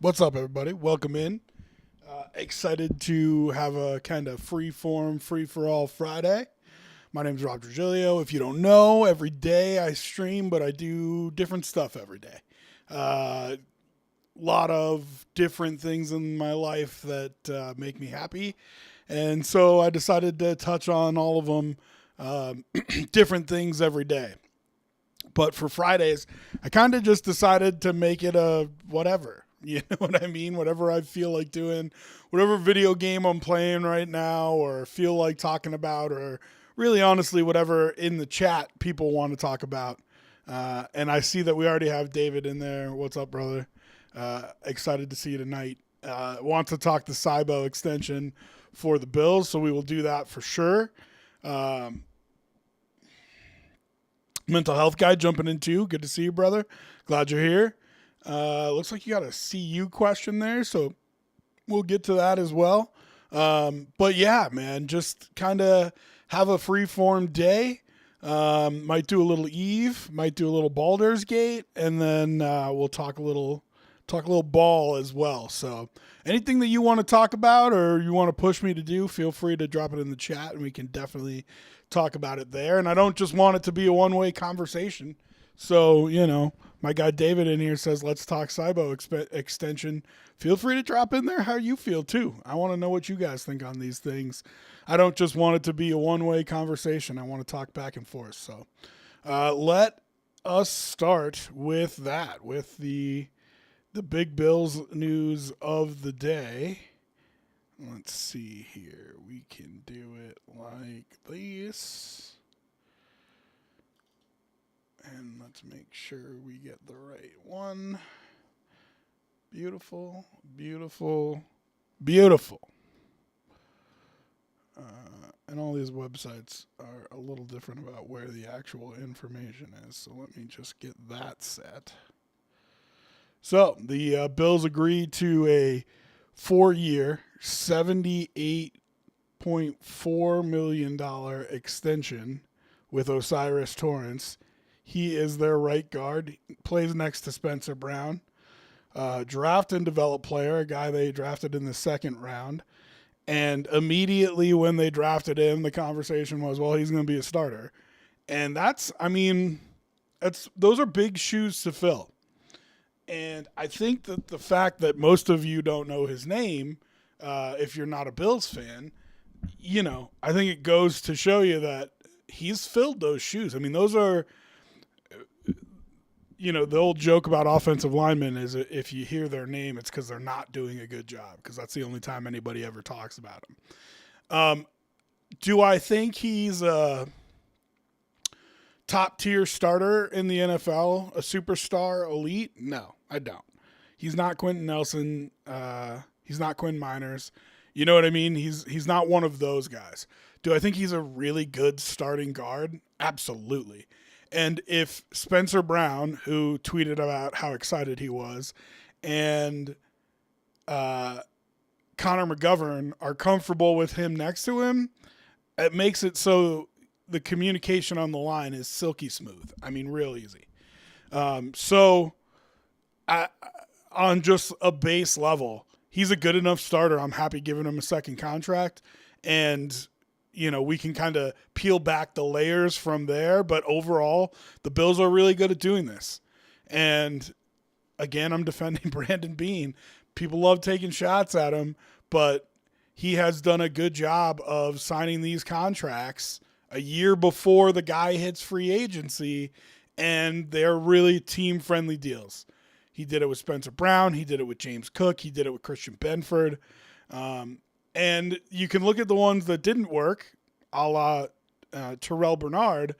What's up, everybody? Welcome in. Excited to have a kind of free form, free for all Friday. My name is Rob Trigilio. If you don't know, every day I stream, but I do different stuff every day. A lot of different things in my life that make me happy. And so I decided to touch on all of them, different things every day. But for Fridays, I kind of just decided to make it a whatever. You know what I mean? Whatever I feel like doing, whatever video game I'm playing right now, or feel like talking about, or really honestly, whatever in the chat people want to talk about. And I see that we already have David in there. What's up, brother? Excited to see you tonight. Wants to talk the Cybo extension for the Bills, so we will do that for sure. Um, Mental health guy jumping in too. Good to see you, brother. Glad you're here. Looks like you got a CU question there, so we'll get to that as well. But yeah, man, just kind of have a free form day. Might do a little Eve, might do a little Baulders Gate, and then we'll talk a little ball as well. So anything that you want to talk about or you want to push me to do, feel free to drop it in the chat, and we can definitely talk about it there. And I don't just want it to be a one-way conversation. So, my guy David in here says, let's talk Cybo extension. Feel free to drop in there how you feel too. I want to know what you guys think on these things. I don't just want it to be a one-way conversation. I want to talk back and forth. So let us start with that, with the big Bills news of the day. Let's see here. We can do it like this. And let's make sure we get the right one. Beautiful, beautiful, beautiful. And all these websites are a little different about where the actual information is. So let me just get that set. So the Bills agreed to a 4-year, $78.4 million extension with Osiris Torrance. He is their right guard, plays next to Spencer Brown. Draft and develop player, a guy they drafted in the second round. And immediately when they drafted him, the conversation was, well, he's going to be a starter. And those are big shoes to fill. And I think that the fact that most of you don't know his name, if you're not a Bills fan, I think it goes to show you that he's filled those shoes. I mean, those are, the old joke about offensive linemen is if you hear their name, it's because they're not doing a good job, because that's the only time anybody ever talks about them. Do I think he's a top-tier starter in the NFL, a superstar, elite? No, I don't. He's not Quentin Nelson. He's not Quinn Miners. You know what I mean? He's not one of those guys. Do I think he's a really good starting guard? Absolutely. And if Spencer Brown, who tweeted about how excited he was, and Connor McGovern are comfortable with him next to him, it makes it so the communication on the line is silky smooth. I mean, real easy. On just a base level, he's a good enough starter. I'm happy giving him a second contract. And we can kind of peel back the layers from there. But overall, the Bills are really good at doing this. And again, I'm defending Brandon Beane. People love taking shots at him, but he has done a good job of signing these contracts a year before the guy hits free agency, and they're really team-friendly deals. He did it with Spencer Brown. He did it with James Cook. He did it with Christian Benford. And you can look at the ones that didn't work, a la Terrell Bernard,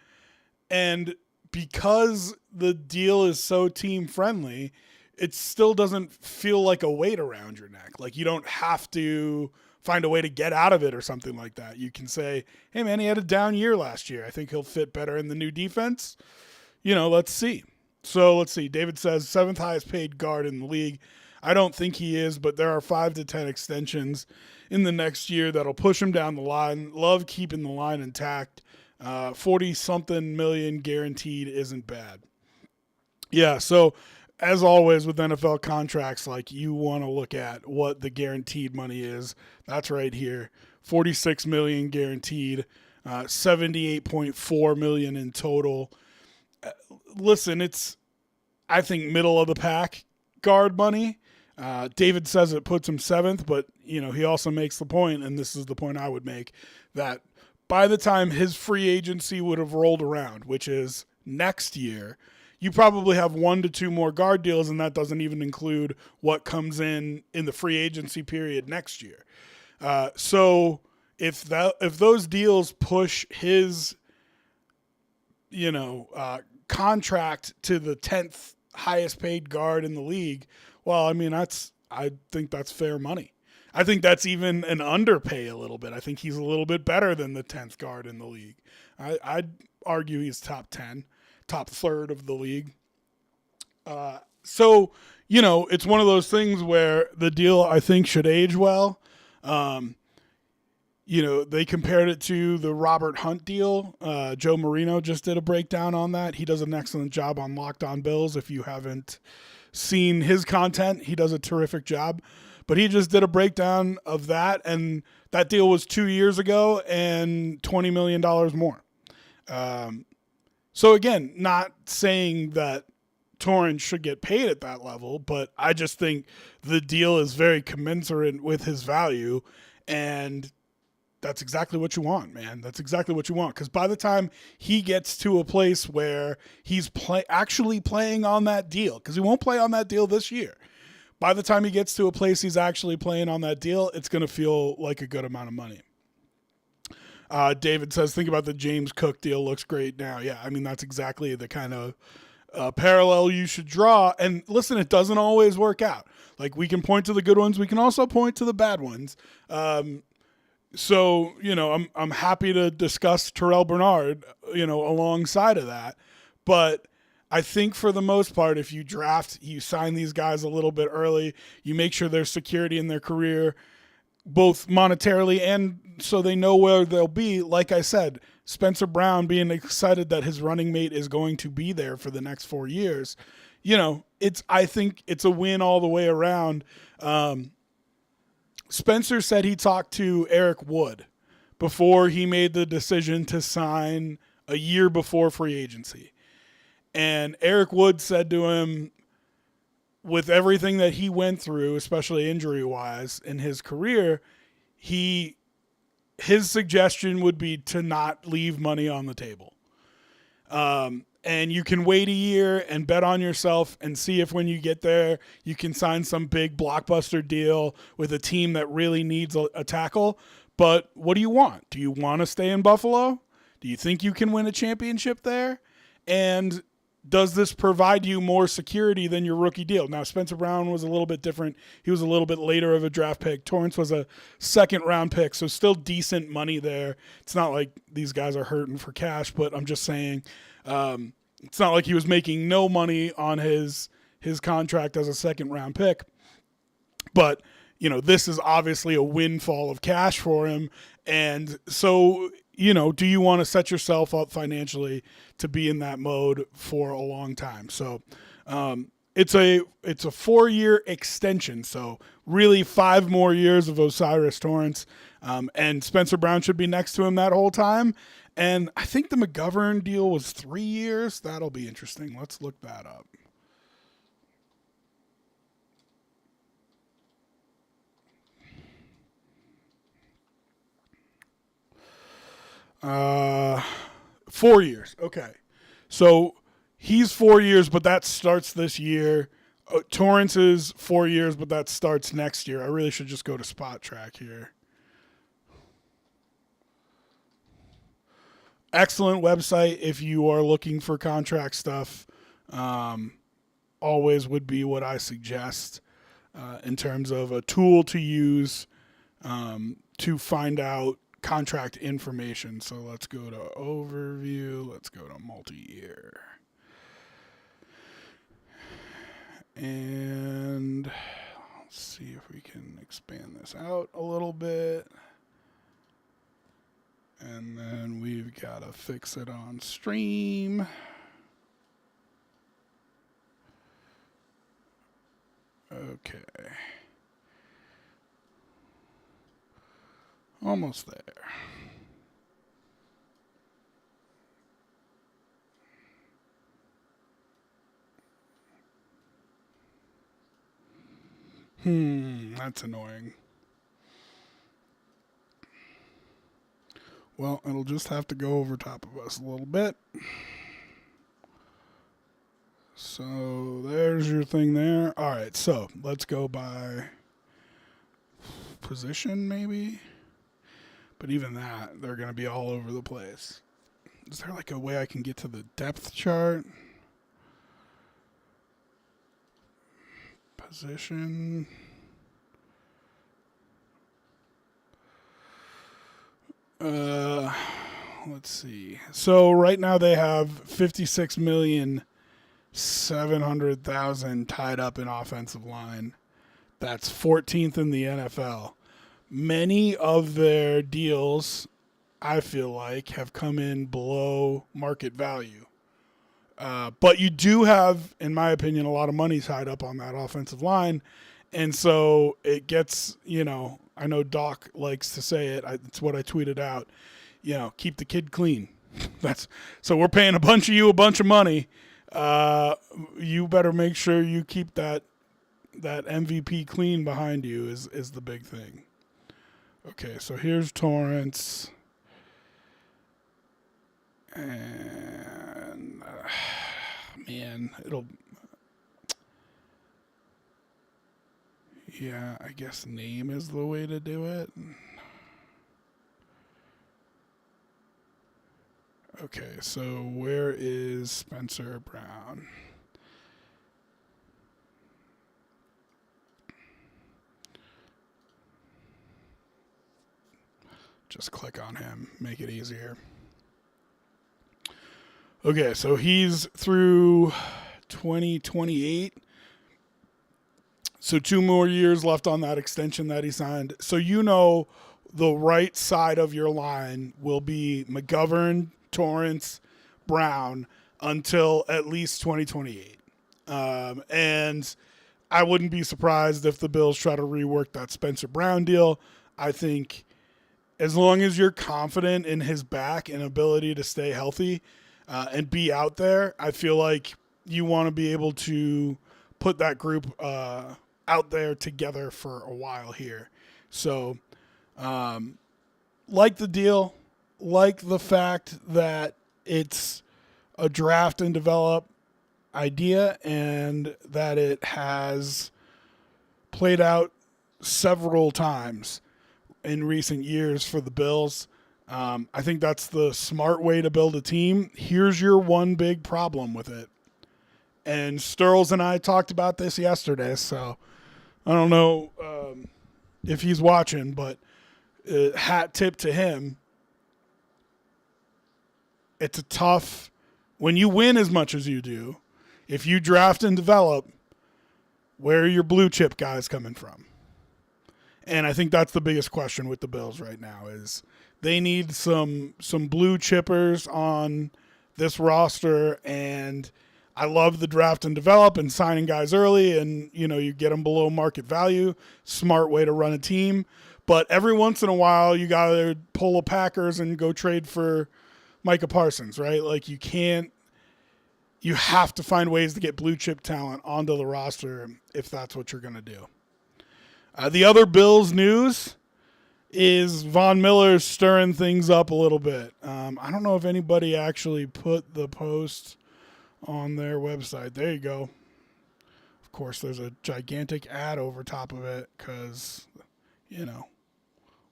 and because the deal is so team-friendly, it still doesn't feel like a weight around your neck. Like, you don't have to find a way to get out of it or something like that. You can say, hey, man, he had a down year last year. I think he'll fit better in the new defense. Let's see. So let's see. David says 7th highest paid guard in the league. I don't think he is, but there are 5 to 10 extensions in the next year that'll push him down the line. Love keeping the line intact. 40-something million guaranteed isn't bad. Yeah, so as always with NFL contracts, like you want to look at what the guaranteed money is. That's right here, 46 million guaranteed, 78.4 million in total. Listen, it's I think middle of the pack guard money. David says it puts him seventh, but he also makes the point, and this is the point I would make, that by the time his free agency would have rolled around, which is next year, you probably have 1 to 2 more guard deals, and that doesn't even include what comes in the free agency period next year. So if those deals push his contract to the 10th highest paid guard in the league, well, I think that's fair money. I think that's even an underpay a little bit. I think he's a little bit better than the 10th guard in the league. I'd argue he's top 10, top third of the league. So, it's one of those things where the deal, I think, should age well. They compared it to the Robert Hunt deal. Joe Marino just did a breakdown on that. He does an excellent job on Locked On Bills. If you haven't seen his content, he does a terrific job. But he just did a breakdown of that, and that deal was 2 years ago and $20 million more. So again, not saying that Torrance should get paid at that level, but I just think the deal is very commensurate with his value, and that's exactly what you want, man. That's exactly what you want, because by the time he gets to a place where he's actually playing on that deal, because he won't play on that deal this year, by the time he gets to a place he's actually playing on that deal, it's going to feel like a good amount of money. David says, think about the James Cook deal. Looks great now. Yeah, that's exactly the kind of parallel you should draw. And listen, it doesn't always work out. Like, we can point to the good ones. We can also point to the bad ones. So, I'm happy to discuss Terrell Bernard, alongside of that. But I think for the most part, if you you sign these guys a little bit early, you make sure there's security in their career, both monetarily and so they know where they'll be. Like I said, Spencer Brown being excited that his running mate is going to be there for the next 4 years, I think it's a win all the way around. Spencer said he talked to Eric Wood before he made the decision to sign a year before free agency. And Eric Wood said to him, with everything that he went through, especially injury-wise in his career, his suggestion would be to not leave money on the table. And you can wait a year and bet on yourself and see if when you get there, you can sign some big blockbuster deal with a team that really needs a tackle. But what do you want? Do you want to stay in Buffalo? Do you think you can win a championship there? And does this provide you more security than your rookie deal? Now, Spencer Brown was a little bit different. He was a little bit later of a draft pick. Torrance was a second-round pick, so still decent money there. It's not like these guys are hurting for cash, but I'm just saying it's not like he was making no money on his contract as a second-round pick. But, this is obviously a windfall of cash for him. And so, do you want to set yourself up financially to be in that mode for a long time? So it's a 4-year extension. So really 5 more years of Osiris Torrance. And Spencer Brown should be next to him that whole time. And I think the McGovern deal was 3 years. That'll be interesting. Let's look that up. Uh, 4 years. Okay. So he's 4 years, but that starts this year. Torrance is 4 years, but that starts next year. I really should just go to Spot Track here. Excellent website if you are looking for contract stuff. Always would be what I suggest in terms of a tool to use to find out contract information. So let's go to overview. Let's go to multi-year. And let's see if we can expand this out a little bit. And then we've got to fix it on stream. Okay. Almost there. That's annoying. Well, it'll just have to go over top of us a little bit. So there's your thing there. All right, so let's go by position maybe. But even that, they're going to be all over the place. Is there like a way I can get to the depth chart? Position. Let's see. So right now they have 56,700,000 tied up in offensive line. That's 14th in the NFL. Many of their deals, I feel like, have come in below market value. But you do have, in my opinion, a lot of money tied up on that offensive line. And so it gets, I know Doc likes to say it. It's what I tweeted out. Keep the kid clean. So we're paying a bunch of you a bunch of money. You better make sure you keep that MVP clean behind you is the big thing. Okay, so here's Torrance. And, man, yeah, I guess name is the way to do it. Okay, so where is Spencer Brown? Just click on him, make it easier. Okay, so he's through 2028. So 2 more years left on that extension that he signed. So the right side of your line will be McGovern, Torrance, Brown until at least 2028. And I wouldn't be surprised if the Bills try to rework that Spencer Brown deal. I think as long as you're confident in his back and ability to stay healthy and be out there, I feel like you want to be able to put that group out there together for a while here. So, like the deal, like the fact that it's a draft and develop idea and that it has played out several times in recent years for the Bills. I think that's the smart way to build a team. Here's your one big problem with it. And Sturls and I talked about this yesterday, so I don't know if he's watching, but hat tip to him. It's a tough, when you win as much as you do, if you draft and develop, where are your blue chip guys coming from? And I think that's the biggest question with the Bills right now is they need some blue chippers on this roster. And I love the draft and develop and signing guys early and, you get them below market value. Smart way to run a team. But every once in a while, you got to pull a Packers and go trade for Micah Parsons, right? Like you have to find ways to get blue chip talent onto the roster if that's what you're going to do. The other Bills news is Von Miller's stirring things up a little bit. I don't know if anybody actually put the post on their website. There you go. Of course, there's a gigantic ad over top of it because,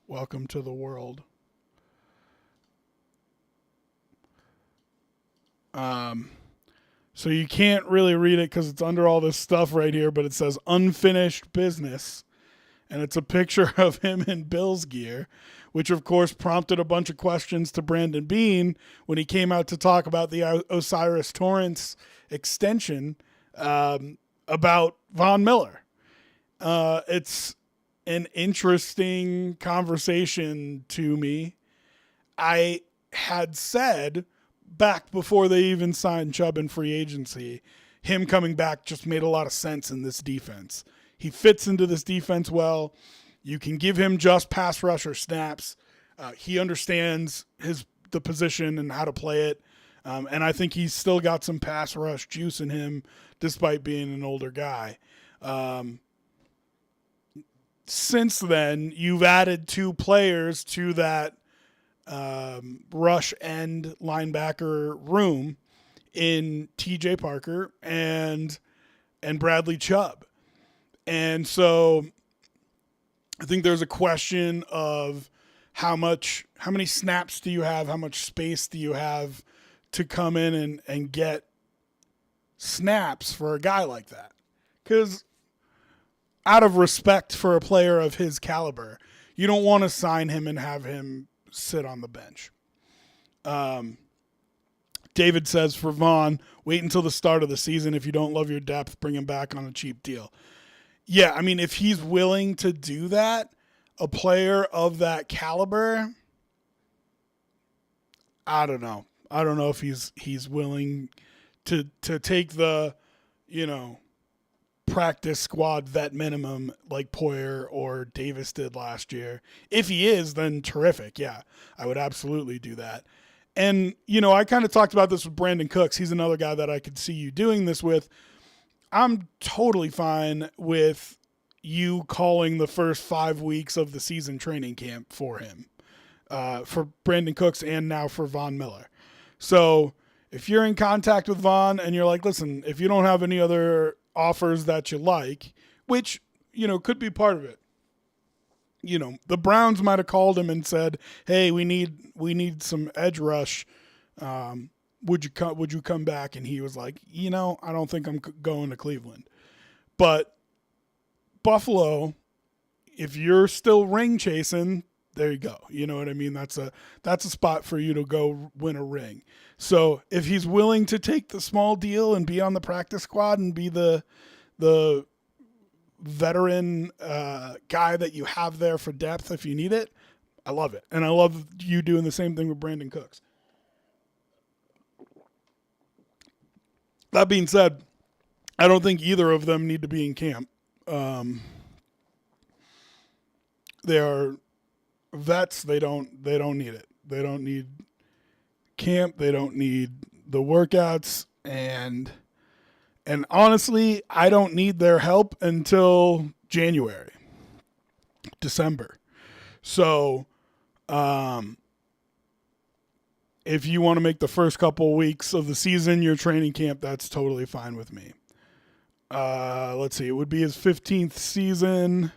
welcome to the world. So you can't really read it because it's under all this stuff right here, but it says unfinished business. And it's a picture of him in Bills gear, which of course prompted a bunch of questions to Brandon Beane when he came out to talk about the Osiris Torrance extension about Von Miller. It's an interesting conversation to me. I had said back before they even signed Chubb in free agency, him coming back just made a lot of sense in this defense. He fits into this defense well. You can give him just pass rush or snaps. He understands the position and how to play it. And I think he's still got some pass rush juice in him despite being an older guy. Since then, you've added 2 players to that rush end linebacker room in TJ Parker and Bradley Chubb. And so I think there's a question of how many snaps do you have? How much space do you have to come in and get snaps for a guy like that? Because out of respect for a player of his caliber, you don't want to sign him and have him sit on the bench. David says for Vaughn, wait until the start of the season. If you don't love your depth, bring him back on a cheap deal. Yeah, I mean, if he's willing to do that, a player of that caliber, I don't know. I don't know if he's willing to take the, practice squad vet minimum like Poyer or Davis did last year. If he is, then terrific. Yeah, I would absolutely do that. And, I kind of talked about this with Brandon Cooks. He's another guy that I could see you doing this with. I'm totally fine with you calling the first 5 weeks of the season training camp for him, for Brandon Cooks and now for Von Miller. So if you're in contact with Von and you're like, listen, if you don't have any other offers that you like, which, could be part of it. The Browns might have called him and said, hey, we need some edge rush. Would you come back? And he was like, I don't think I'm going to Cleveland. But Buffalo, if you're still ring chasing, there you go. You know what I mean? That's a spot for you to go win a ring. So if he's willing to take the small deal and be on the practice squad and be the veteran guy that you have there for depth if you need it, I love it. And I love you doing the same thing with Brandon Cooks. That being said, I don't think either of them need to be in camp. They are vets. They don't need it. They don't need camp. They don't need the workouts. And honestly, I don't need their help until January, December. So, if you want to make the first couple weeks of the season your training camp, that's totally fine with me. Let's see. It would be his 15th season.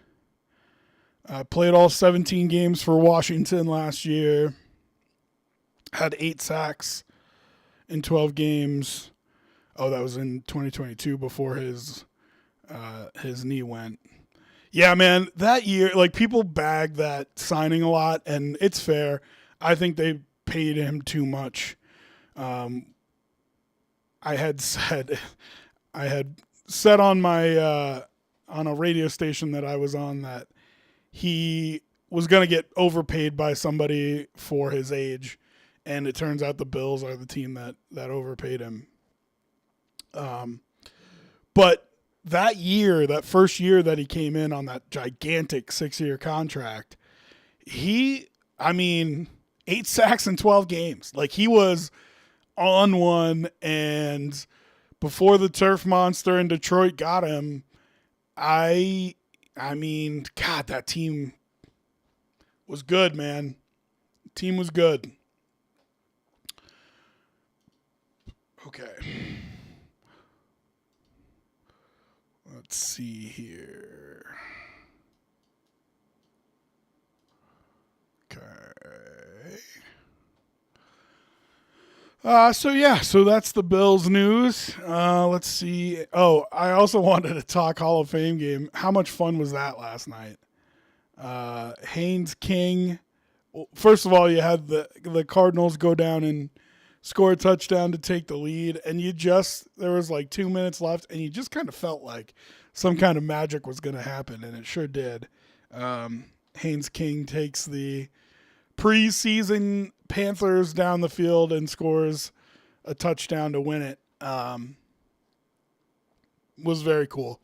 Played all 17 games for Washington last year. Had 8 sacks in 12 games. Oh, that was in 2022 before his knee went. Yeah, man, that year, people bag that signing a lot, and it's fair. I think they paid him too much. I had said on my on a radio station that I was on that he was going to get overpaid by somebody for his age, and it turns out the Bills are the team that overpaid him. But that first year that he came in on that gigantic 6-year contract, 8 sacks in 12 games. He was on one, and before the turf monster in Detroit got him, God, that team was good, man. The team was good. Okay. Let's see here. Okay. So that's the Bills news. Let's see. Oh, I also wanted to talk Hall of Fame game. How much fun was that last night? Haynes King. First of all, you had the Cardinals go down and score a touchdown to take the lead, and there was 2 minutes left, and you just kind of felt like some kind of magic was going to happen, and it sure did. Haynes King takes the preseason Panthers down the field and scores a touchdown to win it. Was very cool.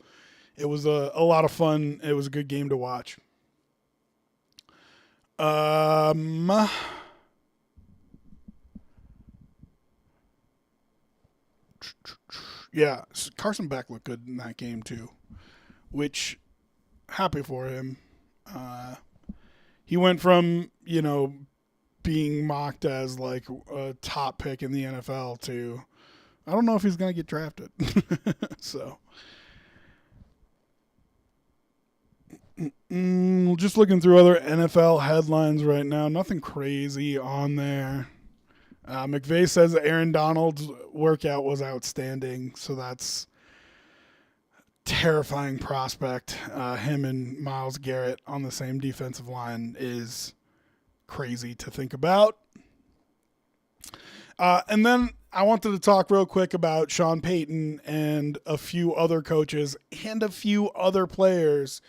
it was a lot of fun. It was a good game to watch. Yeah, Carson Beck looked good in that game too, which happy for him. Uh, he went from being mocked as like a top pick in the NFL to I don't know if he's gonna get drafted. So just looking through other NFL headlines right now, nothing crazy on there. McVay says Aaron Donald's workout was outstanding, so that's terrifying prospect. Him and Myles Garrett on the same defensive line is crazy to think about. And then I wanted to talk real quick about Sean Payton and a few other coaches and a few other players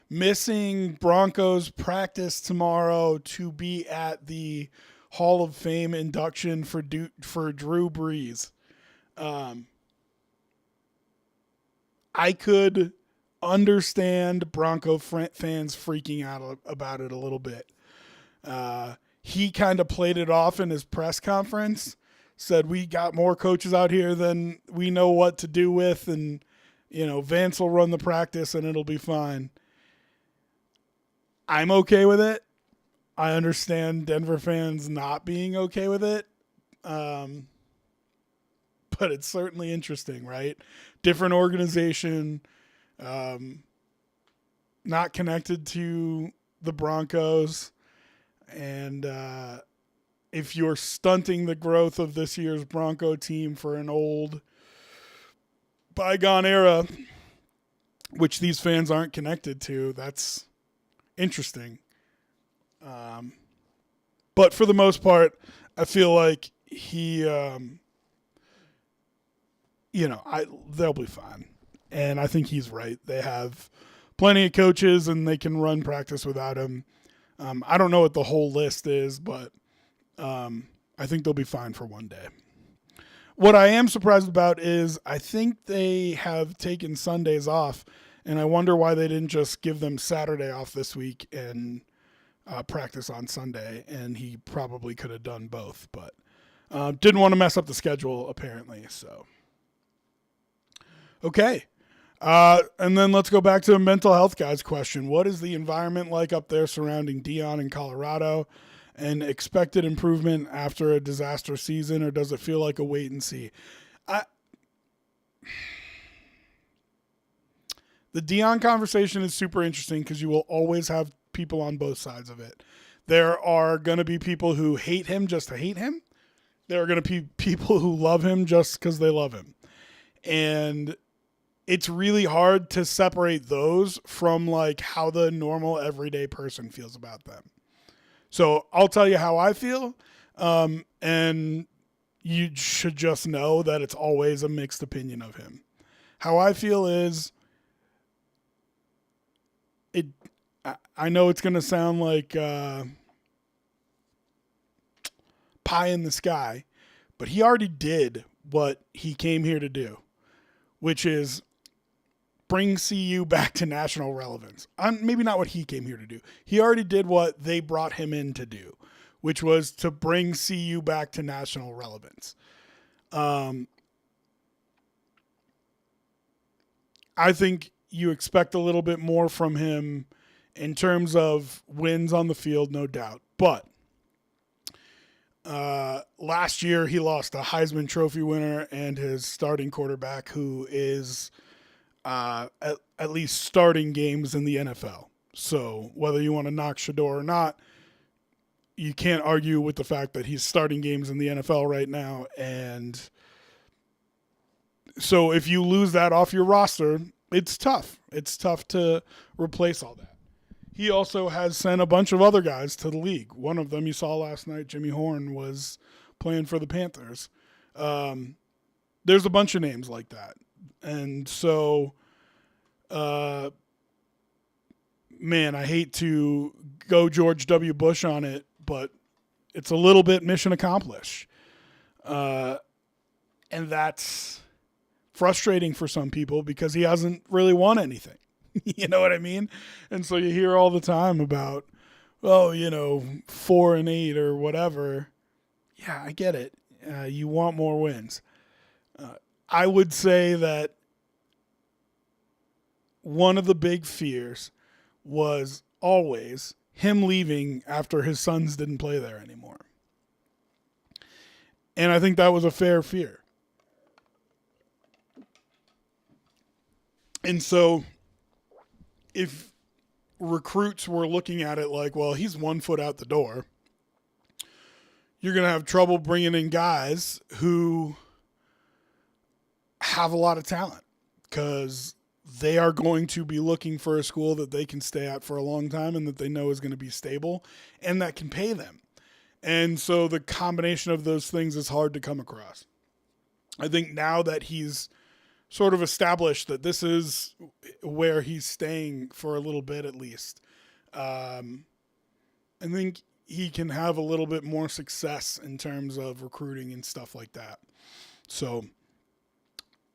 missing Broncos practice tomorrow to be at the Hall of Fame induction for Drew Brees. I could understand Bronco fans freaking out about it a little bit. He kind of played it off in his press conference, said we got more coaches out here than we know what to do with, and Vance will run the practice and it'll be fine. I'm okay with it. I understand Denver fans not being okay with it. But it's certainly interesting, right? Different organization, not connected to the Broncos. And if you're stunting the growth of this year's Bronco team for an old bygone era, which these fans aren't connected to, that's interesting. But for the most part, I feel like he, they'll be fine. And I think he's right. They have plenty of coaches and they can run practice without him. I don't know what the whole list is, but I think they'll be fine for one day. What I am surprised about is I think they have taken Sundays off, and I wonder why they didn't just give them Saturday off this week and practice on Sunday, and he probably could have done both, but didn't want to mess up the schedule apparently. So, okay. And then let's go back to a mental health guy's question. What is the environment like up there surrounding Dion in Colorado, and expected improvement after a disaster season, or does it feel like a wait and see? The Dion conversation is super interesting because you will always have people on both sides of it. There are going to be people who hate him just to hate him. There are going to be people who love him just because they love him. And it's really hard to separate those from like how the normal everyday person feels about them. So I'll tell you how I feel. And you should just know that it's always a mixed opinion of him. How I feel is I know it's going to sound like pie in the sky, but he already did what he came here to do, which is bring CU back to national relevance. Maybe not what he came here to do. He already did what they brought him in to do, which was to bring CU back to national relevance. I think you expect a little bit more from him in terms of wins on the field, no doubt. But last year he lost a Heisman Trophy winner and his starting quarterback, who is at least starting games in the NFL. So whether you want to knock Shador or not, you can't argue with the fact that he's starting games in the NFL right now. And so if you lose that off your roster, it's tough. It's tough to replace all that. He also has sent a bunch of other guys to the league. One of them you saw last night, Jimmy Horn, was playing for the Panthers. There's a bunch of names like that. And so, man, I hate to go George W. Bush on it, but it's a little bit mission accomplished. And that's frustrating for some people because he hasn't really won anything. You know what I mean? And so you hear all the time about, oh, 4-8 or whatever. Yeah, I get it. You want more wins. I would say that one of the big fears was always him leaving after his sons didn't play there anymore. And I think that was a fair fear. And so if recruits were looking at it like, well, he's 1 foot out the door, you're going to have trouble bringing in guys who have a lot of talent because they are going to be looking for a school that they can stay at for a long time and that they know is going to be stable and that can pay them. And so the combination of those things is hard to come across. I think now that he's sort of established that this is where he's staying for a little bit at least, I think he can have a little bit more success in terms of recruiting and stuff like that. So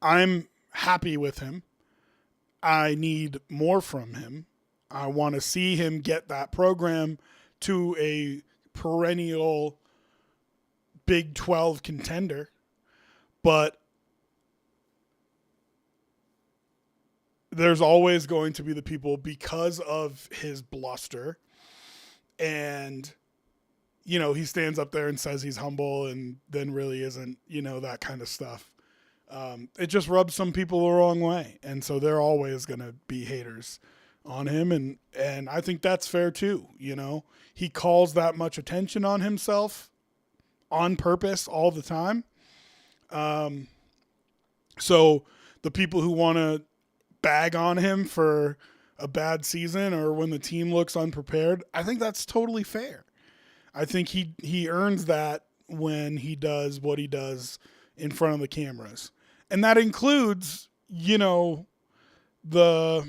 I'm happy with him. I need more from him. I want to see him get that program to a perennial Big 12 contender. But there's always going to be the people because of his bluster. And, he stands up there and says he's humble and then really isn't, that kind of stuff. It just rubs some people the wrong way. And so they're always going to be haters on him. And I think that's fair too. He calls that much attention on himself on purpose all the time. So the people who want to bag on him for a bad season or when the team looks unprepared, I think that's totally fair. I think he earns that when he does what he does in front of the cameras. And that includes, and I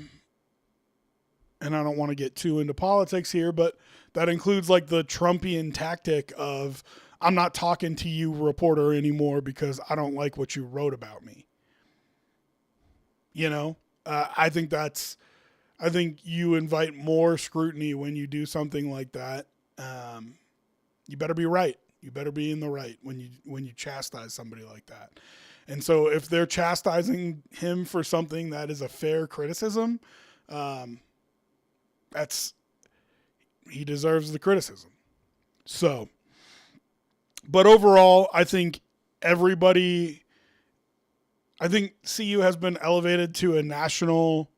don't want to get too into politics here, but that includes like the Trumpian tactic of, I'm not talking to you, reporter, anymore because I don't like what you wrote about me. I think you invite more scrutiny when you do something like that. You better be right. You better be in the right when you chastise somebody like that. And so if they're chastising him for something that is a fair criticism, he deserves the criticism. So, but overall, I think CU has been elevated to a national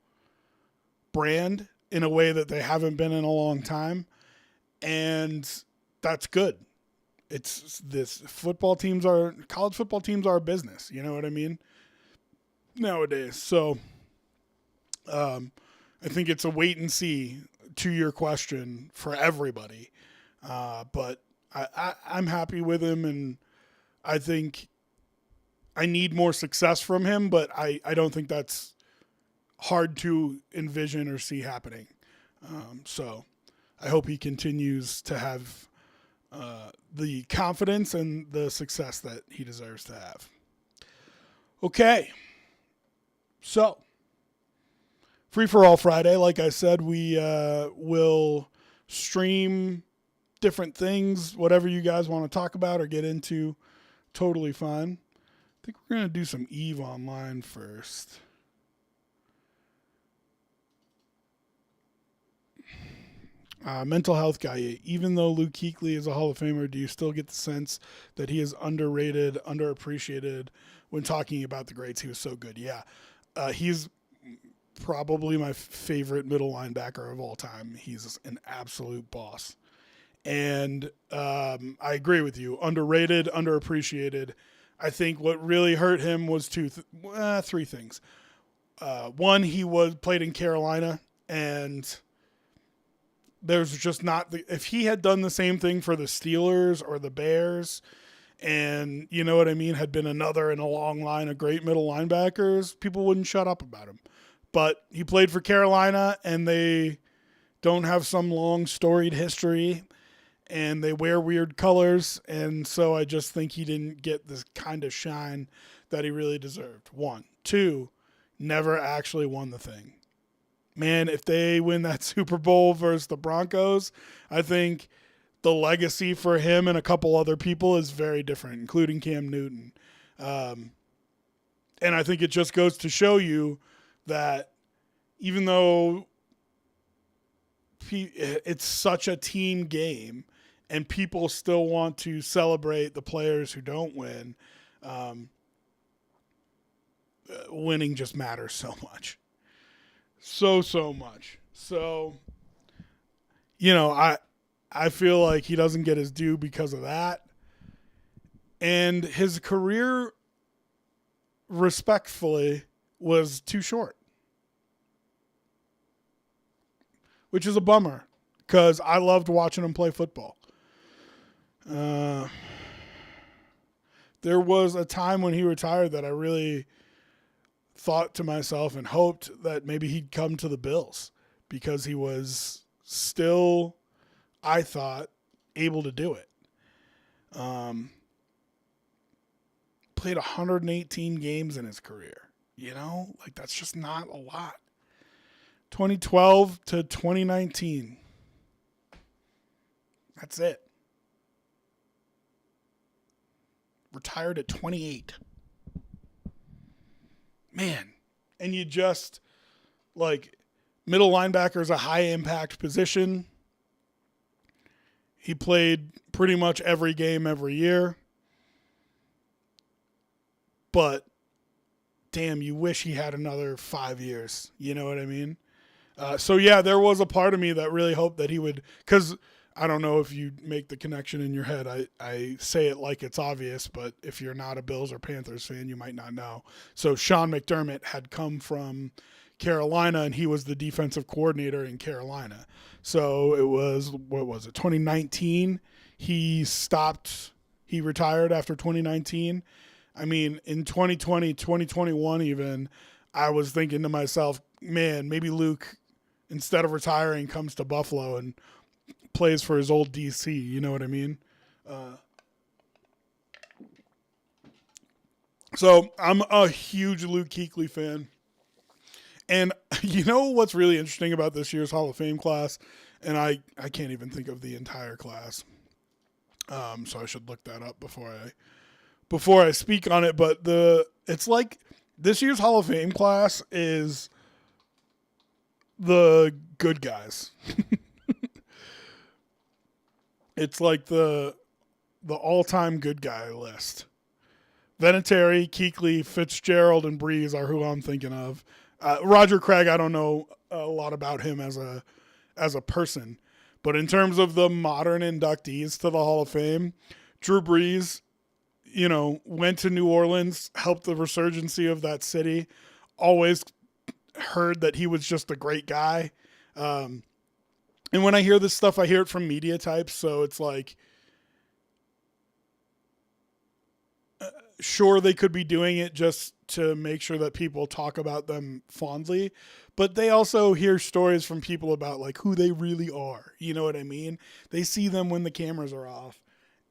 brand in a way that they haven't been in a long time. And that's good. It's this college football teams are a business. You know what I mean? Nowadays. So, I think it's a wait and see to your question for everybody. But I'm happy with him, and I think I need more success from him, but I don't think that's hard to envision or see happening. So I hope he continues to have the confidence and the success that he deserves to have. Okay. So, Free for All Friday, like I said, we will stream different things, whatever you guys want to talk about or get into, totally fine. I think we're going to do some Eve Online first. Mental health guy. Even though Luke Kuechly is a Hall of Famer, do you still get the sense that he is underrated, underappreciated when talking about the greats? He was so good. Yeah. He's probably my favorite middle linebacker of all time. He's an absolute boss. And I agree with you. Underrated, underappreciated. I think what really hurt him was three things. One, he played in Carolina, and there's just not if he had done the same thing for the Steelers or the Bears, and you know what I mean, had been another in a long line of great middle linebackers, people wouldn't shut up about him. But he played for Carolina, and they don't have some long storied history, and they wear weird colors, and so I just think he didn't get this kind of shine that he really deserved. One. Two, never actually won the thing. Man, if they win that Super Bowl versus the Broncos, I think the legacy for him and a couple other people is very different, including Cam Newton. And I think it just goes to show you that even though it's such a team game and people still want to celebrate the players who don't win, winning just matters so much. So much. So, I feel like he doesn't get his due because of that. And his career, respectfully, was too short. Which is a bummer because I loved watching him play football. There was a time when he retired that I really thought to myself and hoped that maybe he'd come to the Bills because he was still, I thought, able to do it. Played 118 games in his career. That's just not a lot. 2012 to 2019. That's it. Retired at 28. Man. And you just, middle linebacker is a high impact position. He played pretty much every game every year. But, damn, you wish he had another 5 years. You know what I mean? There was a part of me that really hoped that he would, because I don't know if you make the connection in your head. I say it like it's obvious, but if you're not a Bills or Panthers fan, you might not know. So Sean McDermott had come from Carolina, and he was the defensive coordinator in Carolina. So it was, 2019? He retired after 2019. I mean, in 2020, 2021 even, I was thinking to myself, man, maybe Luke, instead of retiring, comes to Buffalo and plays for his old DC. You know what I mean? So I'm a huge Luke Kuechly fan. And you know what's really interesting about this year's Hall of Fame class? And I can't even think of the entire class. So I should look that up before I speak on it. But it's like this year's Hall of Fame class is the good guys. It's like the all-time good guy list. Vinatieri, Kuechly, Fitzgerald, and Breeze are who I'm thinking of. Roger Craig, I don't know a lot about him as a person, but in terms of the modern inductees to the Hall of Fame, Drew Brees, went to New Orleans, helped the resurgency of that city. Always heard that he was just a great guy. And when I hear this stuff, I hear it from media types. So it's like, sure, they could be doing it just to make sure that people talk about them fondly, but they also hear stories from people about who they really are. You know what I mean? They see them when the cameras are off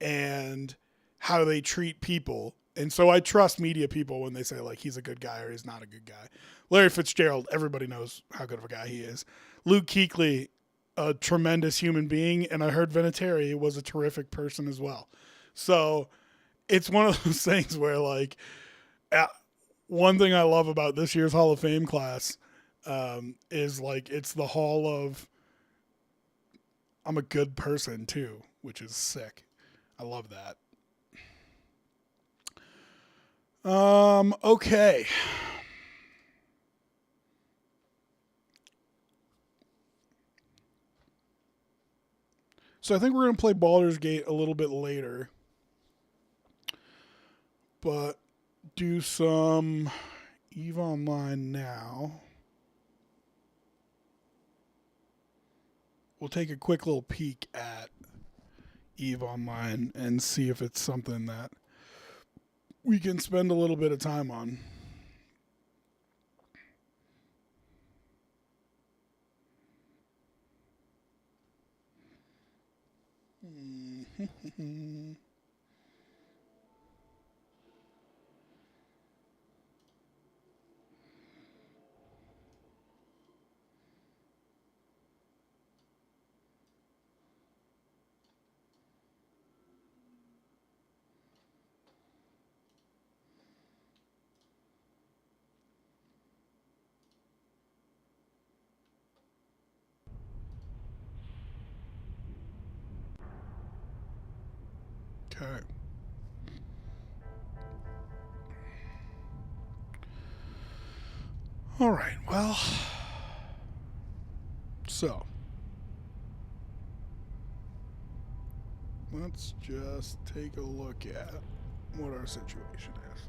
and how they treat people. And so I trust media people when they say he's a good guy or he's not a good guy. Larry Fitzgerald, everybody knows how good of a guy he is. Luke Kuechly, a tremendous human being, and I heard Vinatieri was a terrific person as well. So it's one of those things where one thing I love about this year's Hall of Fame class is it's the hall of I'm a good person too, which is sick. I love that. Okay. So I think we're going to play Baldur's Gate a little bit later. But do some EVE Online now. We'll take a quick little peek at EVE Online and see if it's something that we can spend a little bit of time on. Okay. All right. Well, so let's just take a look at what our situation is.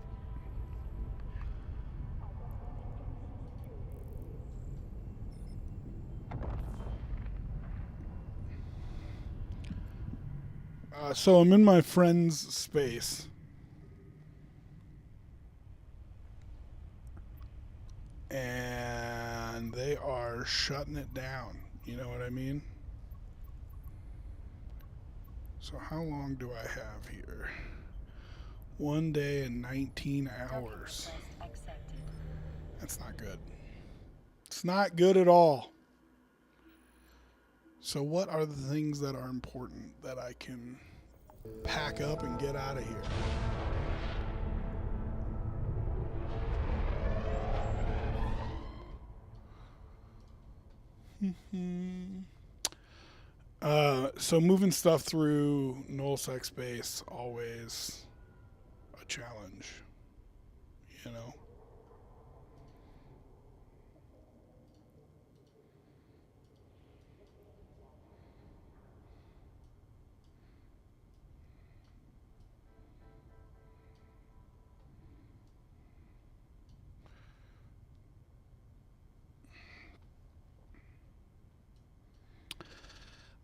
So I'm in my friend's space, and they are shutting it down. You know what I mean? So how long do I have here? 1 day and 19 hours. That's not good. It's not good at all. So what are the things that are important that I can pack up and get out of here? So moving stuff through null sec space always a challenge, you know.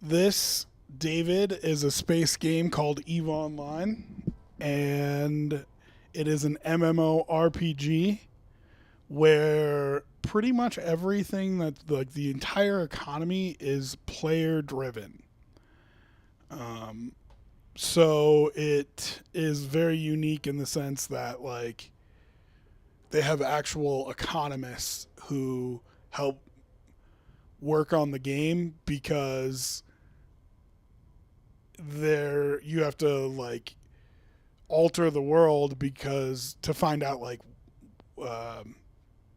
This, David, is a space game called EVE Online, and it is an MMORPG where pretty much everything that, like, the entire economy is player driven. Um, so it is very unique in the sense that, like, they have actual economists who help work on the game because you have to, like, alter the world because to find out, like, um,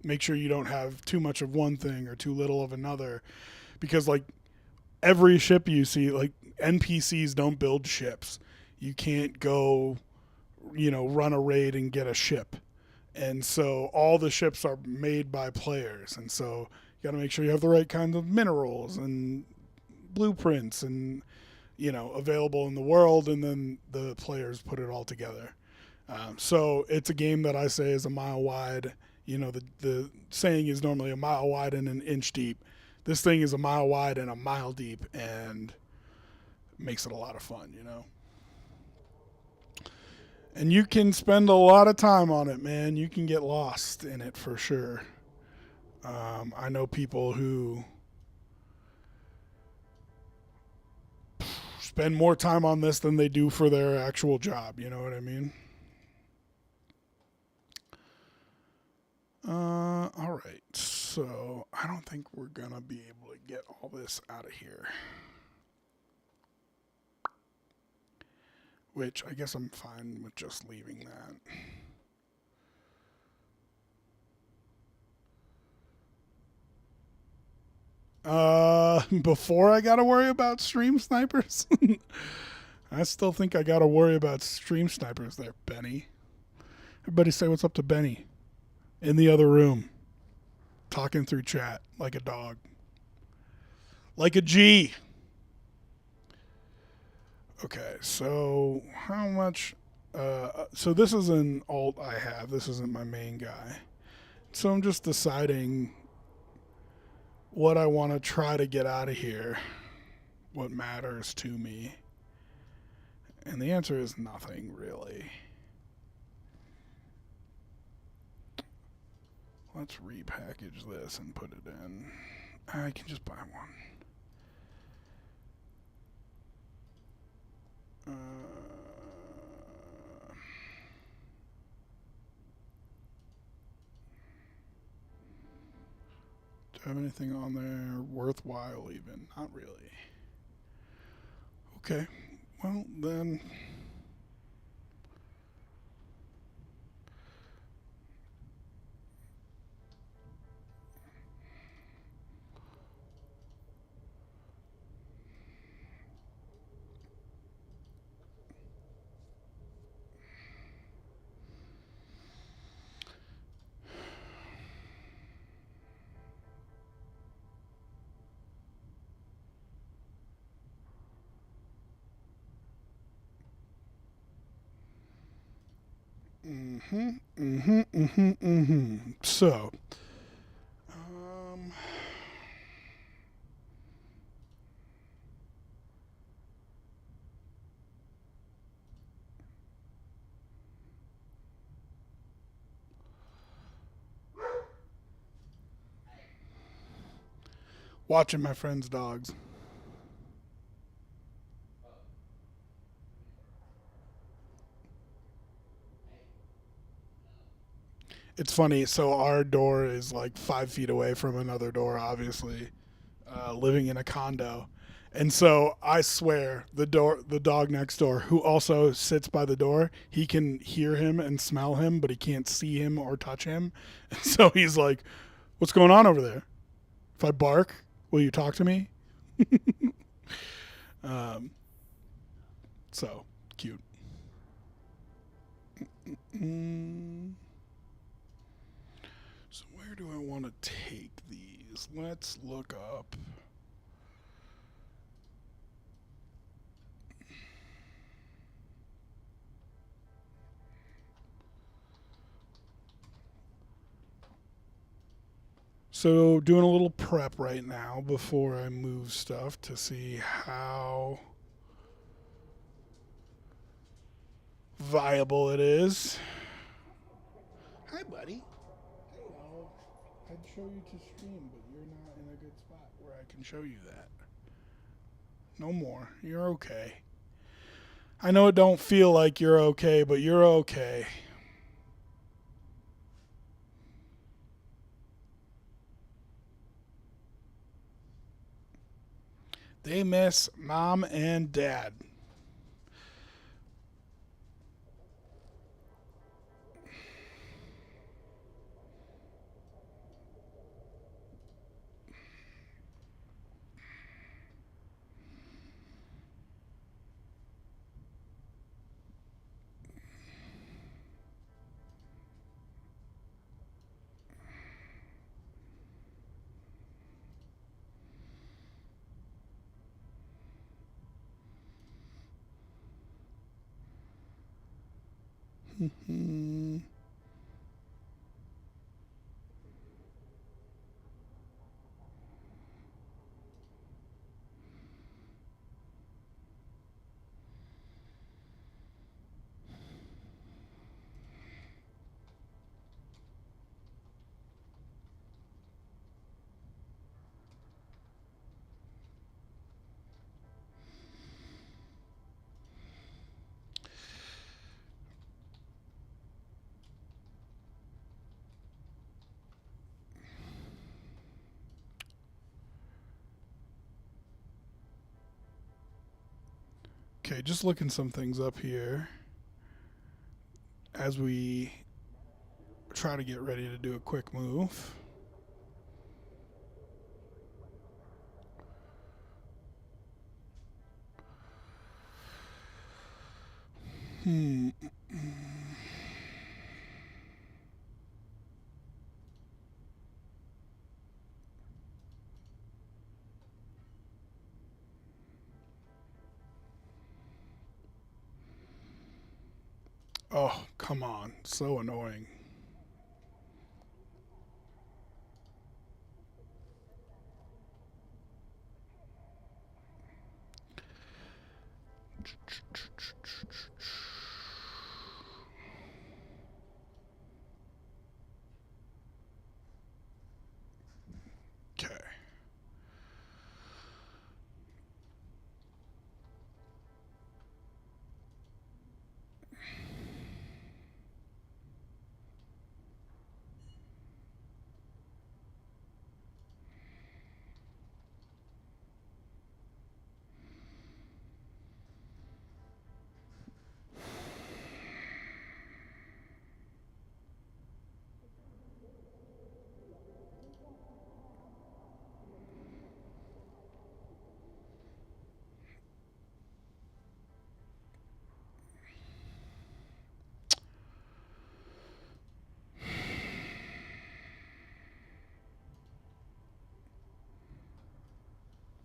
make sure you don't have too much of one thing or too little of another, because, like, every ship you see, like, NPCs don't build ships. You can't go, run a raid and get a ship. And so all the ships are made by players, and so you got to make sure you have the right kind of minerals and blueprints and, available in the world, and then the players put it all together. So it's a game that I say is a mile wide. The saying is normally a mile wide and an inch deep. This thing is a mile wide and a mile deep, and makes it a lot of fun. And you can spend a lot of time on it, man. You can get lost in it for sure. I know people who spend more time on this than they do for their actual job. You know what I mean? All right. So I don't think we're gonna be able to get all this out of here. Which I guess I'm fine with just leaving that. Before I gotta worry about stream snipers, I still think I gotta worry about stream snipers there, Benny. Everybody say what's up to Benny in the other room, talking through chat like a dog, like a G. Okay, so how much? So this is an alt I have. This isn't my main guy. So I'm just deciding what I want to try to get out of here, what matters to me. And the answer is nothing, really. Let's repackage this and put it in. I can just buy one. Do I have anything on there worthwhile even? Not really. Okay. Well, then. Mm-hmm. Mm-hmm. Mm-hmm. Mm-hmm. So, um, watching my friend's dogs. It's funny. So our door is like 5 feet away from another door, obviously, living in a condo. And so I swear the dog next door, who also sits by the door, he can hear him and smell him, but he can't see him or touch him. And so he's like, "What's going on over there? If I bark, will you talk to me?" Um, so cute. Mm, so where do I want to take these? Let's look up. So doing a little prep right now before I move stuff to see how viable it is. Hi, buddy. Hello. I'd show you to stream, but you're not in a good spot where I can show you that. No more. You're okay. I know it don't feel like you're okay, but you're okay. They miss mom and dad. Hmm. Okay, just looking some things up here as we try to get ready to do a quick move. Hmm. Oh, come on. So annoying. Okay.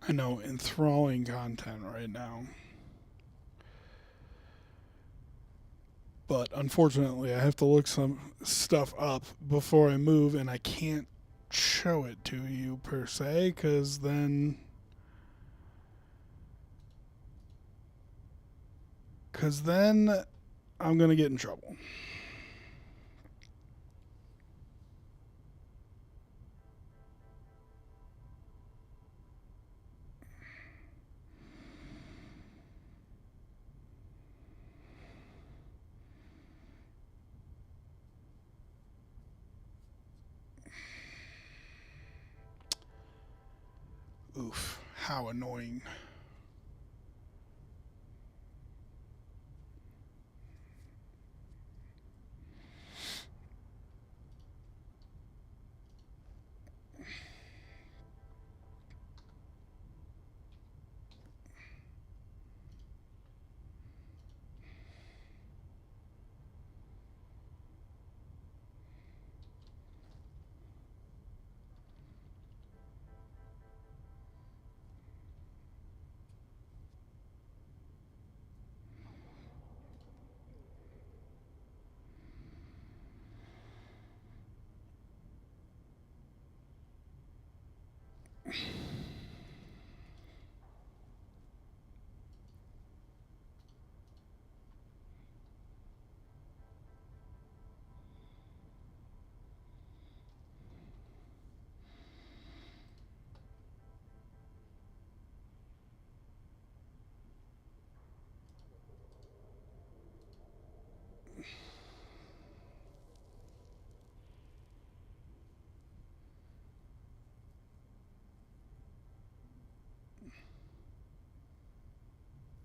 I know, enthralling content right now. But unfortunately, I have to look some stuff up before I move, and I can't show it to you per se, because then I'm gonna get in trouble. Oof, how annoying.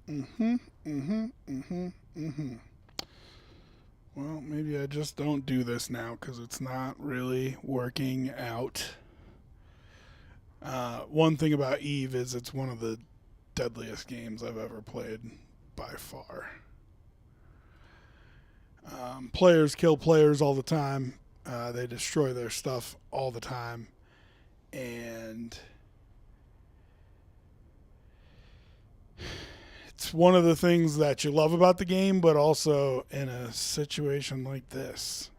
Mm-hmm, mm-hmm, mm-hmm, mm-hmm. Well, maybe I just don't do this now because it's not really working out. One thing about Eve is it's one of the deadliest games I've ever played by far. Players kill players all the time. They destroy their stuff all the time. And it's one of the things that you love about the game, but also in a situation like this,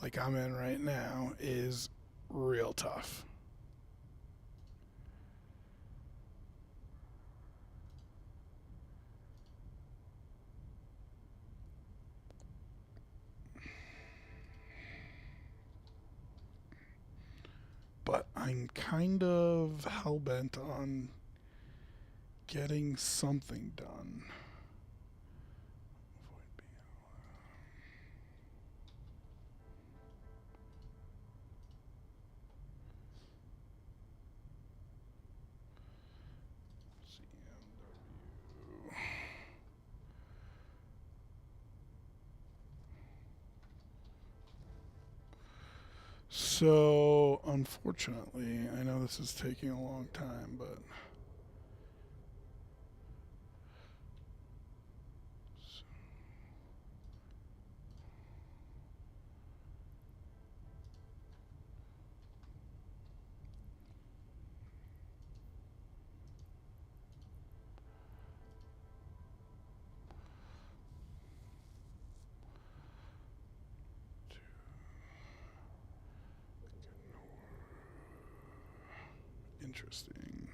like I'm in right now, is real tough. But I'm kind of hell bent on getting something done. So, unfortunately, I know this is taking a long time, but interesting.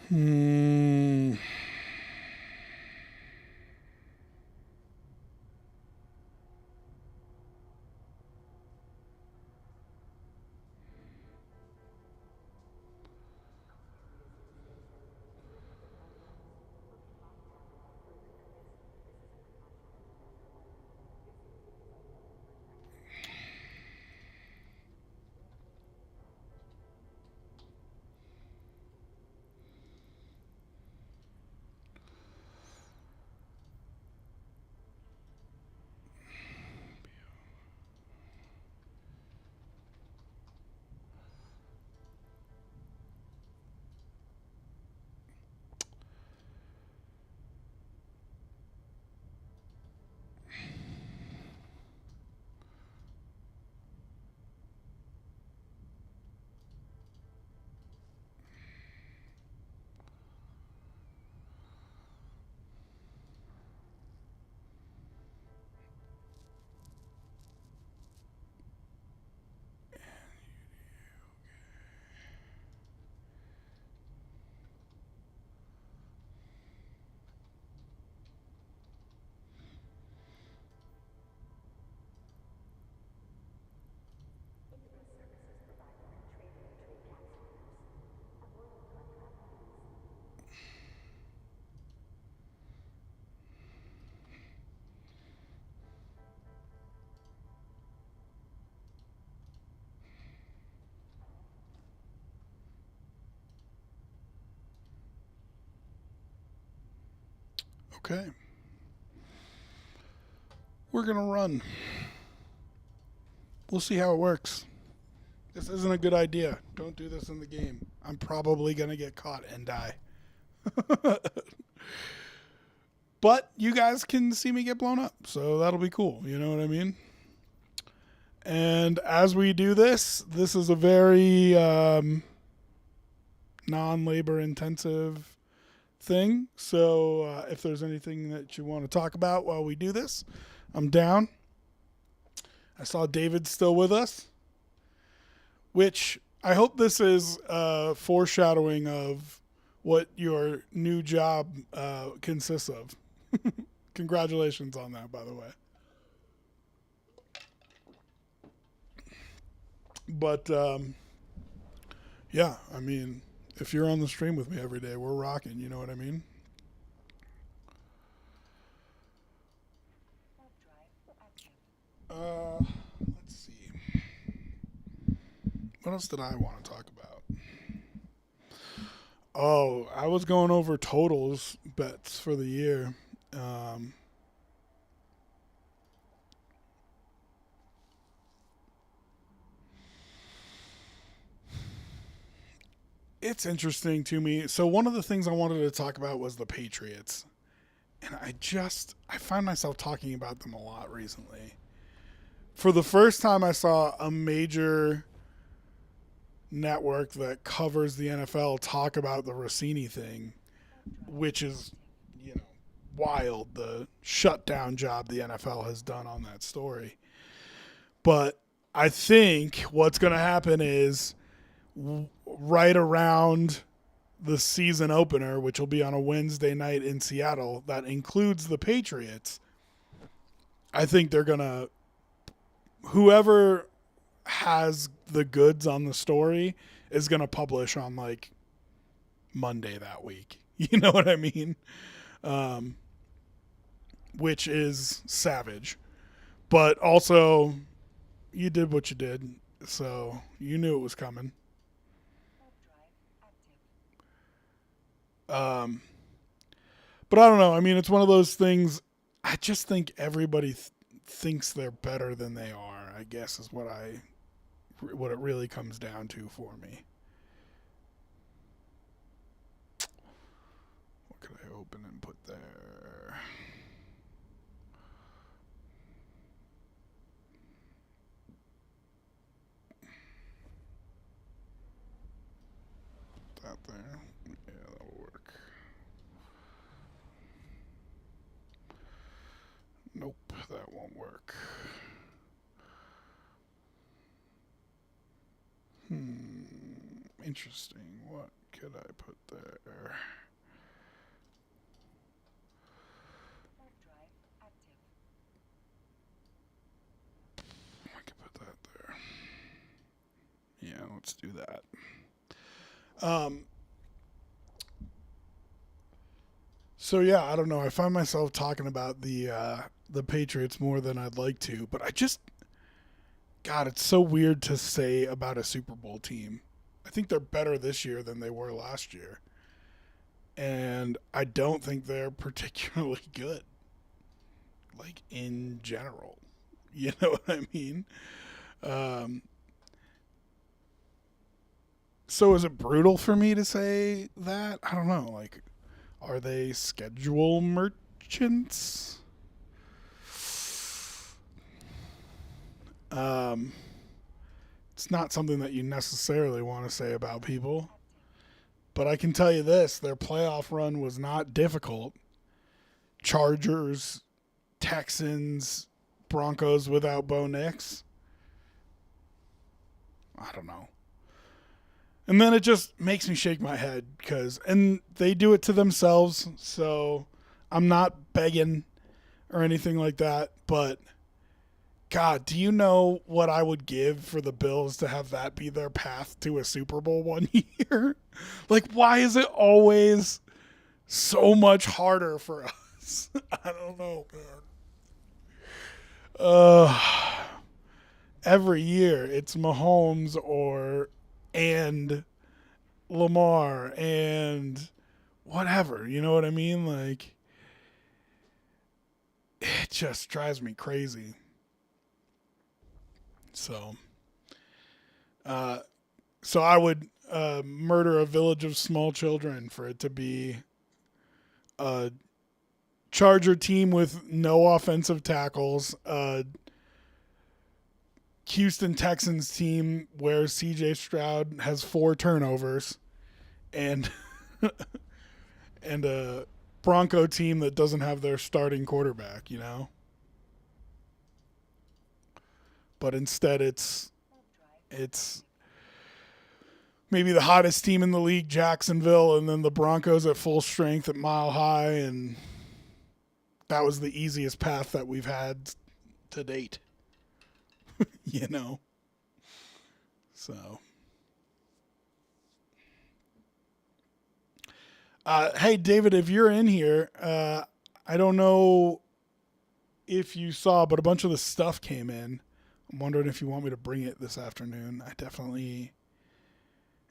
Hmm. Okay. We're going to run. We'll see how it works. This isn't a good idea. Don't do this in the game. I'm probably going to get caught and die. But you guys can see me get blown up, so that'll be cool. You know what I mean? And as we do this, this is a very non-labor intensive thing. So if there's anything that you want to talk about while we do this, I'm down. I saw David still with us, which I hope this is foreshadowing of what your new job consists of. Congratulations on that, by the way. But yeah, I mean, if you're on the stream with me every day, we're rocking. You know what I mean? Let's see. What else did I want to talk about? Oh, I was going over totals bets for the year. It's interesting to me. So one of the things I wanted to talk about was the Patriots. And I find myself talking about them a lot recently. For the first time, I saw a major network that covers the NFL talk about the Rossini thing, which is, wild, the shutdown job the NFL has done on that story. But I think what's going to happen is right around the season opener, which will be on a Wednesday night in Seattle, that includes the Patriots. I think they're going to, whoever has the goods on the story is going to publish on like Monday that week. You know what I mean? Which is savage. But also, you did what you did, so you knew it was coming. But I don't know. I mean, it's one of those things. I just think everybody thinks they're better than they are, I guess, is what it really comes down to for me. What could I open and put there? That there. Yeah, that'll work. Nope, that won't work. Interesting. What could I put there? I could put that there. Yeah, let's do that. So yeah, I don't know. I find myself talking about the Patriots more than I'd like to, but God, it's so weird to say about a Super Bowl team. I think they're better this year than they were last year, and I don't think they're particularly good. Like in general, you know what I mean? Um, so is it brutal for me to say that? I don't know. Like, are they schedule merchants? It's not something that you necessarily want to say about people. But I can tell you this, their playoff run was not difficult. Chargers, Texans, Broncos without Bo Nix. I don't know. And then it just makes me shake my head and they do it to themselves. So I'm not begging or anything like that. But God, do you know what I would give for the Bills to have that be their path to a Super Bowl one year? Like, why is it always so much harder for us? I don't know, man. Every year it's Mahomes and Lamar and whatever. You know what I mean? Like, it just drives me crazy. So, uh, so I would murder a village of small children for it to be a Charger team with no offensive tackles, Houston Texans team where CJ Stroud has 4 turnovers, and and a Bronco team that doesn't have their starting quarterback, But instead it's maybe the hottest team in the league, Jacksonville, and then the Broncos at full strength at Mile High, and that was the easiest path that we've had to date, you know. So, hey David, if you're in here, I don't know if you saw, but a bunch of the stuff came in. I'm wondering if you want me to bring it this afternoon. I definitely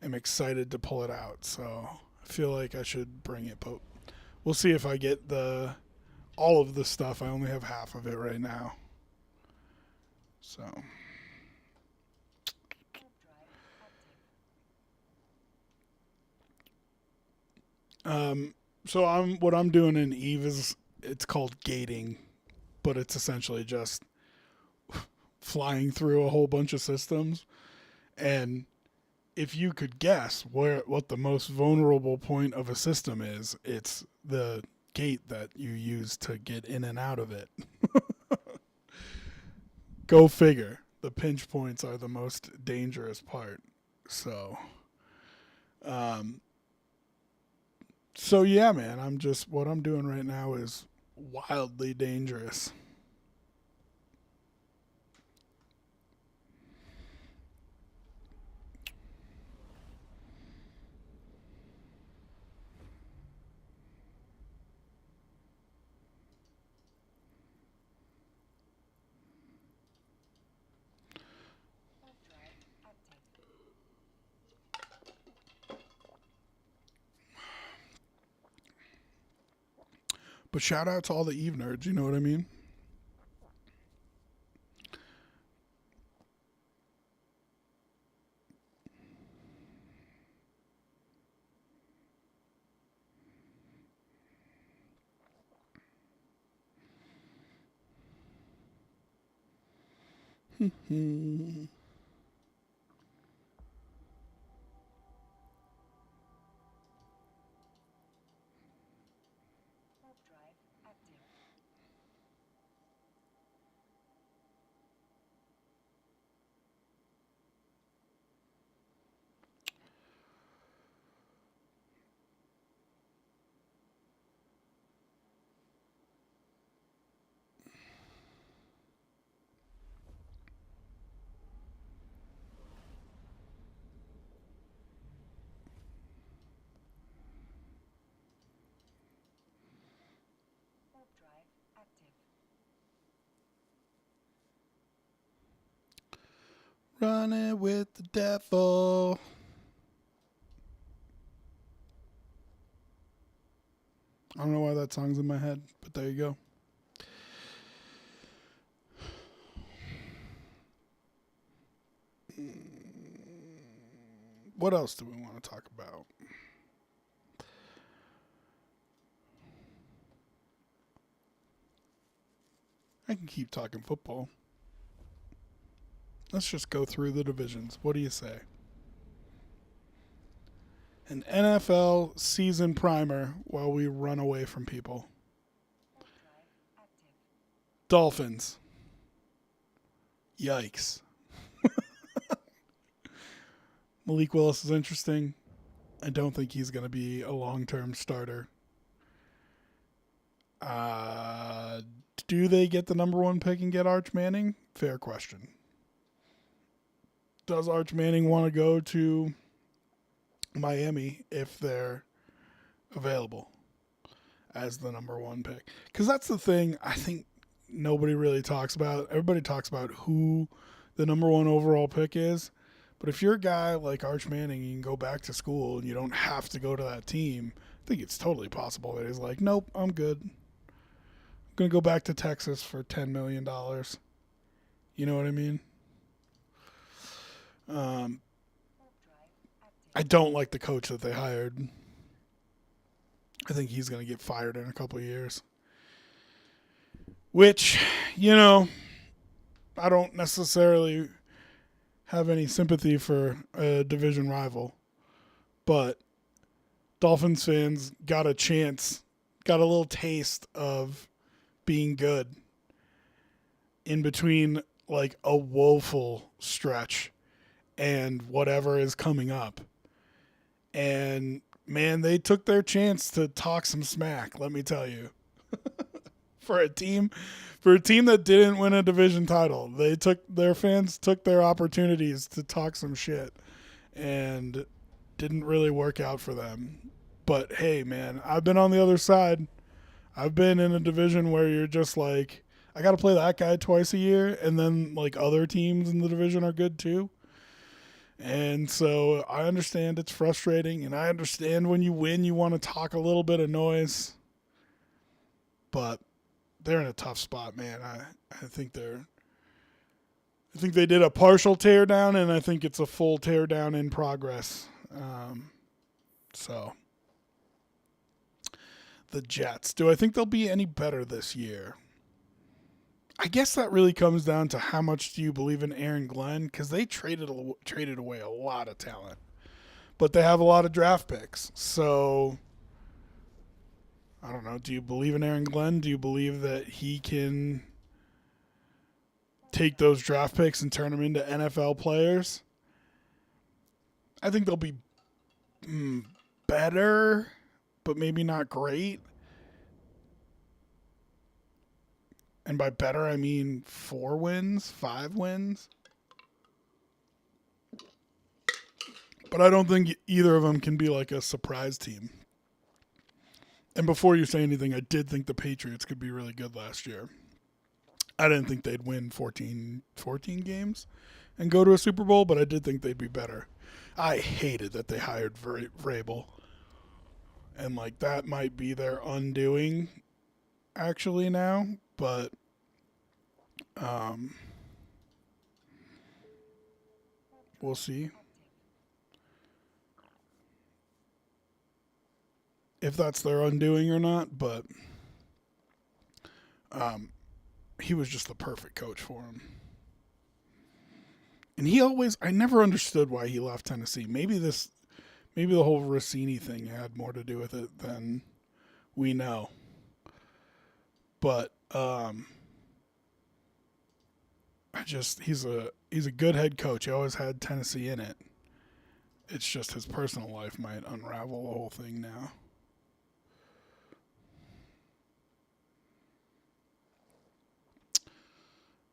am excited to pull it out, so I feel like I should bring it, but we'll see if I get the all of the stuff. I only have half of it right now. So um so I'm doing in Eve is it's called gating, but it's essentially just flying through a whole bunch of systems. And if you could guess what the most vulnerable point of a system is, it's the gate that you use to get in and out of it. Go figure. The pinch points are the most dangerous part. So, um, so yeah, man. I'm just what I'm doing right now is wildly dangerous. But shout out to all the Eve nerds. You know what I mean? Running with the devil. I don't know why that song's in my head, but there you go. What else do we want to talk about? I can keep talking football. Let's just go through the divisions. What do you say? An NFL season primer while we run away from people. Dolphins. Yikes. Malik Willis is interesting. I don't think he's going to be a long-term starter. Uh, do they get the number 1 pick and get Arch Manning? Fair question. Does Arch Manning want to go to Miami if they're available as the number 1 pick? Because that's the thing I think nobody really talks about. Everybody talks about who the number 1 overall pick is. But if you're a guy like Arch Manning, you can go back to school and you don't have to go to that team. I think it's totally possible that he's like, nope, I'm good. Gonna go back to Texas for $10 million. You know what I mean? Um, I don't like the coach that they hired. I think he's gonna get fired in a couple of years. Which, you know, I don't necessarily have any sympathy for a division rival, but Dolphins fans got a chance, got a little taste of being good in between like a woeful stretch and whatever is coming up. And man, they took their chance to talk some smack, let me tell you. For a team that didn't win a division title, their fans took their opportunities to talk some shit and didn't really work out for them. But hey, man, I've been on the other side. I've been in a division where you're just like, I got to play that guy twice a year, and then like other teams in the division are good too. And so I understand it's frustrating, and I understand when you win, you want to talk a little bit of noise. But they're in a tough spot, man. I think they did a partial teardown, and I think it's a full teardown in progress. So the Jets. Do I think they'll be any better this year? I guess that really comes down to how much do you believe in Aaron Glenn, because they traded away a lot of talent, but they have a lot of draft picks. So I don't know. Do you believe in Aaron Glenn? Do you believe that he can take those draft picks and turn them into NFL players? I think they'll be better, but maybe not great. And by better, I mean 4 wins, 5 wins. But I don't think either of them can be like a surprise team. And before you say anything, I did think the Patriots could be really good last year. I didn't think they'd win 14 games and go to a Super Bowl, but I did think they'd be better. I hated that they hired Vrabel. And like that might be their undoing actually now, but we'll see if that's their undoing or not. But he was just the perfect coach for him. And I never understood why he left Tennessee. Maybe the whole Rossini thing had more to do with it than we know. But he's a good head coach. He always had Tennessee in it. It's just his personal life might unravel the whole thing now.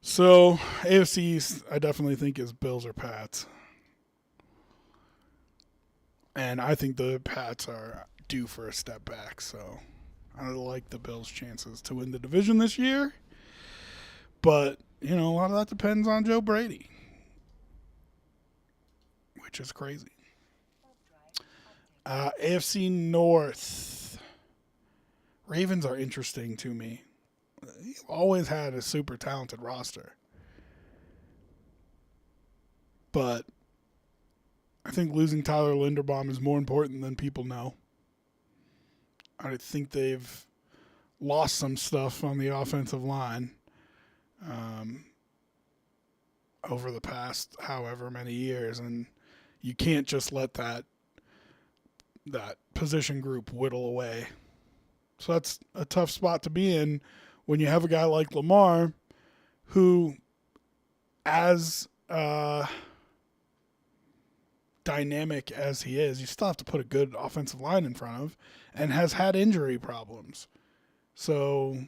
So AFC East, I definitely think is Bills or Pats. And I think the Pats are due for a step back. So I like the Bills' chances to win the division this year. But, you know, a lot of that depends on Joe Brady, which is crazy. AFC North. Ravens are interesting to me. They've always had a super talented roster. But I think losing Tyler Linderbaum is more important than people know. I think they've lost some stuff on the offensive line over the past however many years, and you can't just let that position group whittle away. So that's a tough spot to be in when you have a guy like Lamar who, as dynamic as he is, you still have to put a good offensive line in front of, and has had injury problems. So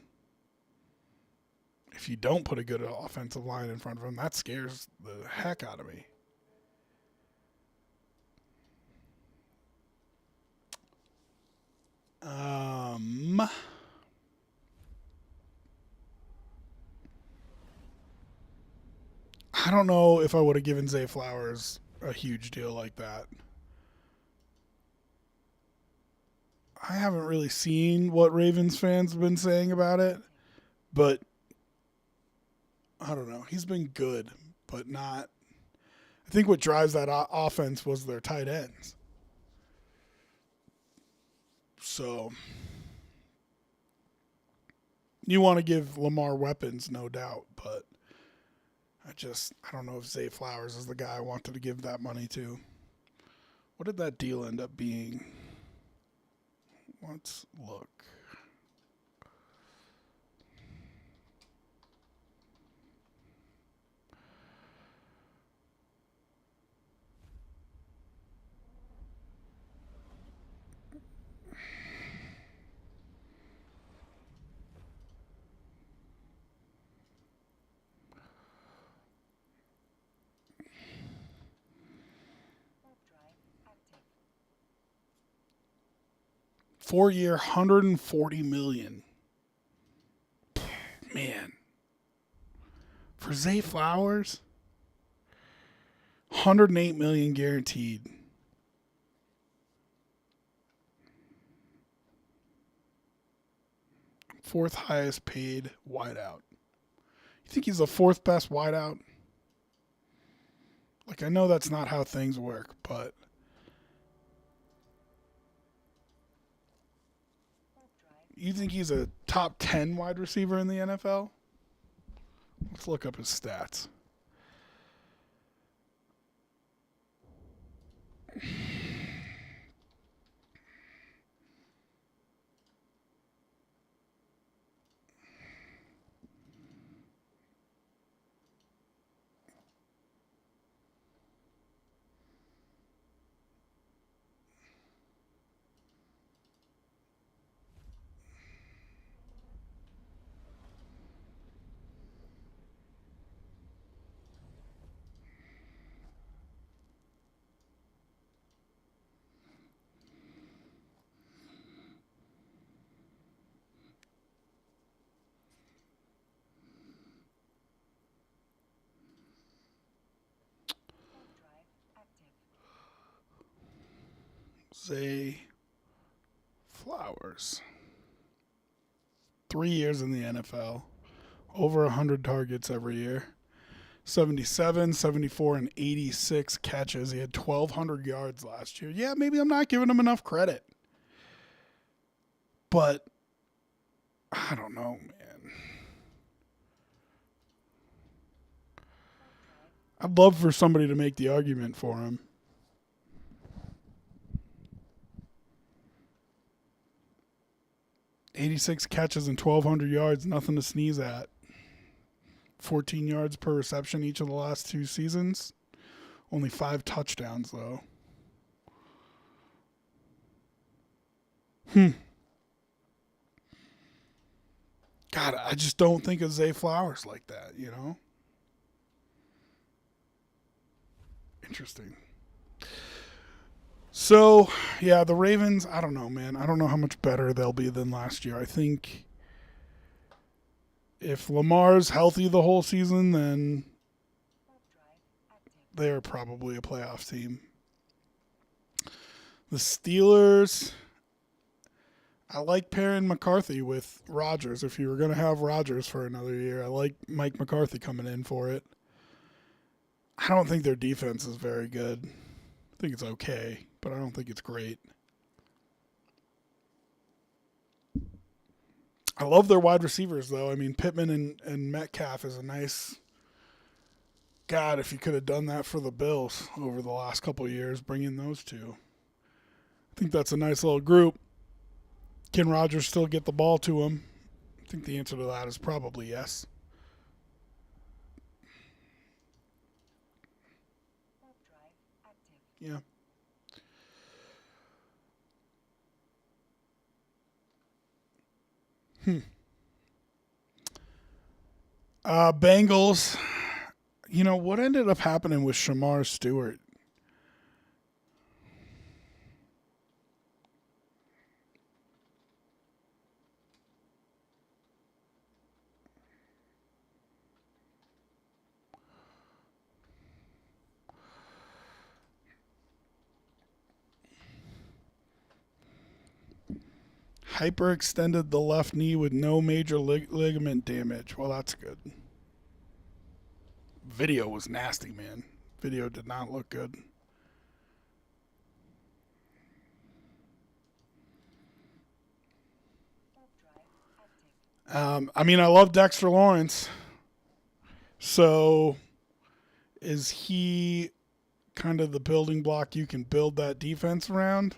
if you don't put a good offensive line in front of him, that scares the heck out of me. I don't know if I would have given Zay Flowers a huge deal like that. I haven't really seen what Ravens fans have been saying about it, But I don't know. He's been good, but not. I think what drives that offense was their tight ends. So you want to give Lamar weapons, no doubt, but I don't know if Zay Flowers is the guy I wanted to give that money to. What did that deal end up being? Let's look. Four-year, $140 million. Man, for Zay Flowers, $108 million guaranteed. Fourth highest paid wideout. You think he's the fourth best wideout? Like, I know that's not how things work, but you think he's a top 10 wide receiver in the NFL? Let's look up his stats. Zay Flowers. 3 years in the NFL. Over 100 targets every year. 77, 74, and 86 catches. He had 1,200 yards last year. Yeah, maybe I'm not giving him enough credit. But I don't know, man. I'd love for somebody to make the argument for him. 86 catches and 1,200 yards, nothing to sneeze at. 14 yards per reception each of the last 2 seasons. Only 5 touchdowns, though. God, I just don't think of Zay Flowers like that, you know? Interesting. So, yeah, the Ravens, I don't know, man. I don't know how much better they'll be than last year. I think if Lamar's healthy the whole season, then they're probably a playoff team. The Steelers, I like pairing McCarthy with Rodgers. If you were going to have Rodgers for another year, I like Mike McCarthy coming in for it. I don't think their defense is very good. I think it's okay, but I don't think it's great. I love their wide receivers, though. I mean, Pittman and Metcalf is a nice. God, if you could have done that for the Bills over the last couple of years, bring in those two. I think that's a nice little group. Can Rodgers still get the ball to him? I think the answer to that is probably yes. Yeah. Bengals. You know, what ended up happening with Shamar Stewart? hyperextended the left knee with no major ligament damage. Well, that's good. Video was nasty, man. Video did not look good. I love Dexter Lawrence. So, is he kind of the building block you can build that defense around?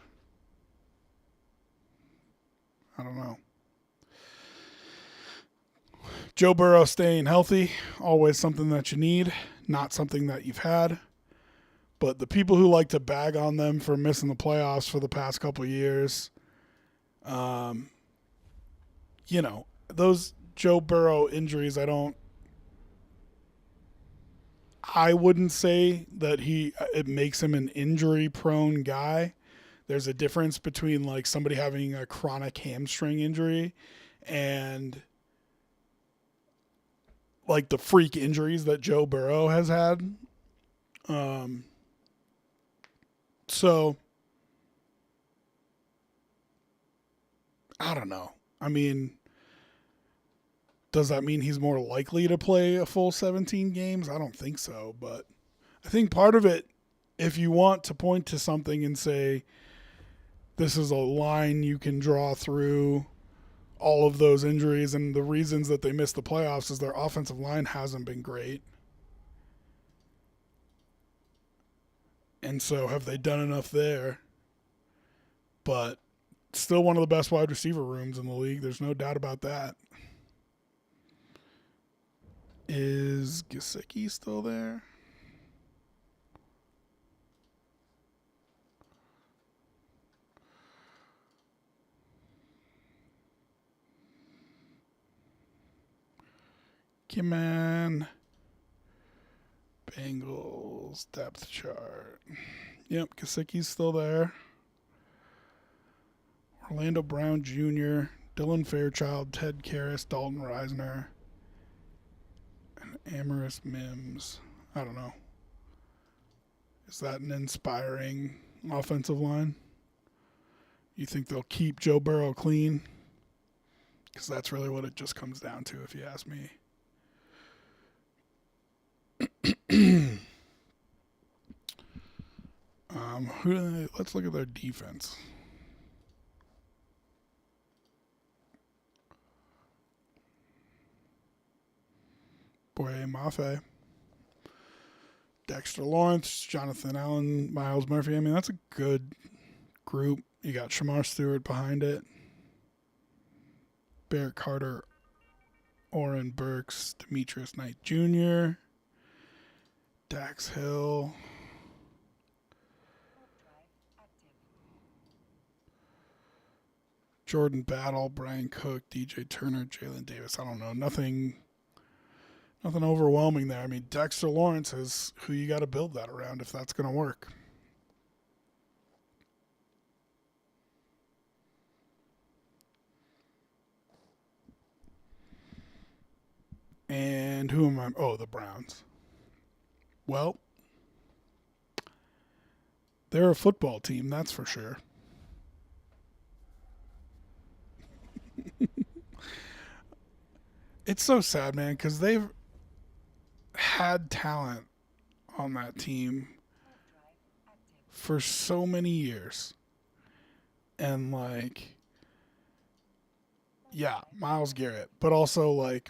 I don't know. Joe Burrow staying healthy, always something that you need, not something that you've had. But the people who like to bag on them for missing the playoffs for the past couple of years, those Joe Burrow injuries, I wouldn't say that it makes him an injury prone guy. There's a difference between like somebody having a chronic hamstring injury and like the freak injuries that Joe Burrow has had. So I don't know. Does that mean he's more likely to play a full 17 games? I don't think so, but I think part of it, if you want to point to something and say, this is a line you can draw through all of those injuries and the reasons that they missed the playoffs is their offensive line hasn't been great. And so have they done enough there? But still one of the best wide receiver rooms in the league. There's no doubt about that. Is Gesicki still there? Come on. Bengals depth chart. Yep, Gesicki's still there. Orlando Brown Jr., Dylan Fairchild, Ted Karras, Dalton Reisner, and Amaris Mims. I don't know. Is that an inspiring offensive line? You think they'll keep Joe Burrow clean? Because that's really what it just comes down to, if you ask me. Let's look at their defense. Boye Mafe, Dexter Lawrence, Jonathan Allen, Miles Murphy. That's a good group. You got Shamar Stewart behind it. Barrett Carter, Oren Burks, Demetrius Knight Jr., Dax Hill, Jordan Battle, Brian Cook, DJ Turner, Jalen Davis. I don't know. Nothing overwhelming there. Dexter Lawrence is who you got to build that around if that's going to work. And who am I? Oh, the Browns. Well, they're a football team, that's for sure. It's so sad, man, because they've had talent on that team for so many years. And, Myles Garrett, but also,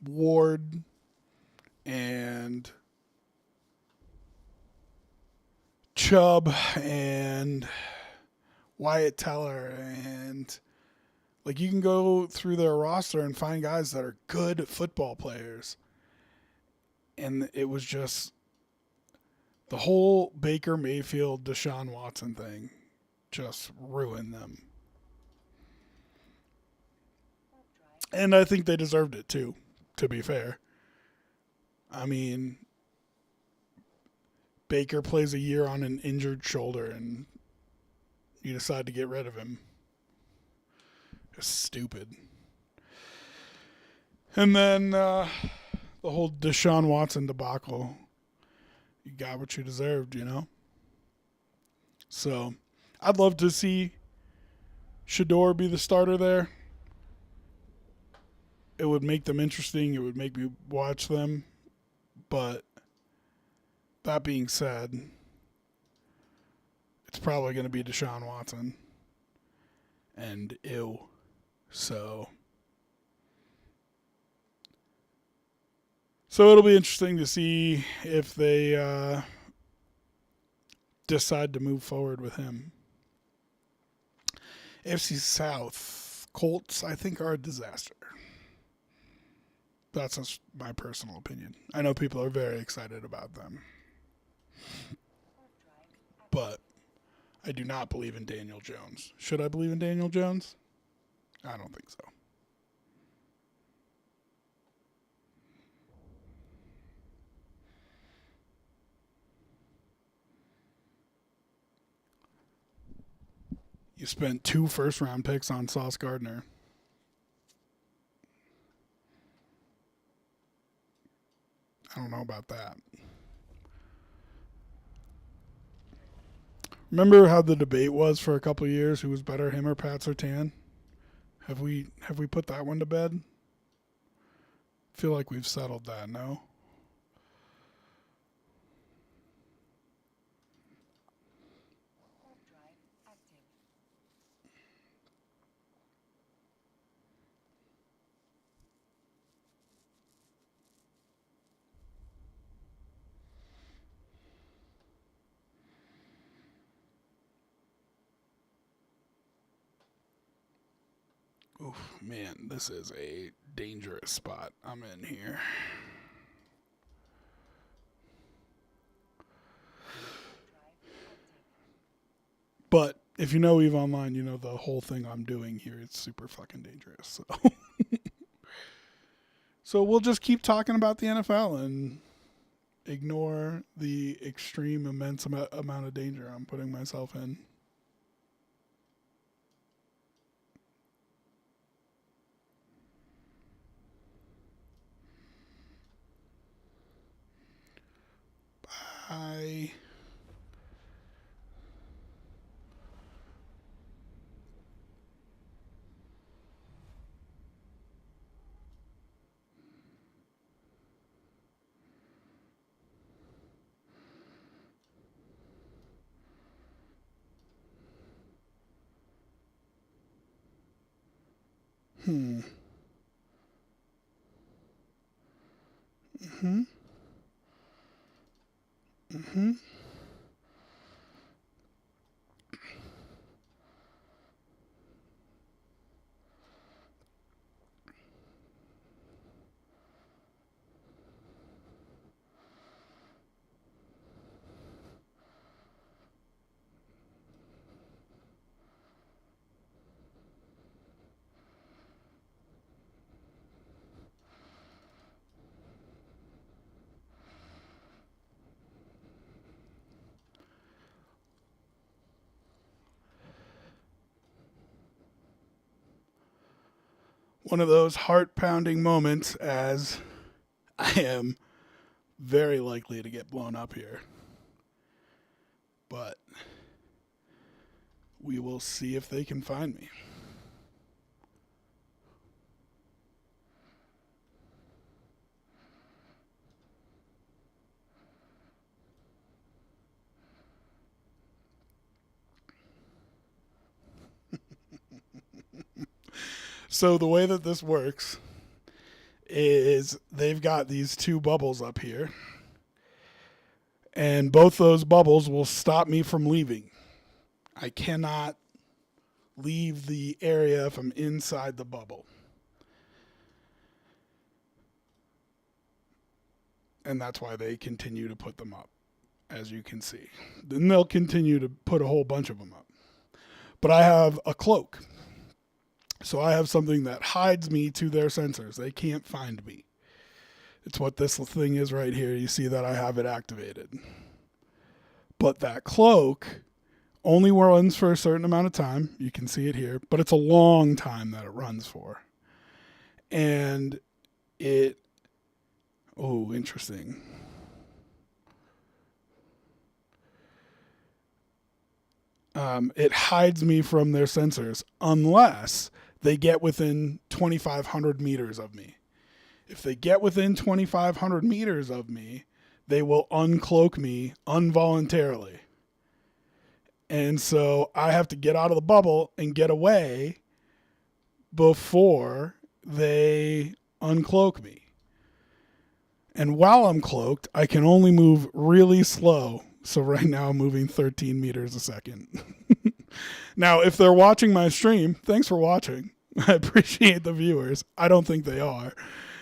Ward and Chubb and Wyatt Teller and you can go through their roster and find guys that are good football players. And it was just the whole Baker Mayfield, Deshaun Watson thing just ruined them. And I think they deserved it too, to be fair. Baker plays a year on an injured shoulder and you decide to get rid of him. It's stupid. And then the whole Deshaun Watson debacle. You got what you deserved, So I'd love to see Shador be the starter there, it would make them interesting. It would make me watch them. But that being said, it's probably going to be Deshaun Watson. And ew. So it'll be interesting to see if they decide to move forward with him. AFC South, Colts, I think, are a disaster. That's just my personal opinion. I know people are very excited about them. But I do not believe in Daniel Jones. Should I believe in Daniel Jones? I don't think so. You spent 2 first-round picks on Sauce Gardner. I don't know about that. Remember how the debate was for a couple of years? Who was better, him or Pat Surtain? Have we put that one to bed? I feel like we've settled that. No. Oof, man, this is a dangerous spot I'm in here. But if you know Eve Online, you know the whole thing I'm doing here is super fucking dangerous. So, so we'll just keep talking about the NFL and ignore the extreme, immense amount of danger I'm putting myself in. I hmm. Mm-hmm. Mm-hmm. One of those heart pounding moments as I am very likely to get blown up here. But we will see if they can find me. So the way that this works is they've got these 2 bubbles up here. And both those bubbles will stop me from leaving. I cannot leave the area if I'm inside the bubble. And that's why they continue to put them up, as you can see. Then they'll continue to put a whole bunch of them up. But I have a cloak. So I have something that hides me to their sensors. They can't find me. It's what this thing is right here. You see that I have it activated. But that cloak only runs for a certain amount of time. You can see it here. But it's a long time that it runs for. And it... Oh, interesting. It hides me from their sensors unless they get within 2,500 meters of me. If they get within 2,500 meters of me, they will uncloak me involuntarily. And so I have to get out of the bubble and get away before they uncloak me. And while I'm cloaked, I can only move really slow. So right now I'm moving 13 meters a second. Now, if they're watching my stream, thanks for watching. I appreciate the viewers. I don't think they are.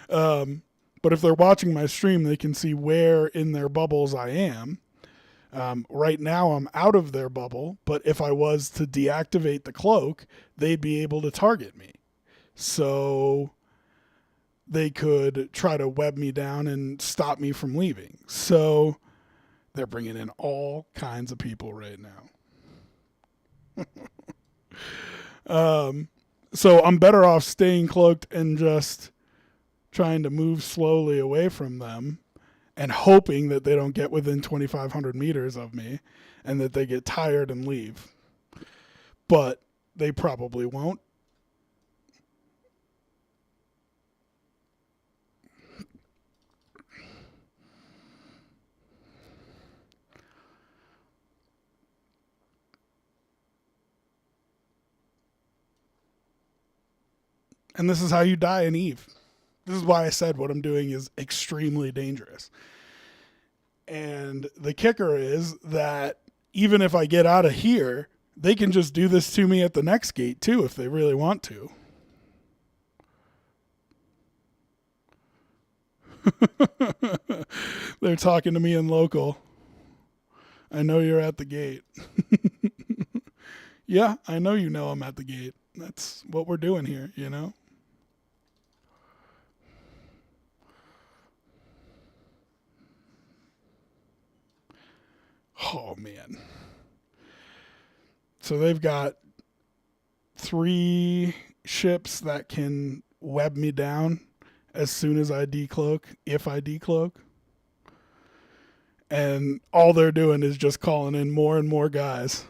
But if they're watching my stream, they can see where in their bubbles I am. Right now I'm out of their bubble, but if I was to deactivate the cloak, they'd be able to target me. So they could try to web me down and stop me from leaving. So they're bringing in all kinds of people right now. So I'm better off staying cloaked and just trying to move slowly away from them and hoping that they don't get within 2,500 meters of me and that they get tired and leave. But they probably won't. And this is how you die in Eve. This is why I said what I'm doing is extremely dangerous. And the kicker is that even if I get out of here, they can just do this to me at the next gate too if they really want to. They're talking to me in local. I know you're at the gate. Yeah, I know you know I'm at the gate. That's what we're doing here, you know? Oh, man. So they've got 3 ships that can web me down as soon as I decloak, if I decloak. And all they're doing is just calling in more and more guys.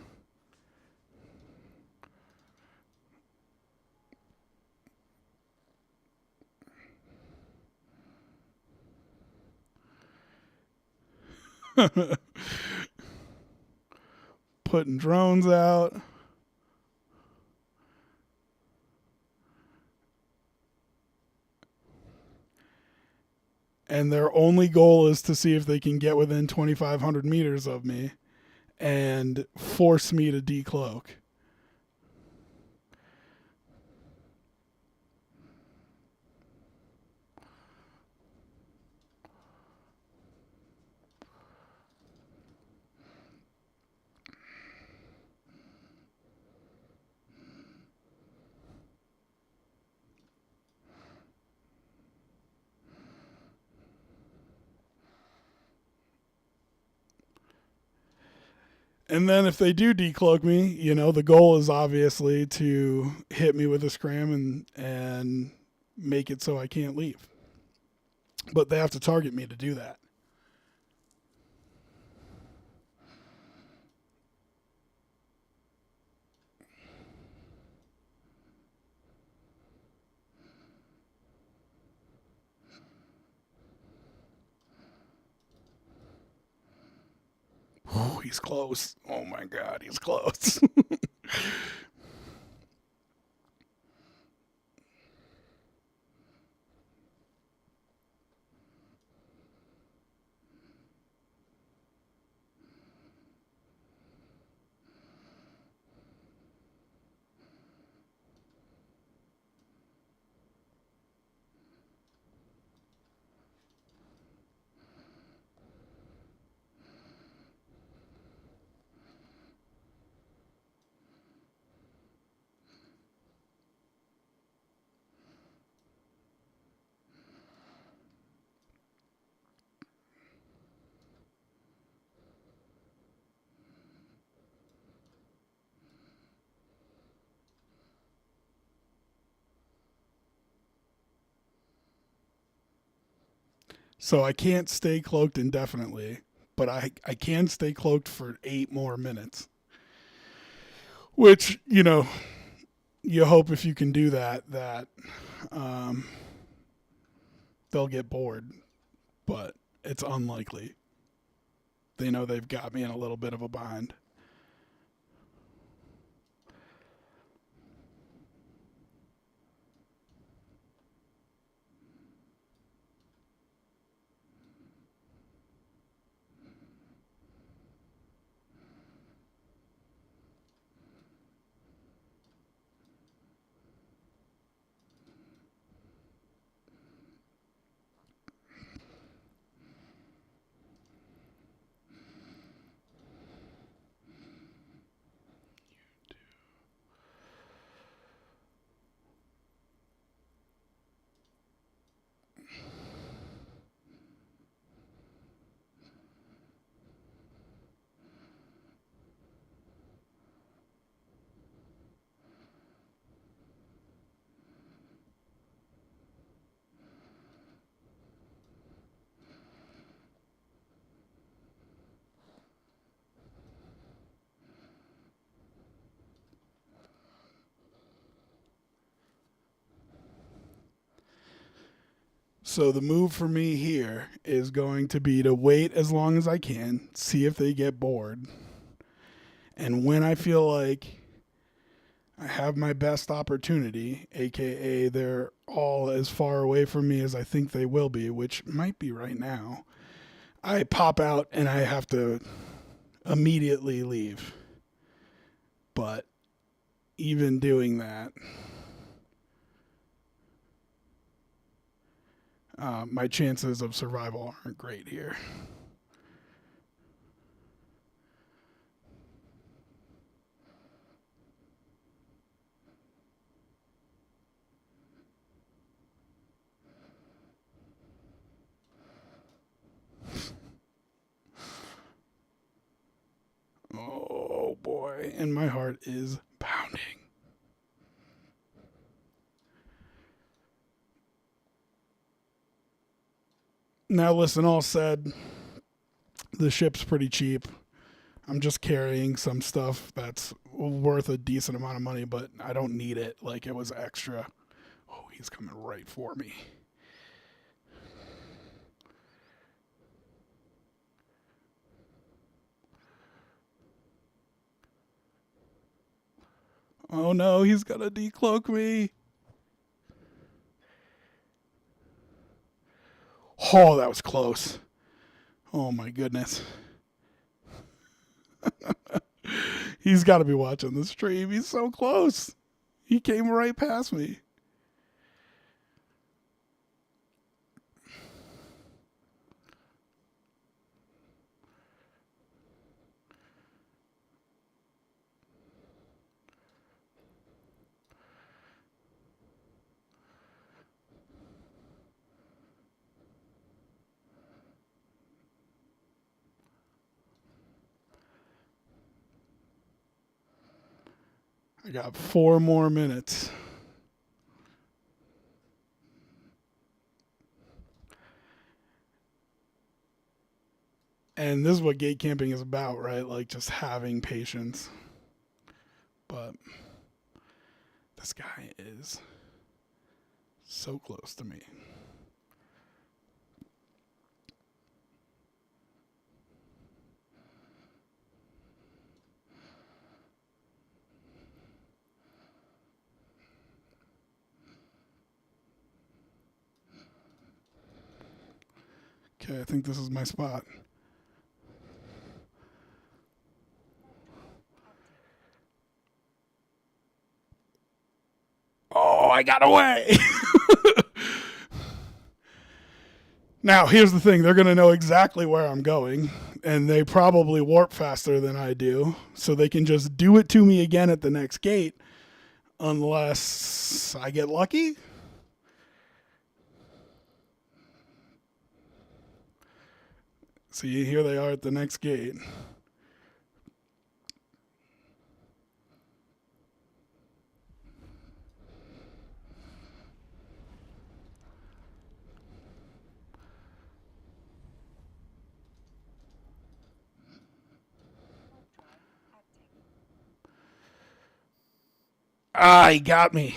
Putting drones out. And their only goal is to see if they can get within 2,500 meters of me and force me to decloak. And then if they do decloak me, you know, the goal is obviously to hit me with a scram and make it so I can't leave. But they have to target me to do that. Oh, he's close. Oh my God, he's close. So I can't stay cloaked indefinitely, but I can stay cloaked for 8 more minutes. Which, you hope if you can do that um, they'll get bored, but it's unlikely. They know they've got me in a little bit of a bind. So the move for me here is going to be to wait as long as I can, see if they get bored. And when I feel like I have my best opportunity, aka they're all as far away from me as I think they will be, which might be right now, I pop out and I have to immediately leave. But even doing that, my chances of survival aren't great here. Oh boy, and my heart is pounding. Now, listen, all said, the ship's pretty cheap. I'm just carrying some stuff that's worth a decent amount of money, but I don't need it. Like it was extra. Oh, he's coming right for me. Oh no, he's gonna decloak me. Oh, that was close. Oh my goodness. He's got to be watching the stream. He's so close. He came right past me. I got 4 more minutes. And this is what gate camping is about, right? Like just having patience. But this guy is so close to me. Okay, I think this is my spot. Oh, I got away. Now, here's the thing. They're going to know exactly where I'm going, and they probably warp faster than I do, so they can just do it to me again at the next gate unless I get lucky. See, here they are at the next gate. Ah, he got me.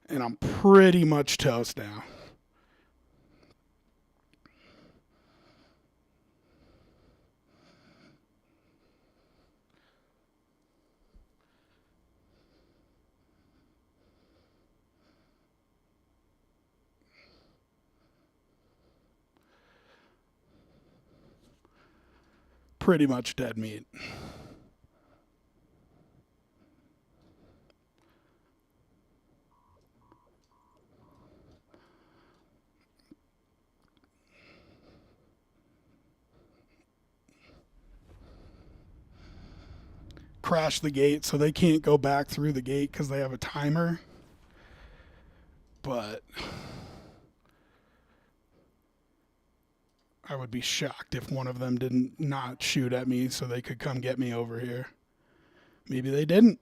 And I'm pretty much toast now. Pretty much dead meat. Crash the gate so they can't go back through the gate because they have a timer. But I would be shocked if one of them didn't not shoot at me so they could come get me over here. Maybe they didn't.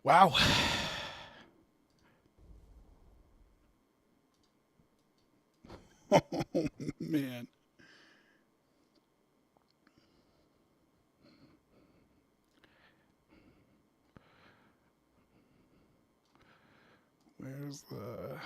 Wow. Oh, man. Where's the...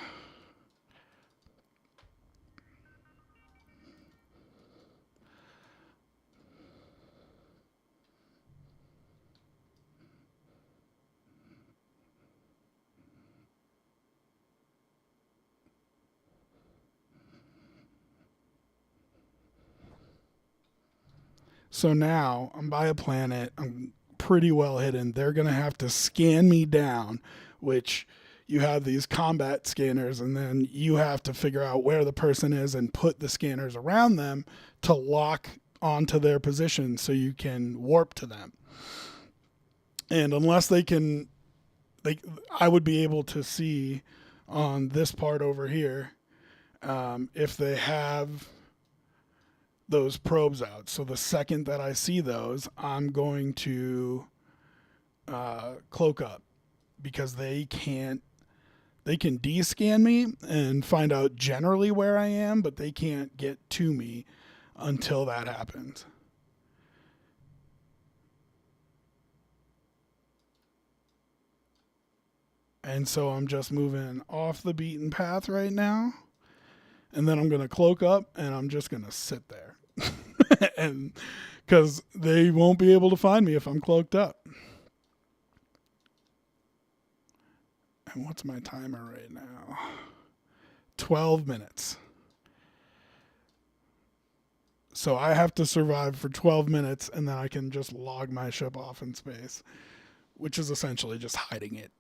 So now I'm by a planet. I'm pretty well hidden. They're going to have to scan me down, which you have these combat scanners, and then you have to figure out where the person is and put the scanners around them to lock onto their position so you can warp to them. And unless they can, I would be able to see on this part over here if they have those probes out. So the second that I see those, I'm going to cloak up because they can de-scan me and find out generally where I am, but they can't get to me until that happens. And so I'm just moving off the beaten path right now. And then I'm going to cloak up and I'm just going to sit there. And because they won't be able to find me if I'm cloaked up. And what's my timer right now? 12 minutes. So I have to survive for 12 minutes and then I can just log my ship off in space, which is essentially just hiding it.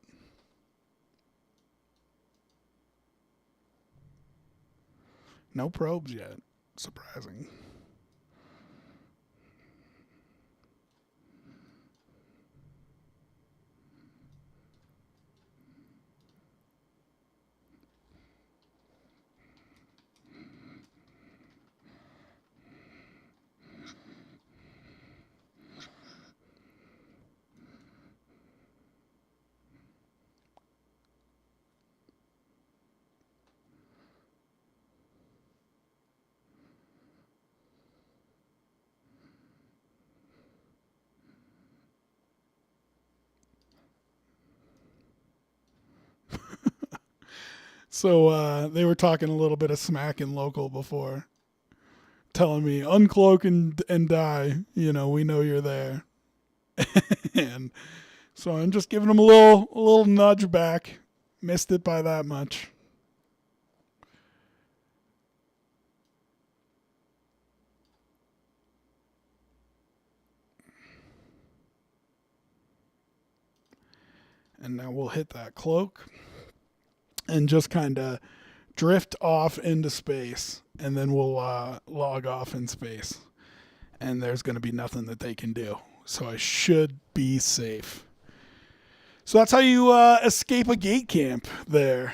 No probes yet. Surprising. So they were talking a little bit of smack in local before, telling me uncloak and die. You know, we know you're there. And so I'm just giving them a little nudge back. Missed it by that much. And now we'll hit that cloak and just kind of drift off into space, and then we'll log off in space. And there's going to be nothing that they can do. So I should be safe. So that's how you escape a gate camp there.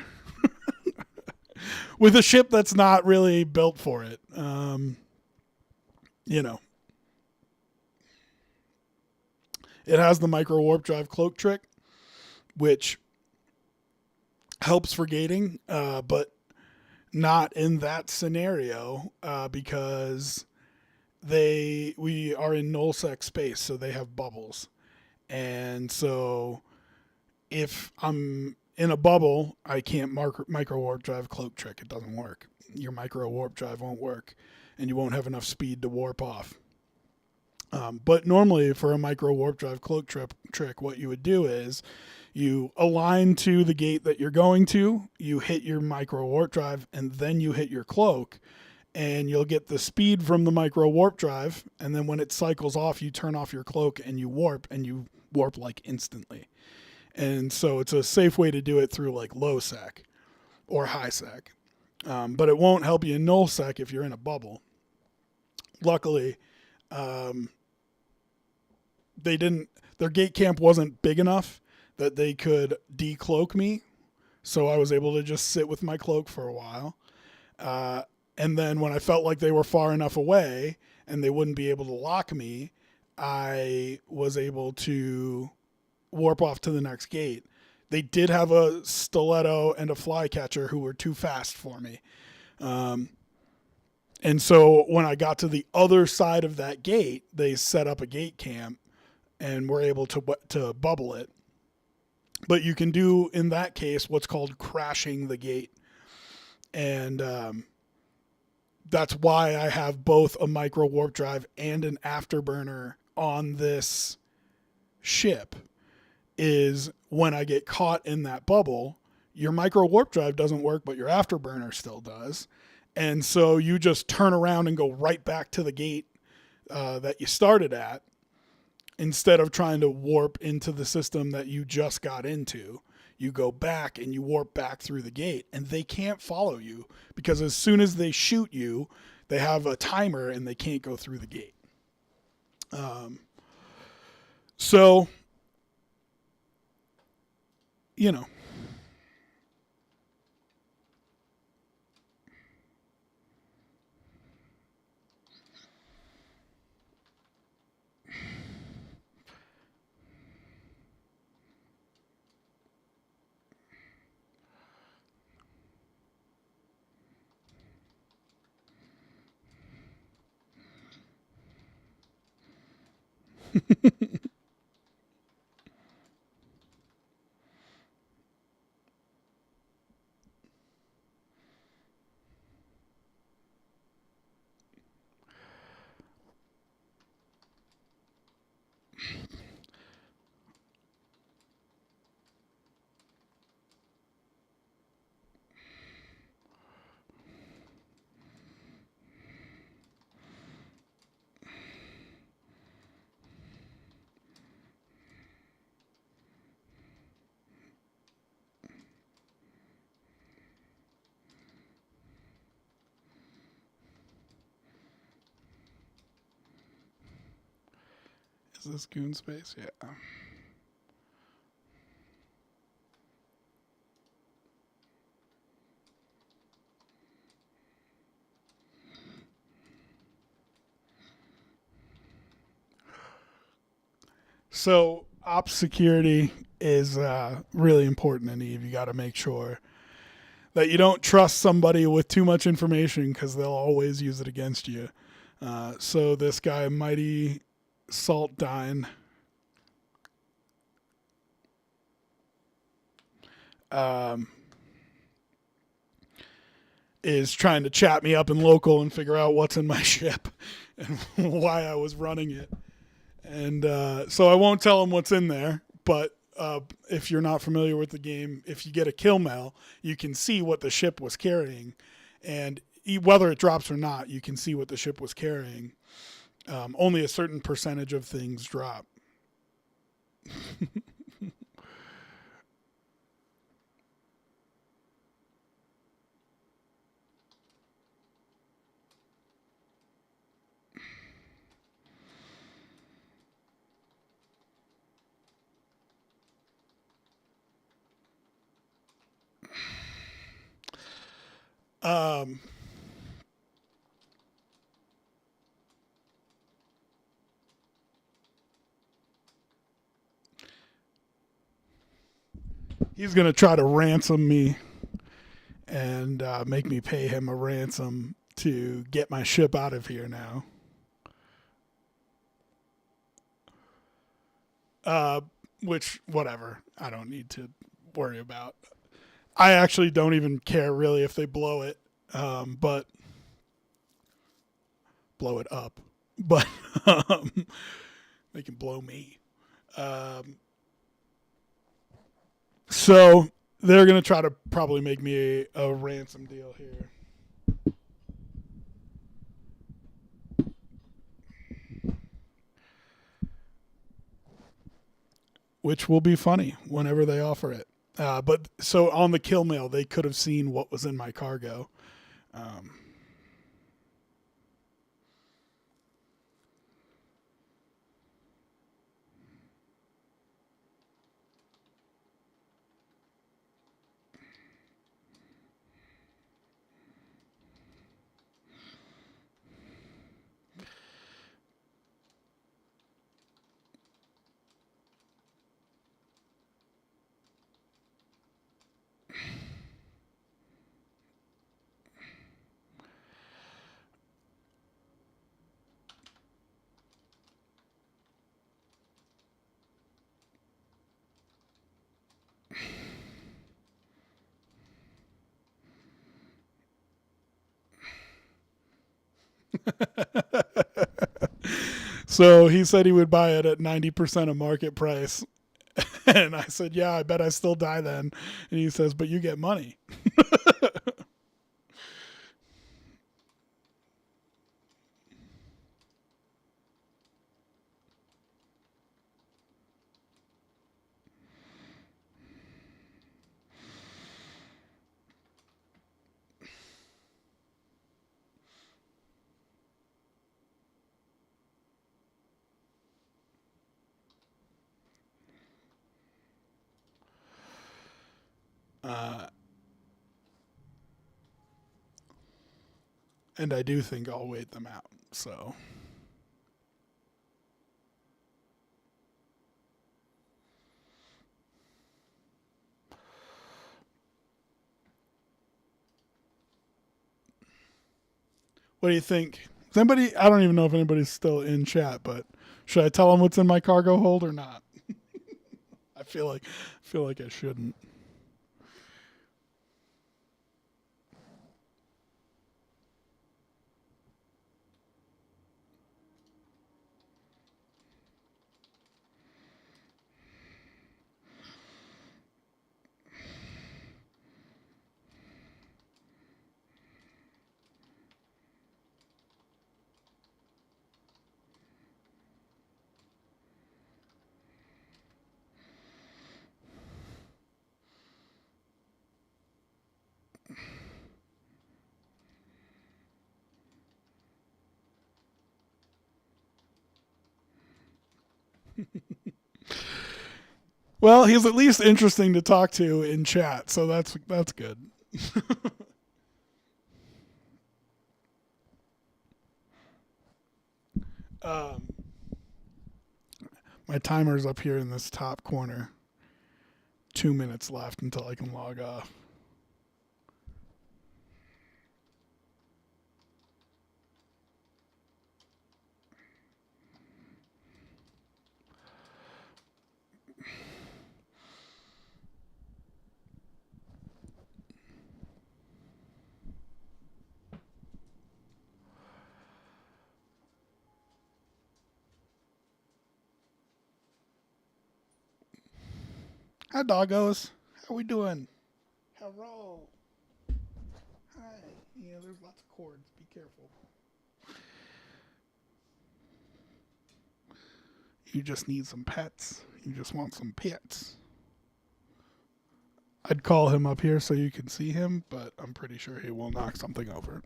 With a ship that's not really built for it. You know, it has the micro warp drive cloak trick, which helps for gating, but not in that scenario because we are in nullsec space, so they have bubbles. And so if I'm in a bubble, I can't micro warp drive cloak trick. It doesn't work. Your micro warp drive won't work, and you won't have enough speed to warp off. But normally, for a micro warp drive cloak trick, what you would do is you align to the gate that you're going to, you hit your micro warp drive, and then you hit your cloak, and you'll get the speed from the micro warp drive. And then when it cycles off, you turn off your cloak and you warp like instantly. And so it's a safe way to do it through like low sec or high sec. But it won't help you in null sec if you're in a bubble. Luckily, their gate camp wasn't big enough that they could decloak me. So I was able to just sit with my cloak for a while. And then when I felt like they were far enough away and they wouldn't be able to lock me, I was able to warp off to the next gate. They did have a stiletto and a flycatcher who were too fast for me. And so when I got to the other side of that gate, they set up a gate camp and were able to bubble it. But you can do, in that case, what's called crashing the gate. And that's why I have both a micro warp drive and an afterburner on this ship, is when I get caught in that bubble, your micro warp drive doesn't work, but your afterburner still does. And so you just turn around and go right back to the gate that you started at, instead of trying to warp into the system that you just got into. You go back and you warp back through the gate, and they can't follow you because as soon as they shoot you, they have a timer and they can't go through the gate. So, you know. Is this goon space? Yeah. So ops security is really important in Eve. You got to make sure that you don't trust somebody with too much information because they'll always use it against you. So this guy, Mighty Saltdine, is trying to chat me up in local and figure out what's in my ship and why I was running it. And so I won't tell him what's in there, but if you're not familiar with the game, if you get a kill mail, you can see what the ship was carrying. And whether it drops or not, you can see what the ship was carrying. Only a certain percentage of things drop. He's going to try to ransom me and make me pay him a ransom to get my ship out of here now. uh, which whatever. I don't need to worry about. I actually don't even care really if they blow it, but blow it up. But um, they can blow me. Um, so they're gonna try to probably make me a ransom deal here. Which will be funny whenever they offer it. But so on the kill mail, they could have seen what was in my cargo. Um, so he said he would buy it at 90% of market price. And I said, yeah, I bet I still die then. And he says, but you get money. Uh, and I do think I'll wait them out. So, what do you think? Is anybody? I don't even know if anybody's still in chat, but should I tell them what's in my cargo hold or not? I feel like I shouldn't. Well, he's at least interesting to talk to in chat, so that's good. Um, my timer's up here in this top corner. 2 minutes left until I can log off. Hi, doggos. How we doing? Hello. Hi. Yeah, there's lots of cords. Be careful. You just need some pets. You just want some pets. I'd call him up here so you can see him, but I'm pretty sure he will knock something over.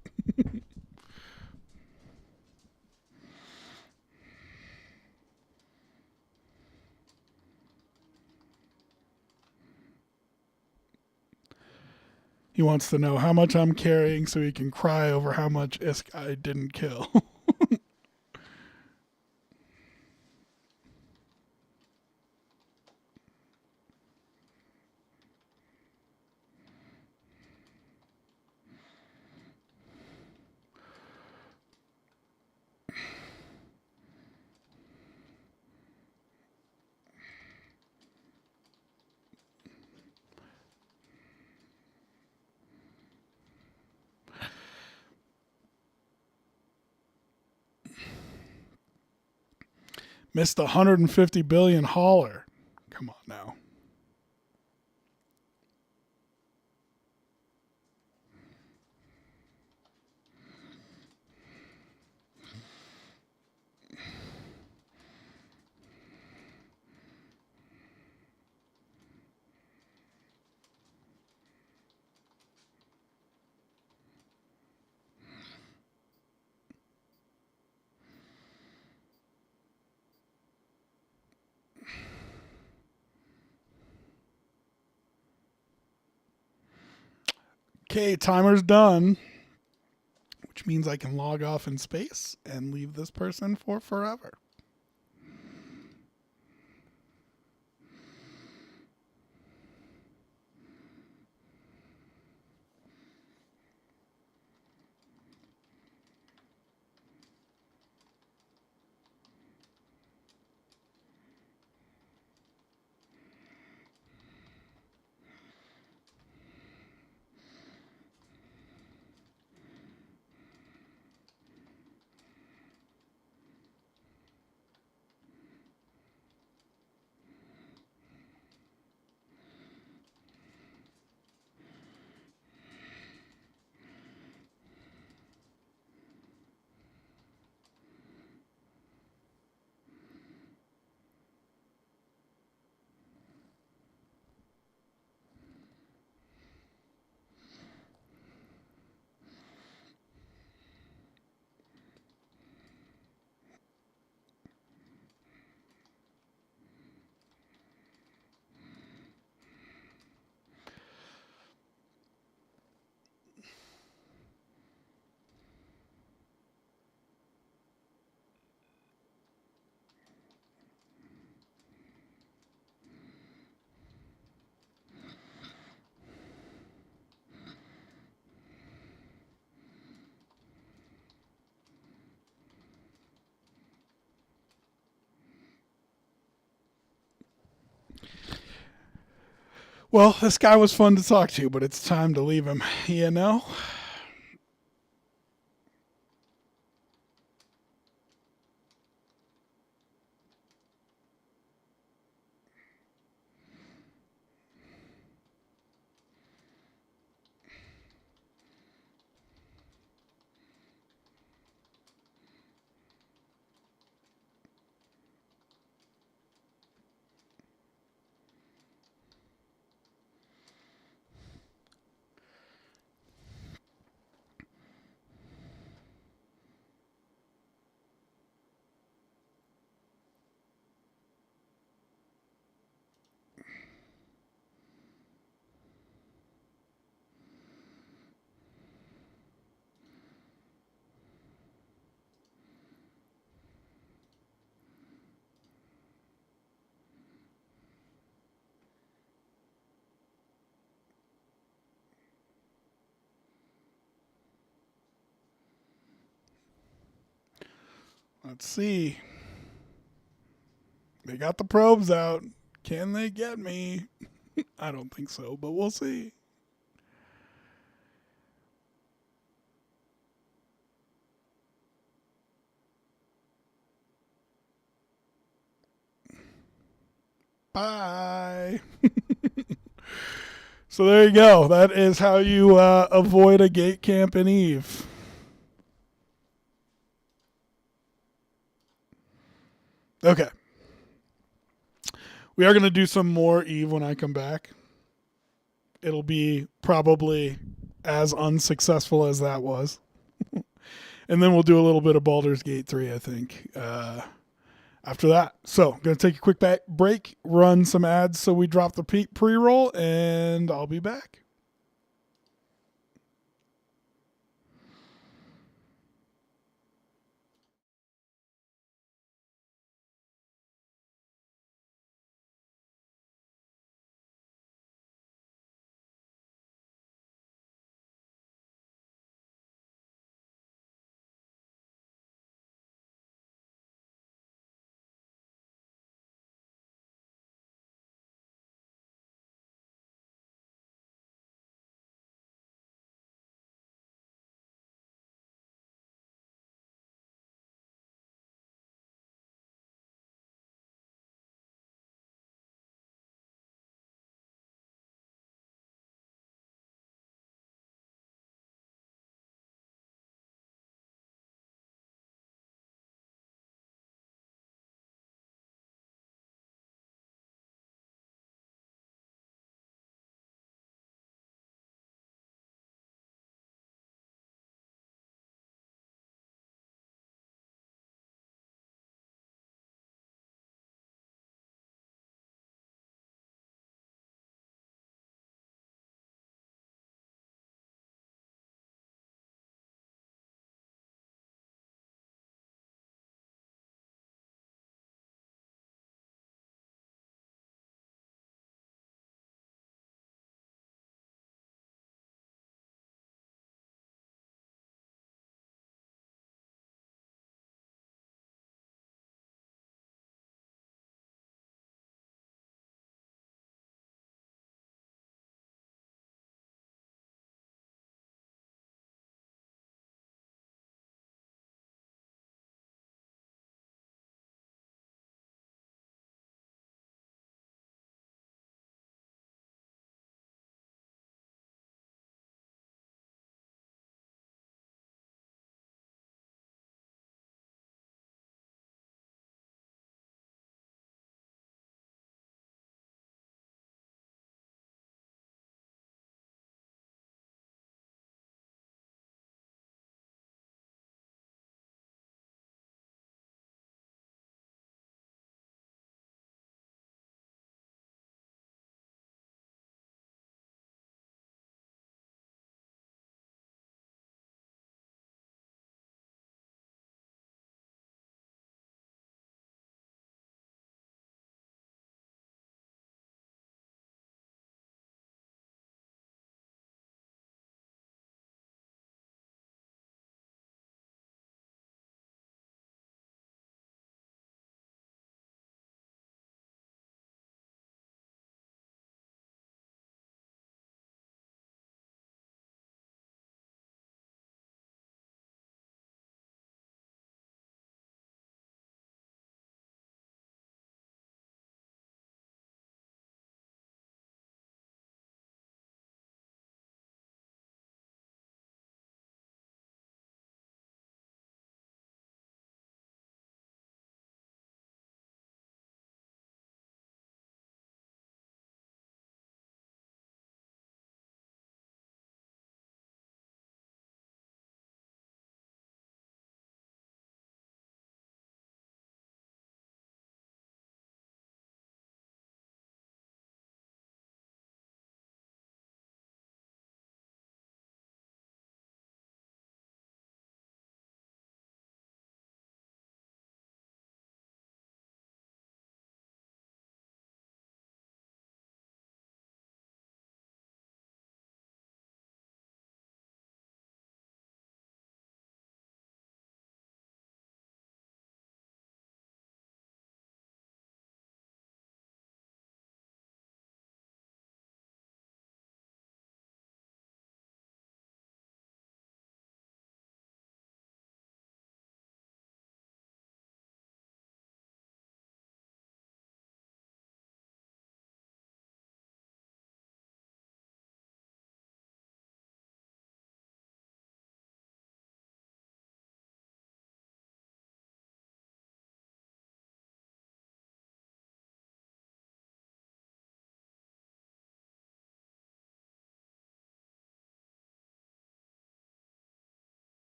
He wants to know how much I'm carrying so he can cry over how much Isk I didn't kill. Missed 150 billion hauler. Come on now. Okay, timer's done, which means I can log off in space and leave this person for forever. Well, this guy was fun to talk to, but it's time to leave him, you know? Let's see. They got the probes out. Can they get me? I don't think so, but we'll see. Bye. So there you go. That is how you avoid a gate camp in Eve. Okay. We are going to do some more Eve when I come back. It'll be probably as unsuccessful as that was. And then we'll do a little bit of Baldur's Gate 3, I think, after that. So, going to take a quick break, run some ads so we drop the pre-roll, and I'll be back.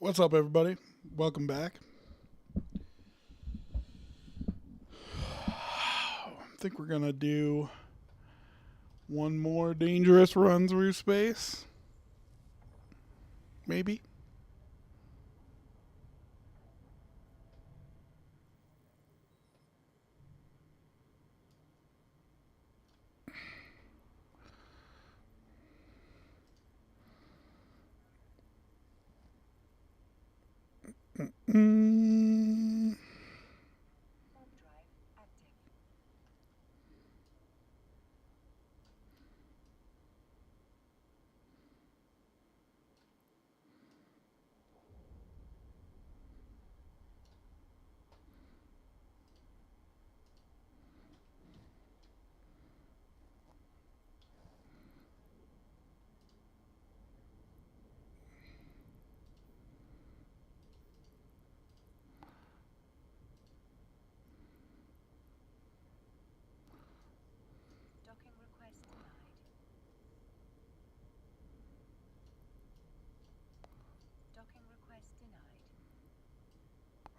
What's up, everybody? Welcome back. I think we're going to do one more dangerous run through space. Maybe. Mm.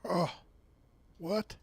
Oh, what?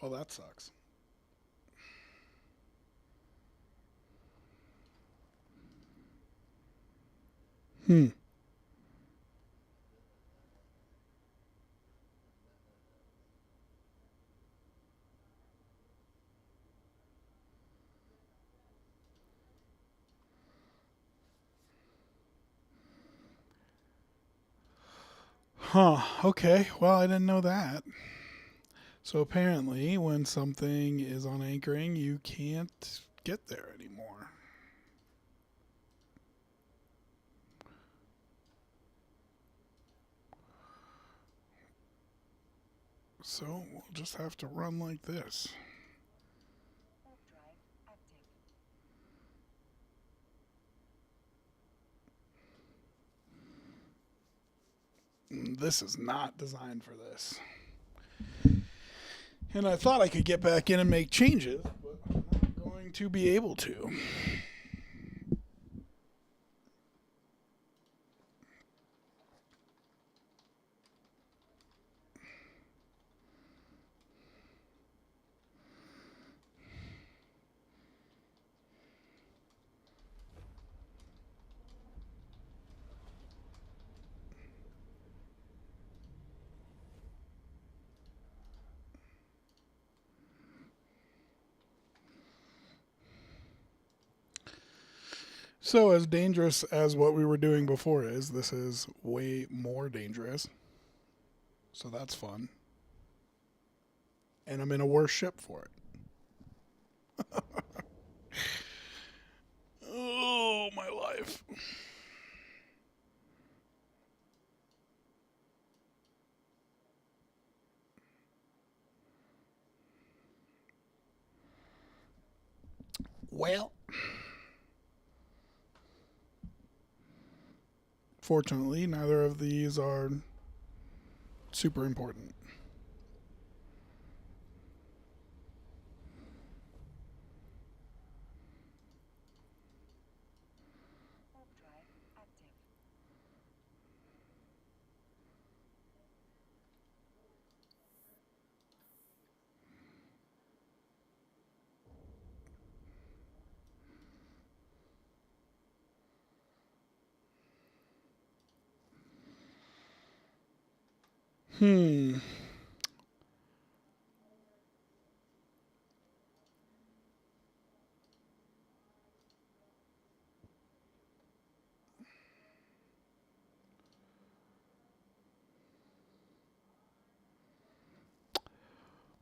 Well, that sucks. Hmm. Huh. Okay. Well, I didn't know that. So apparently, when something is on anchoring, you can't get there anymore. So we'll just have to run like this. This is not designed for this. And I thought I could get back in and make changes, but I'm not going to be able to. So, as dangerous as what we were doing before is, this is way more dangerous. So, that's fun. And I'm in a worse ship for it. Oh, my life. Well, fortunately, neither of these are super important. Hmm.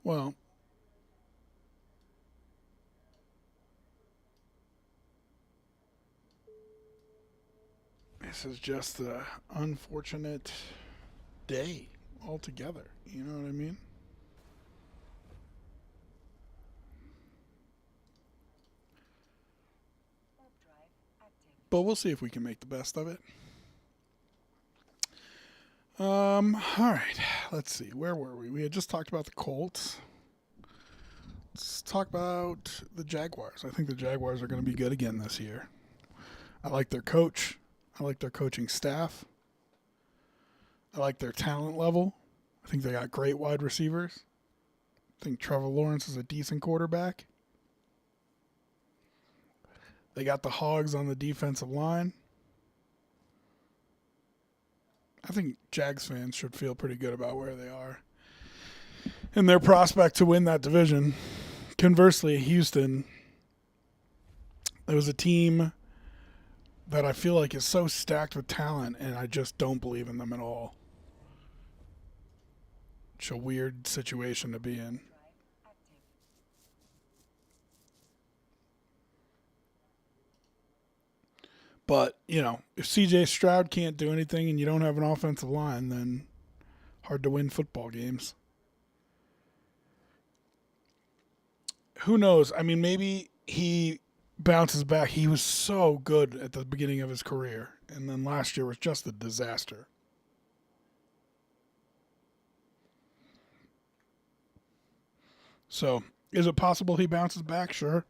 Well, this is just the unfortunate day altogether. You know what I mean? But we'll see if we can make the best of it. All right. Let's see. Where were we? We had just talked about the Colts. Let's talk about the Jaguars. I think the Jaguars are going to be good again this year. I like their coach. I like their coaching staff. I like their talent level. I think they got great wide receivers. I think Trevor Lawrence is a decent quarterback. They got the Hogs on the defensive line. I think Jags fans should feel pretty good about where they are and their prospect to win that division. Conversely, Houston, there was a team that I feel like is so stacked with talent, and I just don't believe in them at all. It's a weird situation to be in. But, if CJ Stroud can't do anything and you don't have an offensive line, then hard to win football games. Who knows? I mean, maybe he bounces back. He was so good at the beginning of his career, and then last year was just a disaster. So, is it possible he bounces back? Sure.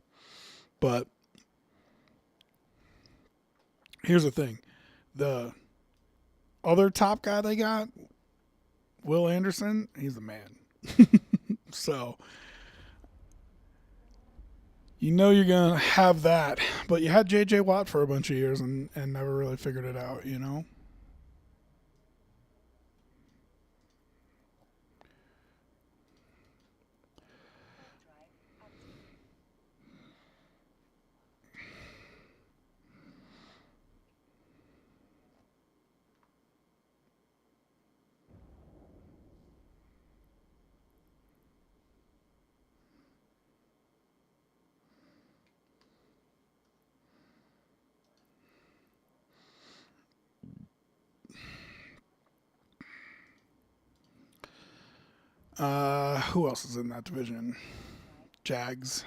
But here's the thing. The other top guy they got, Will Anderson, he's the man. So, you're going to have that. But you had J.J. Watt for a bunch of years and never really figured it out. Who else is in that division? Jags,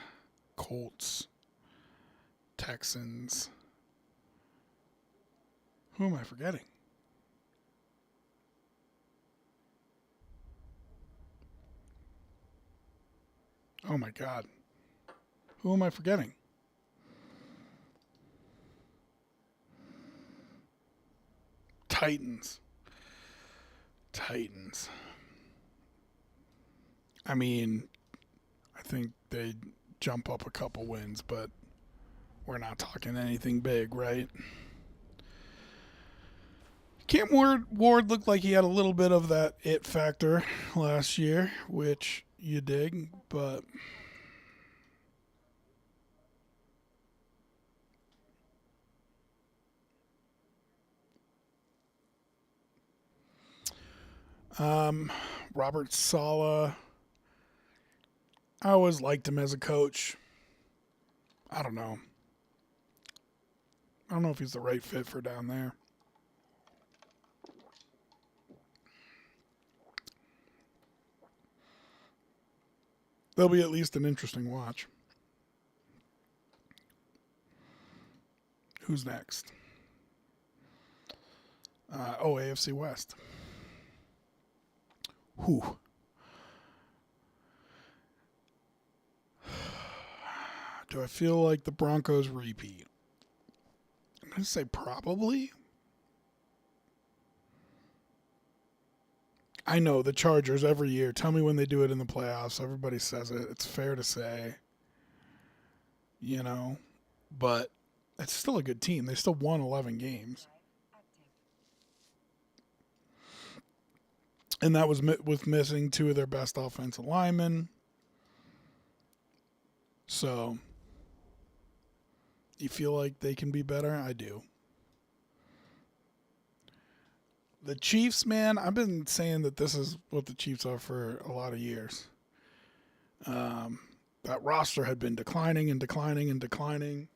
Colts, Texans. Who am I forgetting? Oh my God. Who am I forgetting? Titans. Titans. I mean, I think they jump up a couple wins, but we're not talking anything big, right? Cam Ward looked like he had a little bit of that it factor last year, which you dig, but Robert Sala, I always liked him as a coach. I don't know. I don't know if he's the right fit for down there. They'll be at least an interesting watch. Who's next? AFC West. Whew. Do I feel like the Broncos repeat? I'm going to say probably. I know the Chargers every year. Tell me when they do it in the playoffs. Everybody says it. It's fair to say. But it's still a good team. They still won 11 games. And that was with missing two of their best offensive linemen. So, you feel like they can be better? I do. The Chiefs, man, I've been saying that this is what the Chiefs are for a lot of years. That roster had been declining and declining and declining.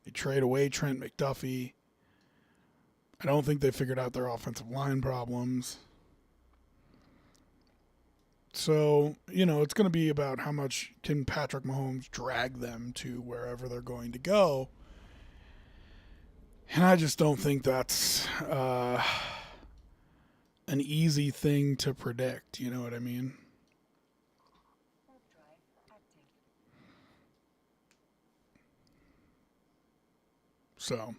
They trade away Trent McDuffie. I don't think they figured out their offensive line problems. So, it's going to be about how much can Patrick Mahomes drag them to wherever they're going to go. And I just don't think that's an easy thing to predict. You know what I mean? So,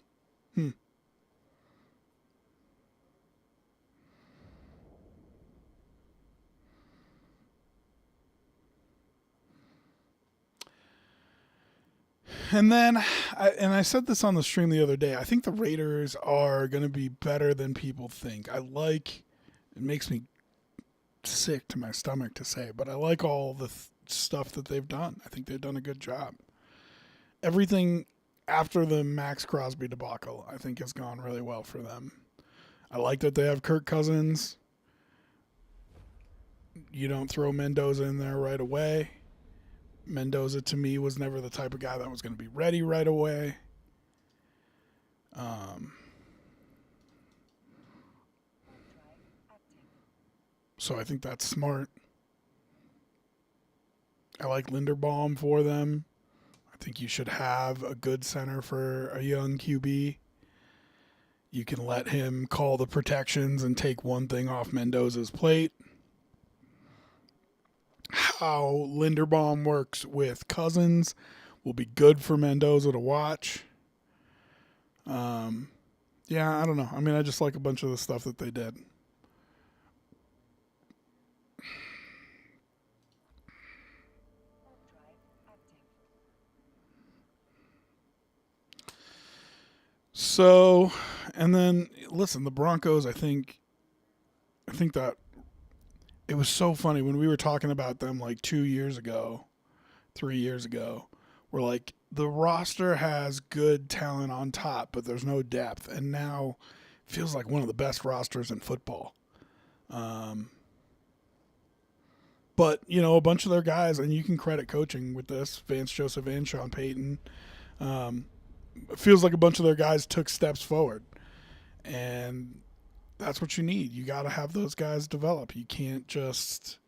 And then, I said this on the stream the other day, I think the Raiders are going to be better than people think. It makes me sick to my stomach to say, but I like all the stuff that they've done. I think they've done a good job. Everything after the Max Crosby debacle, I think, has gone really well for them. I like that they have Kirk Cousins. You don't throw Mendoza in there right away. Mendoza, to me, was never the type of guy that was going to be ready right away. So I think that's smart. I like Linderbaum for them. I think you should have a good center for a young QB. You can let him call the protections and take one thing off Mendoza's plate. How Linderbaum works with Cousins will be good for Mendoza to watch. Yeah, I don't know. I mean, I just like a bunch of the stuff that they did. So, and then listen, the Broncos, I think that it was so funny when we were talking about them like 2 years ago, 3 years ago. We're like, the roster has good talent on top, but there's no depth. And now it feels like one of the best rosters in football. But, a bunch of their guys, and you can credit coaching with this, Vance Joseph and Sean Payton. It feels like a bunch of their guys took steps forward. And that's what you need. You got to have those guys develop. You can't just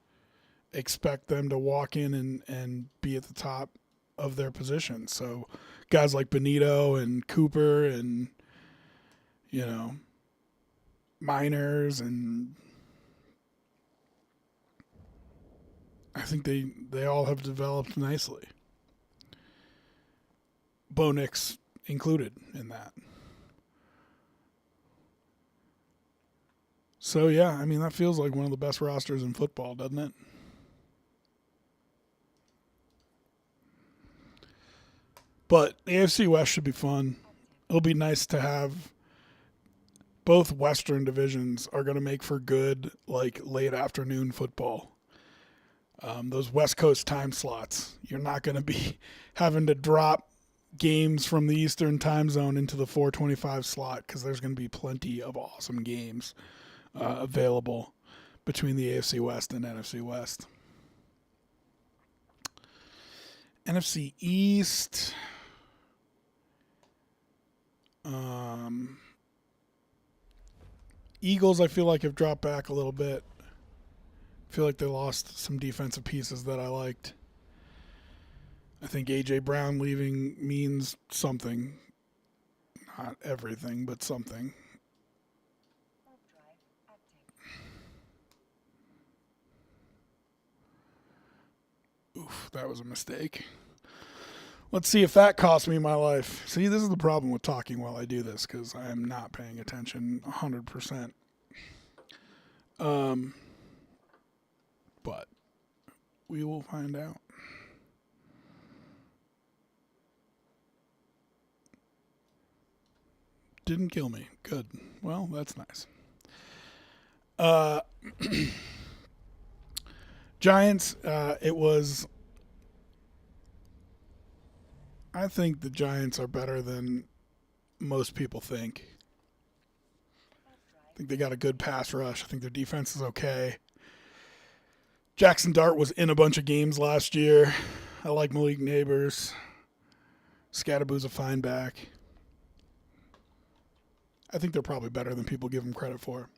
expect them to walk in and be at the top of their position. So guys like Benito and Cooper and, Miners, and I think they all have developed nicely. Bo Nix included in that. So, yeah, I mean, that feels like one of the best rosters in football, doesn't it? But the AFC West should be fun. It'll be nice to have both Western divisions are going to make for good, like, late afternoon football. Those West Coast time slots, you're not going to be having to drop games from the Eastern time zone into the 425 slot because there's going to be plenty of awesome games available between the AFC West and NFC West. NFC East. Eagles, I feel like, have dropped back a little bit. I feel like they lost some defensive pieces that I liked. I think A.J. Brown leaving means something. Not everything, but something. Oof, that was a mistake. Let's see if that cost me my life. See, this is the problem with talking while I do this, because I am not paying attention 100%. But we will find out. Didn't kill me. Good. Well, that's nice. Giants, it was. I think the Giants are better than most people think. I think they got a good pass rush. I think their defense is okay. Jackson Dart was in a bunch of games last year. I like Malik Neighbors. Scadaboo's a fine back. I think they're probably better than people give them credit for.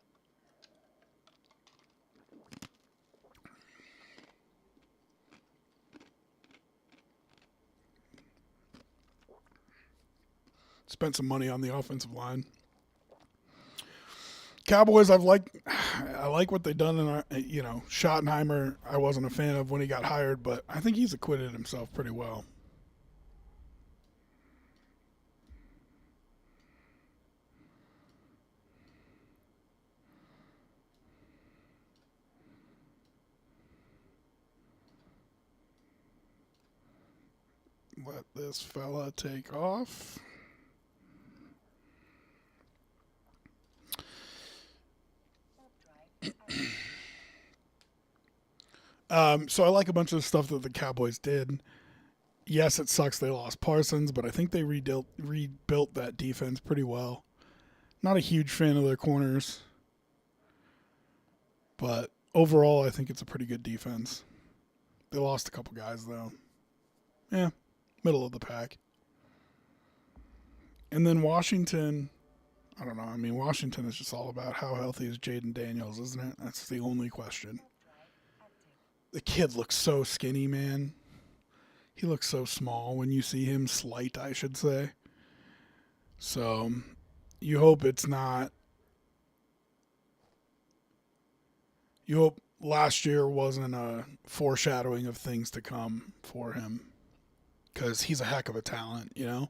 Spent some money on the offensive line. Cowboys, I like what they've done. Schottenheimer, I wasn't a fan of when he got hired, but I think he's acquitted himself pretty well. Let this fella take off. So I like a bunch of the stuff that the Cowboys did. Yes, it sucks they lost Parsons, but I think they rebuilt that defense pretty well. Not a huge fan of their corners, but overall, I think it's a pretty good defense. They lost a couple guys, though. Yeah, middle of the pack. And then Washington, I don't know. I mean, Washington is just all about how healthy is Jaden Daniels, isn't it? That's the only question. The kid looks so skinny, man. He looks so small when you see him, slight, I should say. So you hope it's not. You hope last year wasn't a foreshadowing of things to come for him, because he's a heck of a talent, you know?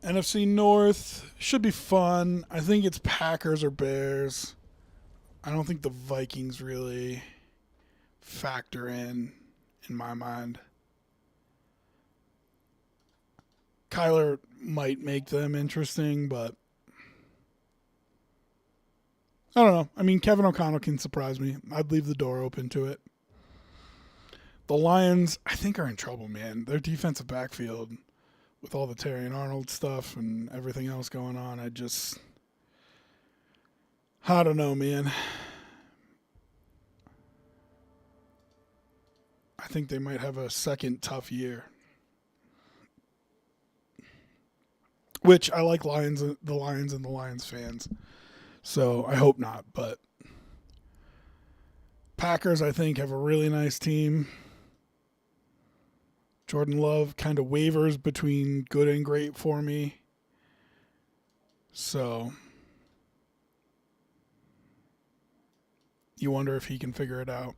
NFC North should be fun. I think it's Packers or Bears. I don't think the Vikings really factor in my mind. Kyler might make them interesting, but I don't know. I mean, Kevin O'Connell can surprise me. I'd leave the door open to it. The Lions, I think, are in trouble, man. Their defensive backfield, with all the Terry and Arnold stuff and everything else going on, I don't know, man. I think they might have a second tough year. Which I like the Lions and the Lions fans. So I hope not, but Packers, I think, have a really nice team. Jordan Love kind of wavers between good and great for me. So you wonder if he can figure it out.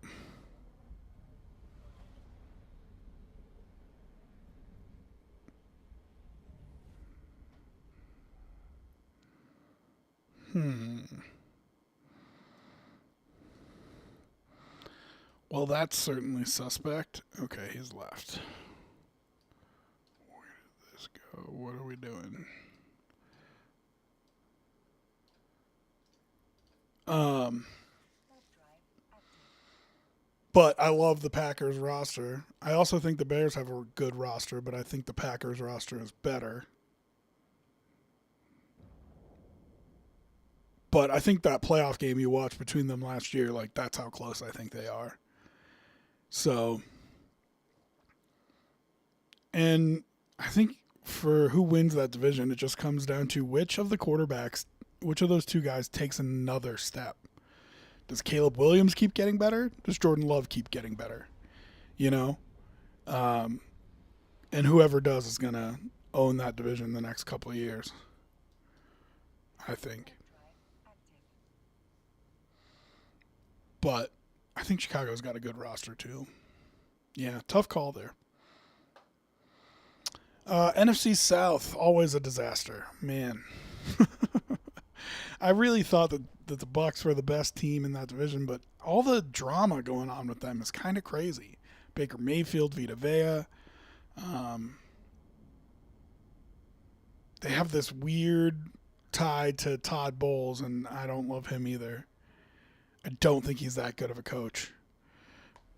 Well, that's certainly suspect. Okay, he's left. Where did this go? What are we doing? Um, but I love the Packers roster. I also think the Bears have a good roster, but I think the Packers roster is better. But I think that playoff game you watched between them last year, like that's how close I think they are. So, and I think for who wins that division, it just comes down to which of the quarterbacks, which of those two guys takes another step. Does Caleb Williams keep getting better? Does Jordan Love keep getting better? You know? Um, and whoever does is going to own that division the next couple of years, I think. But I think Chicago's got a good roster, too. Yeah, tough call there. NFC South, always a disaster. Man. I really thought that the Bucks were the best team in that division, but all the drama going on with them is kind of crazy. Baker Mayfield, Vita Vea. Um, they have this weird tie to Todd Bowles, and I don't love him either. I don't think he's that good of a coach.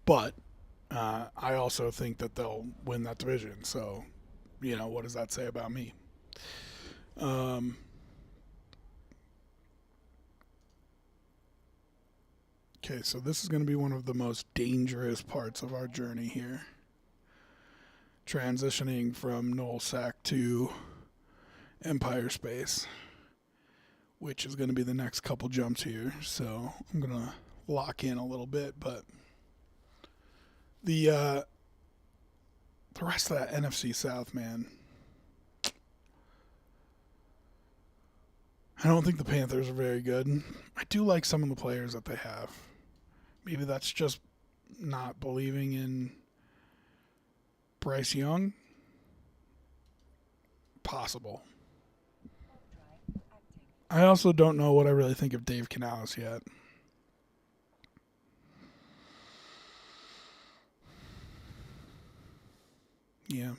But I also think that they'll win that division. So, what does that say about me? Um, Okay, so this is going to be one of the most dangerous parts of our journey here. Transitioning from nullsec to Empire Space, which is going to be the next couple jumps here. So I'm going to lock in a little bit, but the rest of that NFC South, man, I don't think the Panthers are very good. I do like some of the players that they have. Maybe that's just not believing in Bryce Young. Possible. I also don't know what I really think of Dave Canales yet. Yeah.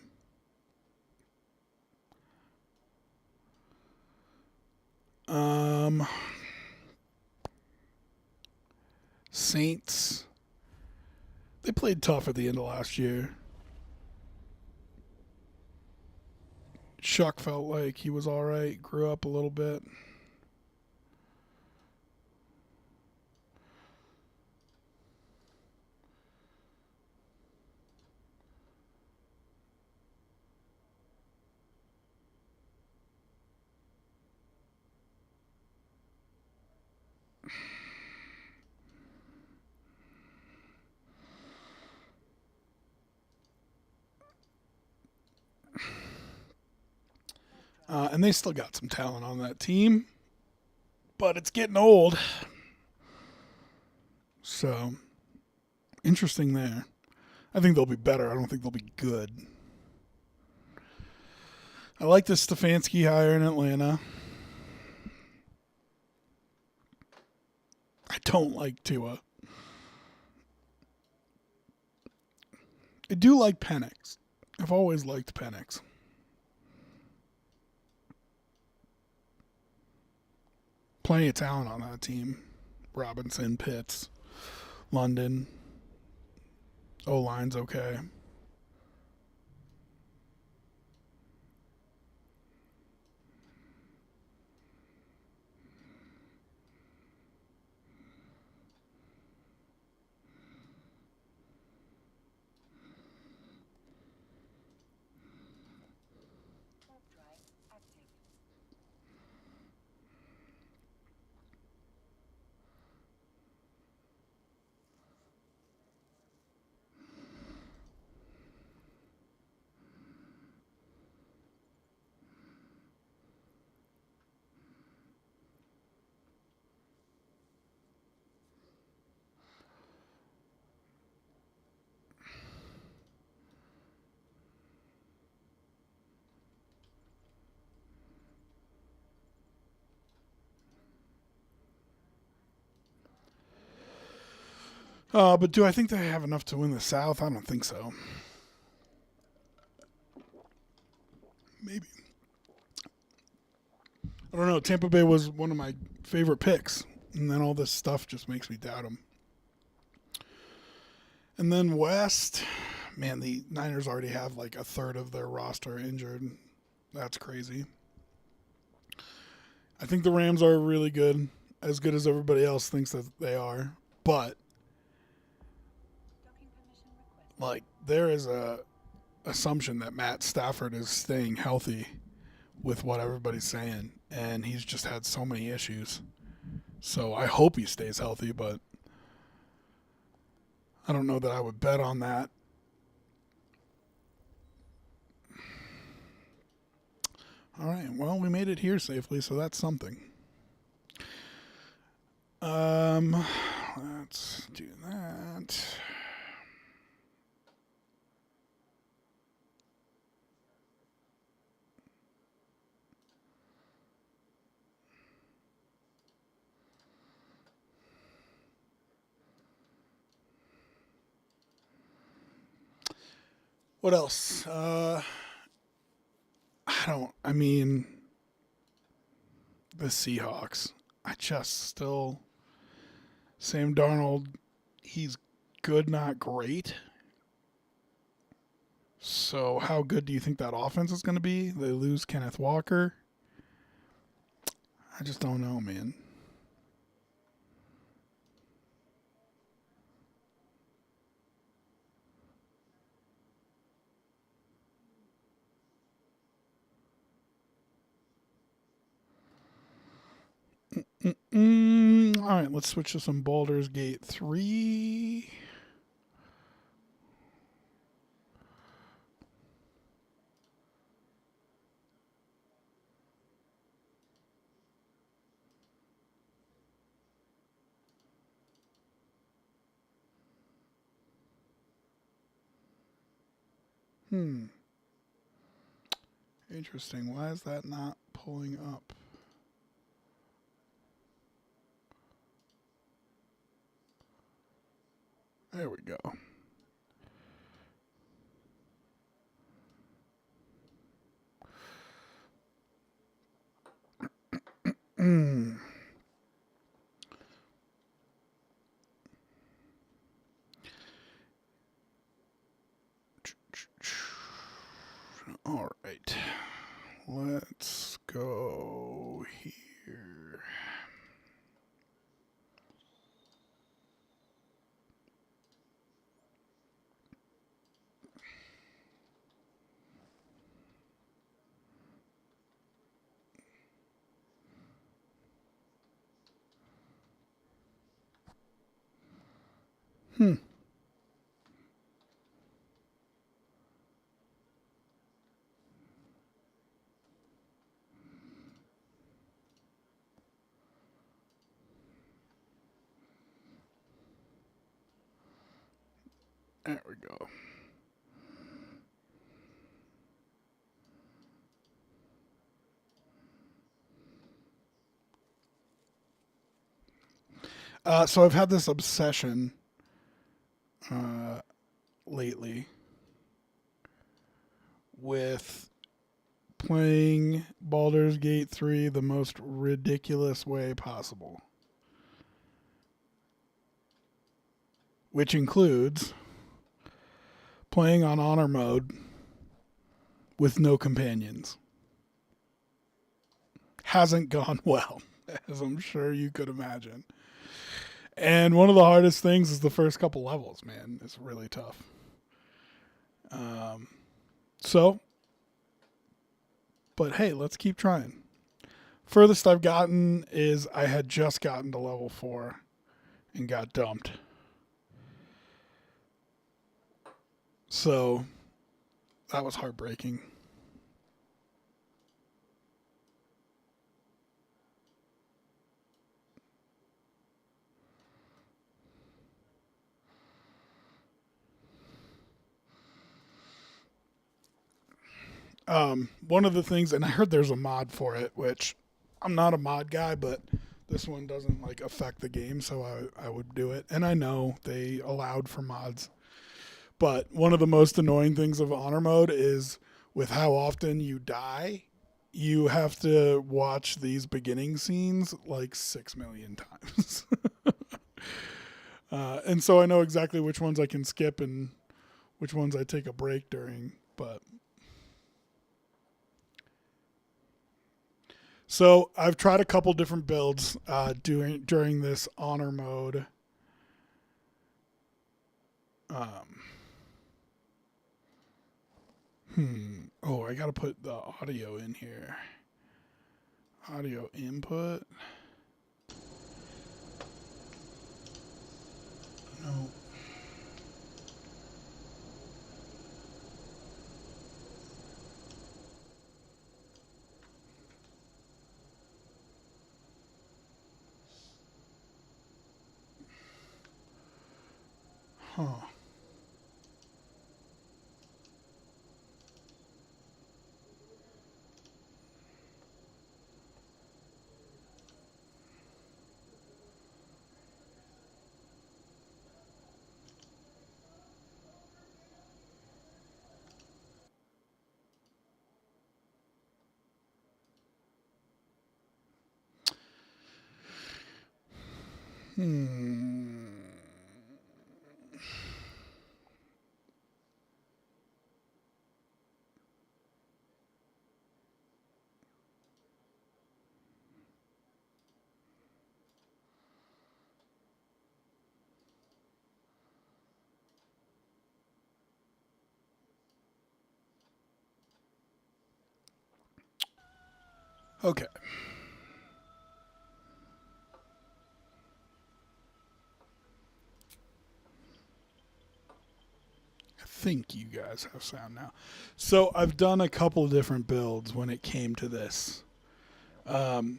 Saints. They played tough at the end of last year. Shuck felt like he was all right. Grew up a little bit. And they still got some talent on that team, but it's getting old. So, interesting there. I think they'll be better. I don't think they'll be good. I like the Stefanski hire in Atlanta. I don't like Tua. I do like Penix. I've always liked Penix. Plenty of talent on that team. Robinson, Pitts, London. O-line's okay. But do I think they have enough to win the South? I don't think so. Maybe. I don't know. Tampa Bay was one of my favorite picks, and then all this stuff just makes me doubt them. And then West, man, the Niners already have like a third of their roster injured. That's crazy. I think the Rams are really good as everybody else thinks that they are. But like there is a assumption that Matt Stafford is staying healthy with what everybody's saying, and he's just had so many issues. So I hope he stays healthy, but I don't know that I would bet on that. All right, well, we made it here safely, so that's something. Let's do that. What else? I mean, the Seahawks. I just still, Sam Darnold, he's good, not great. So how good do you think that offense is going to be? They lose Kenneth Walker. I just don't know, man. All right, let's switch to some Baldur's Gate 3. Interesting. Why is that not pulling up? There we go. All right. Let's go here. There we go. So I've had this obsession lately with playing Baldur's Gate 3 the most ridiculous way possible, which includes playing on honor mode with no companions. Hasn't gone well, as I'm sure you could imagine. And one of the hardest things is the first couple levels, man. It's really tough. So, but hey, let's keep trying. Furthest I've gotten is I had just gotten to level 4 and got dumped. So, that was heartbreaking. One of the things, and I heard there's a mod for it, which I'm not a mod guy, but this one doesn't like affect the game, so I would do it. And I know they allowed for mods, but one of the most annoying things of honor mode is with how often you die. You have to watch these beginning scenes like 6 million times. And so I know exactly which ones I can skip and which ones I take a break during. But so I've tried a couple different builds during this honor mode. Um, Oh, I gotta put the audio in here. Audio input. No. Huh. Hmm. Okay. think you guys have sound now. So I've done a couple of different builds when it came to this. The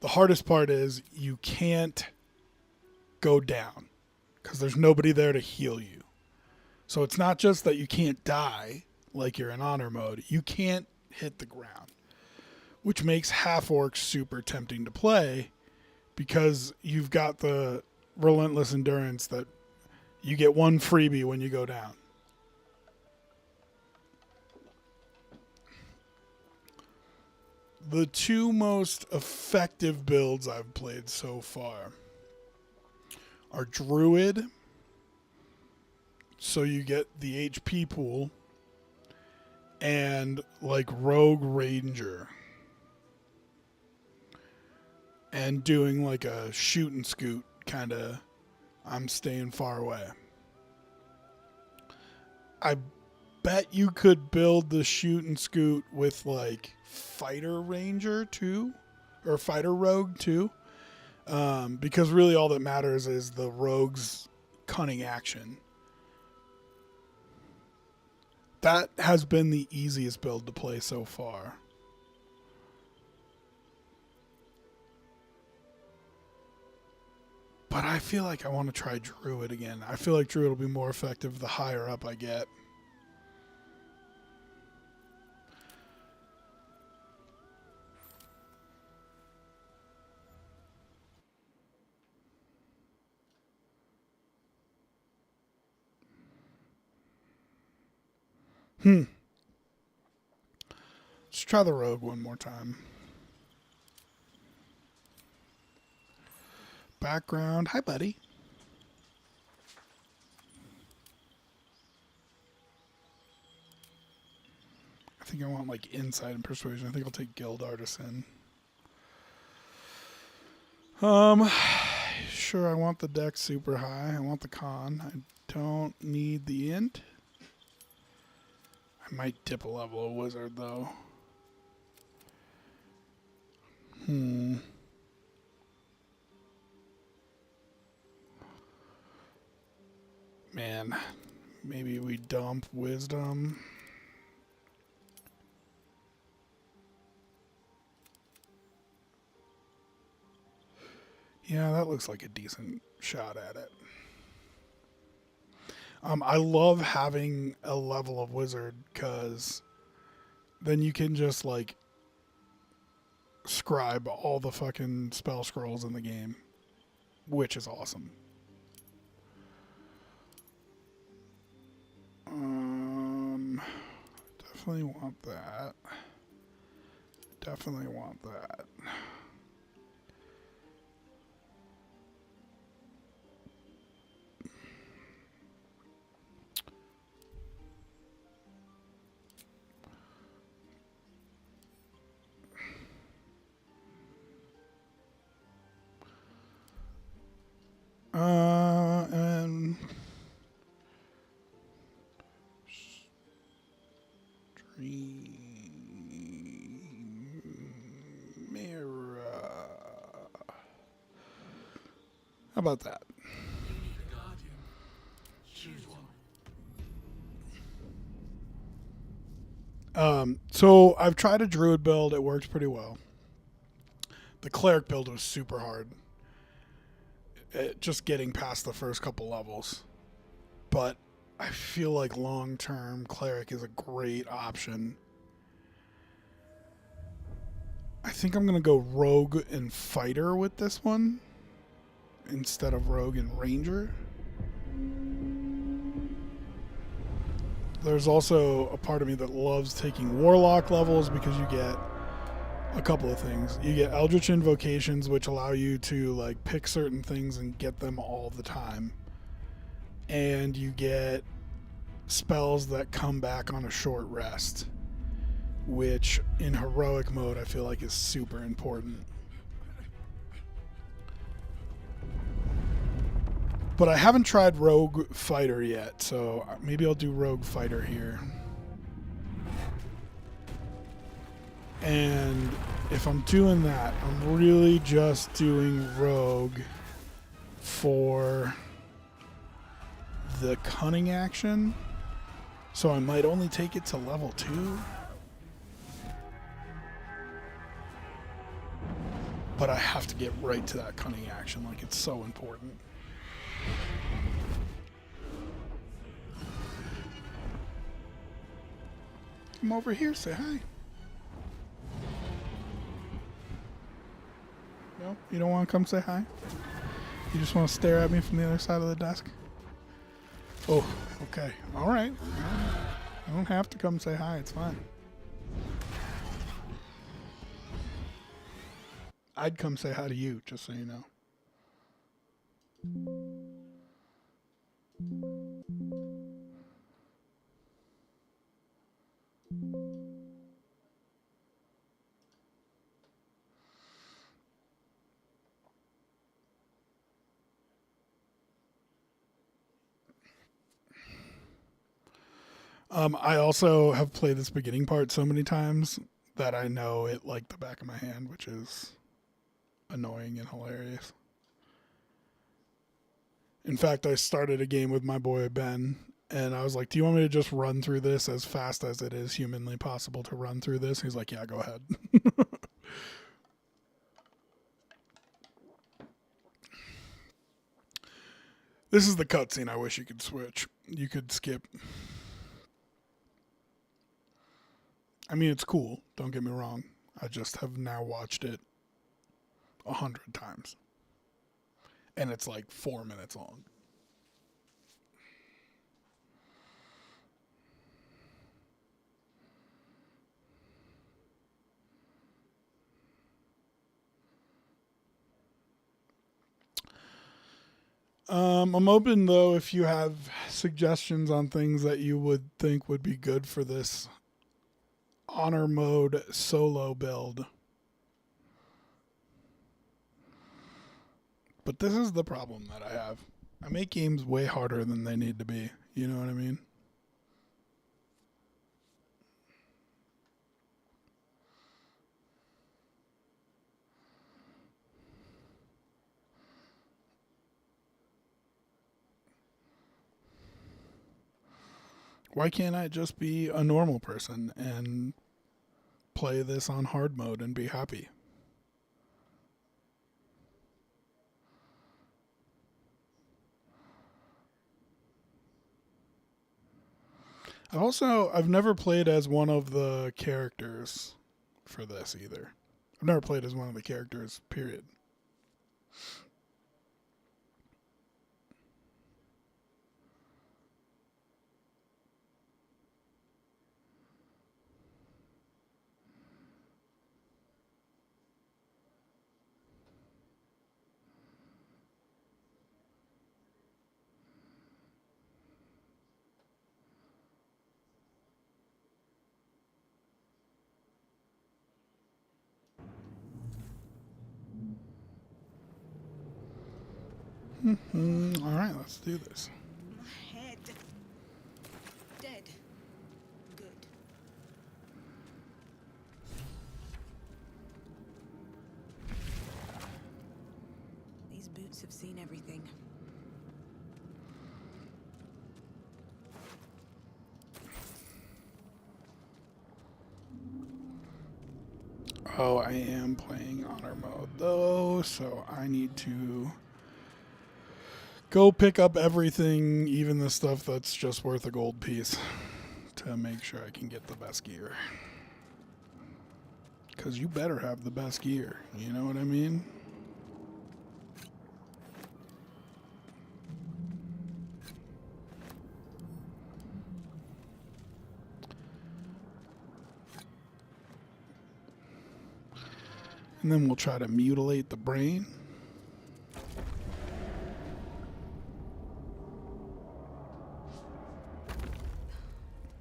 hardest part is you can't go down because there's nobody there to heal you. So it's not just that you can't die like you're in honor mode. You can't hit the ground, which makes half orcs super tempting to play because you've got the relentless endurance that you get one freebie when you go down. The two most effective builds I've played so far are Druid, so you get the HP pool, and like Rogue Ranger, and doing like a shoot and scoot kind of, I'm staying far away. I bet you could build the shoot and scoot with like Fighter Ranger too, or Fighter Rogue too, because really all that matters is the Rogue's cunning action. That has been the easiest build to play so far. But I feel like I want to try Druid again. I feel like Druid will be more effective the higher up I get. Let's try the Rogue one more time. Background. Hi, buddy. I think I want like insight and persuasion. I think I'll take Guild Artisan. Sure, I want the dex super high. I want the con. I don't need the int. I might dip a level of wizard though. Man, maybe we dump wisdom. Yeah, that looks like a decent shot at it. I love having a level of wizard because then you can just like scribe all the fucking spell scrolls in the game, which is awesome. Definitely want that. Definitely want that. And Mirror. How about that? So I've tried a druid build. It worked pretty well. The cleric build was super hard. Just getting past the first couple levels. But I feel like long-term cleric is a great option. I think I'm going to go rogue and fighter with this one instead of rogue and ranger. There's also a part of me that loves taking warlock levels because you get a couple of things. You get eldritch invocations, which allow you to like pick certain things and get them all the time. And you get spells that come back on a short rest, which in heroic mode I feel like is super important. But I haven't tried rogue fighter yet, so maybe I'll do rogue fighter here. And if I'm doing that, I'm really just doing rogue for the cunning action, so I might only take it to level 2. But I have to get right to that cunning action, like it's so important. Come over here, say hi. No, you don't want to come say hi? You just want to stare at me from the other side of the desk? Oh, okay. All right. You don't have to come say hi. It's fine. I'd come say hi to you, just so you know. I also have played this beginning part so many times that I know it like the back of my hand, which is annoying and hilarious. In fact, I started a game with my boy Ben, and I was like, do you want me to just run through this as fast as it is humanly possible to run through this? He's like, yeah, go ahead. This is the cutscene I wish you could switch. You could skip. I mean, it's cool. Don't get me wrong. I just have now watched it 100 times. And it's like 4 minutes long. I'm open, though, if you have suggestions on things that you would think would be good for this honor mode solo build. But this is the problem that I have. I make games way harder than they need to be. You know what I mean? Why can't I just be a normal person and play this on hard mode and be happy? I've never played as one of the characters for this either. I've never played as one of the characters, period. All right, let's do this. My head. Dead. Good. These boots have seen everything. Oh, I am playing honor mode though, so I need to go pick up everything, even the stuff that's just worth a gold piece, to make sure I can get the best gear. Because you better have the best gear, you know what I mean? And then we'll try to mutilate the brain.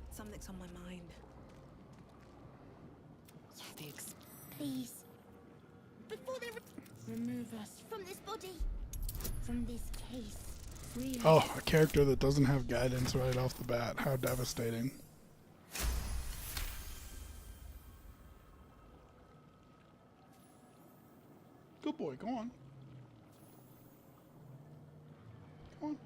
Something's on my mind. Sticks, please. Before they remove us from this body, from this case. Free us. Oh, a character that doesn't have guidance right off the bat. How devastating. Good boy, go on. Come on.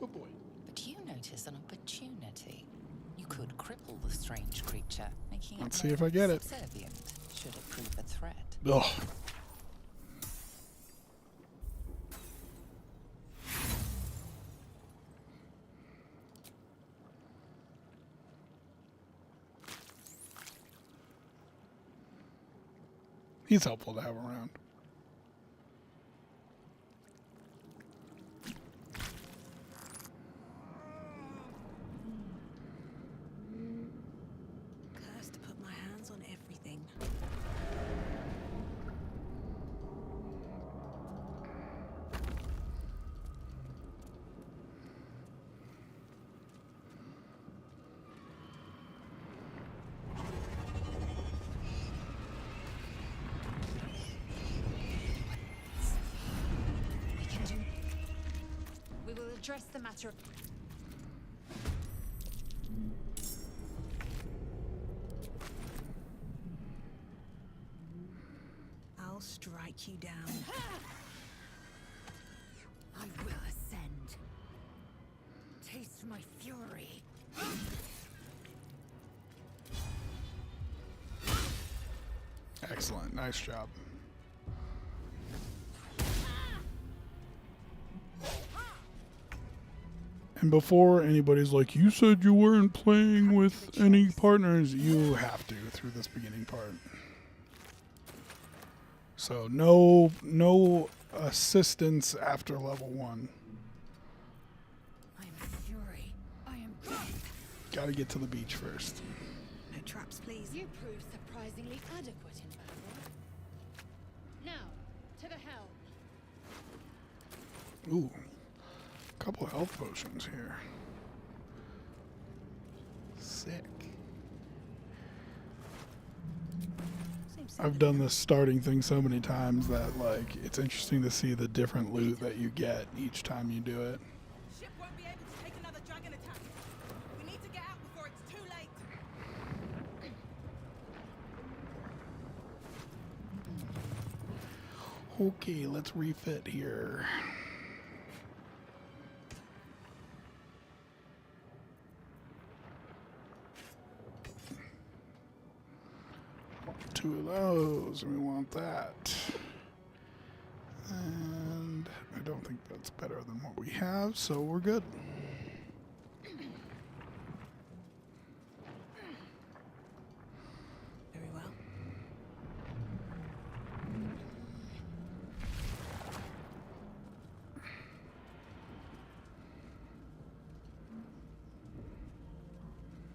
Good boy. But you notice an opportunity. You could cripple the strange creature, making Let's it see if more I get it. subservient, should it prove a threat. Ugh. He's helpful to have around. Cursed to put my hands on everything. We can do. We will address the matter of. I'll strike you down. I will ascend. Taste my fury. Excellent. Nice job. And before anybody's like, you said you weren't playing with any partners, you have to through this beginning part. So no assistance after level 1. I am fury. I am death. Gotta get to the beach first. No traps, please. You prove surprisingly adequate in battle. Now, to the helm. Ooh. Couple of health potions here. Sick. Seems I've done this starting thing so many times that like it's interesting to see the different loot that you get each time you do it. Ship won't be able to take another dragon attack. We need to get out before it's too late. Okay, let's refit here. Two of those, and we want that. And I don't think that's better than what we have, so we're good. Very well.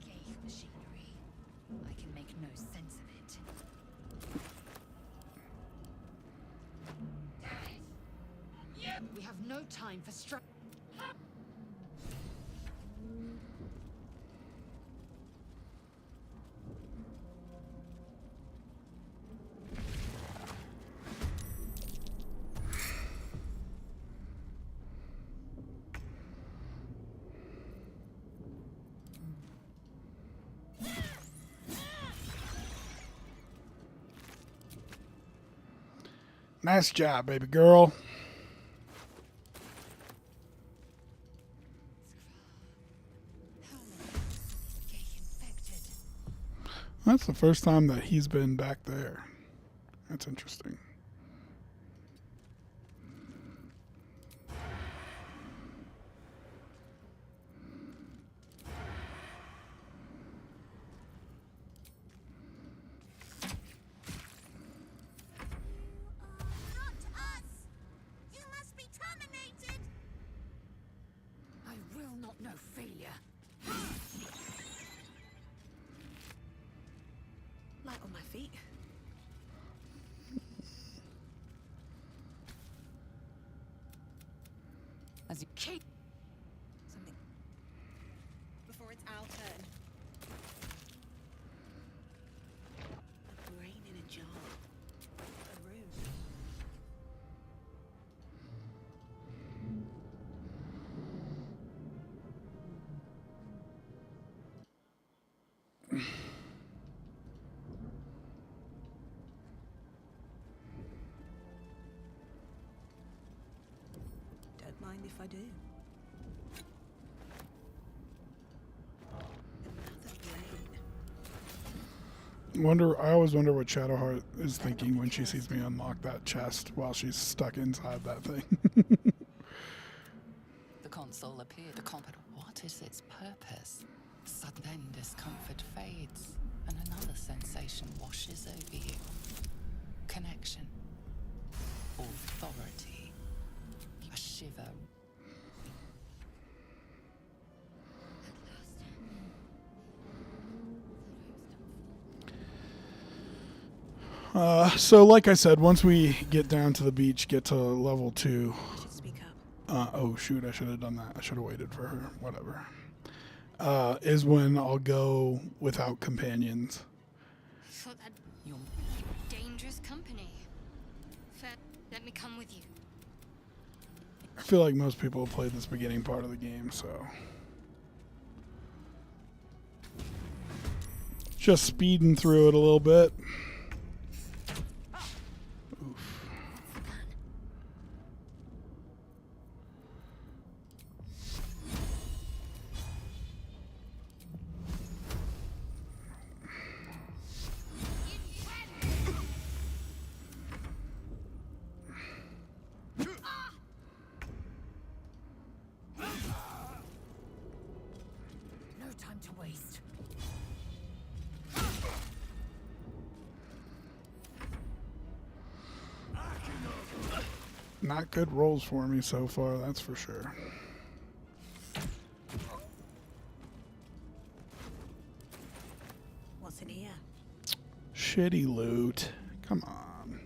Gave machinery. I can make no sense of it. We have no time for Nice job, baby girl. That's the first time that he's been back there. That's interesting. Not us! You must be terminated! I will not know failure. Light on my feet. as you keep. Something. Before it's our turn. A brain in a jar. A room. Don't mind if I do. I always wonder what Shadowheart is thinking when she sees me unlock that chest while she's stuck inside that thing. The console appeared to combat. What is its purpose? Then discomfort fades, and another sensation washes over you. Connection. Authority. A shiver. So like I said, once we get down to the beach, get to level 2. Speak up. Oh shoot, I should have done that. I should have waited for her. Whatever. Is when I'll go without companions. Thought that You're dangerous company. Fair, let me come with you. I feel like most people have played this beginning part of the game, so just speeding through it a little bit. Oof. No time to waste. Not good rolls for me so far, that's for sure. What's in here? Shitty loot. Come on.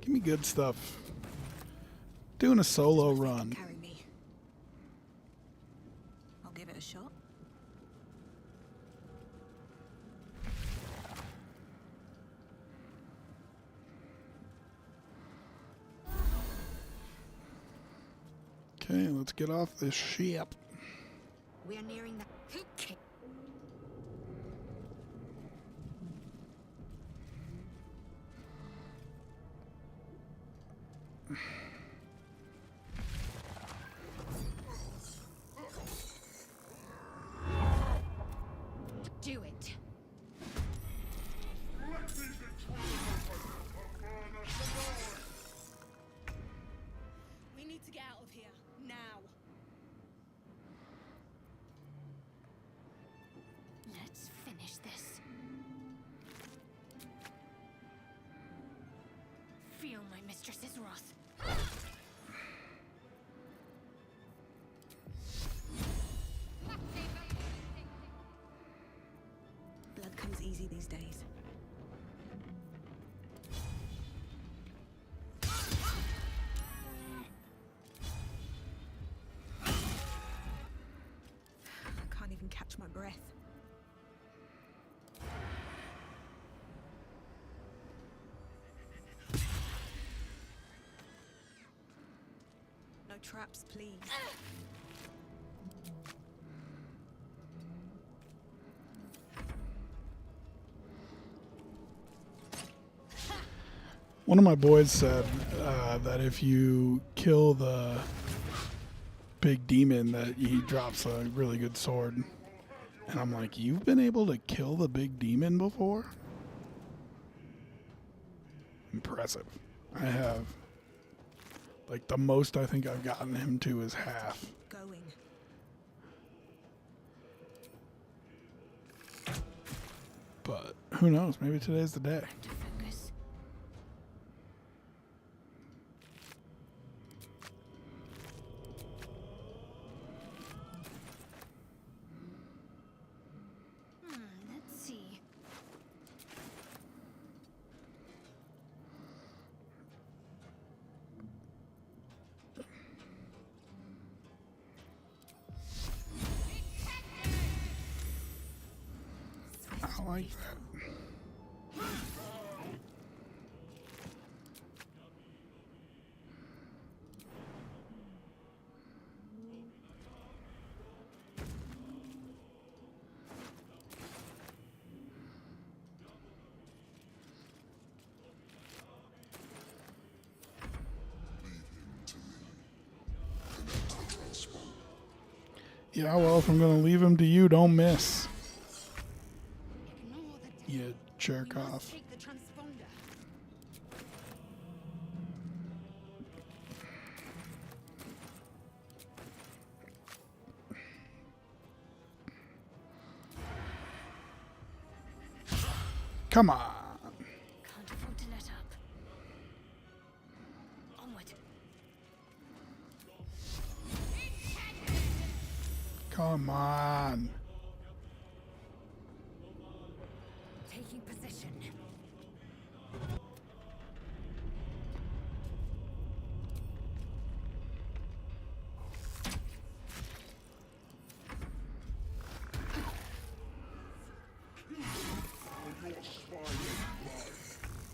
Give me good stuff. Doing a solo run. Carry me. I'll give it a shot. Okay, let's get off this ship. We are nearing the. Okay. Do it. We need to get out of here now. Let's finish this. Feel my mistress's wrath. Blood comes easy these days. I can't even catch my breath. No traps, please. One of my boys said that if you kill the big demon, that he drops a really good sword. And I'm like, you've been able to kill the big demon before? Impressive. I have. Like, the most I think I've gotten him to is half. Going. But who knows? Maybe today's the day. To focus. Let's see. I like that. Yeah, well, if I'm going to leave him to you, don't miss. Ignore the You jerk We must off. take the transponder. Come on. Can't afford to let up. Onward. Come on. Taking position.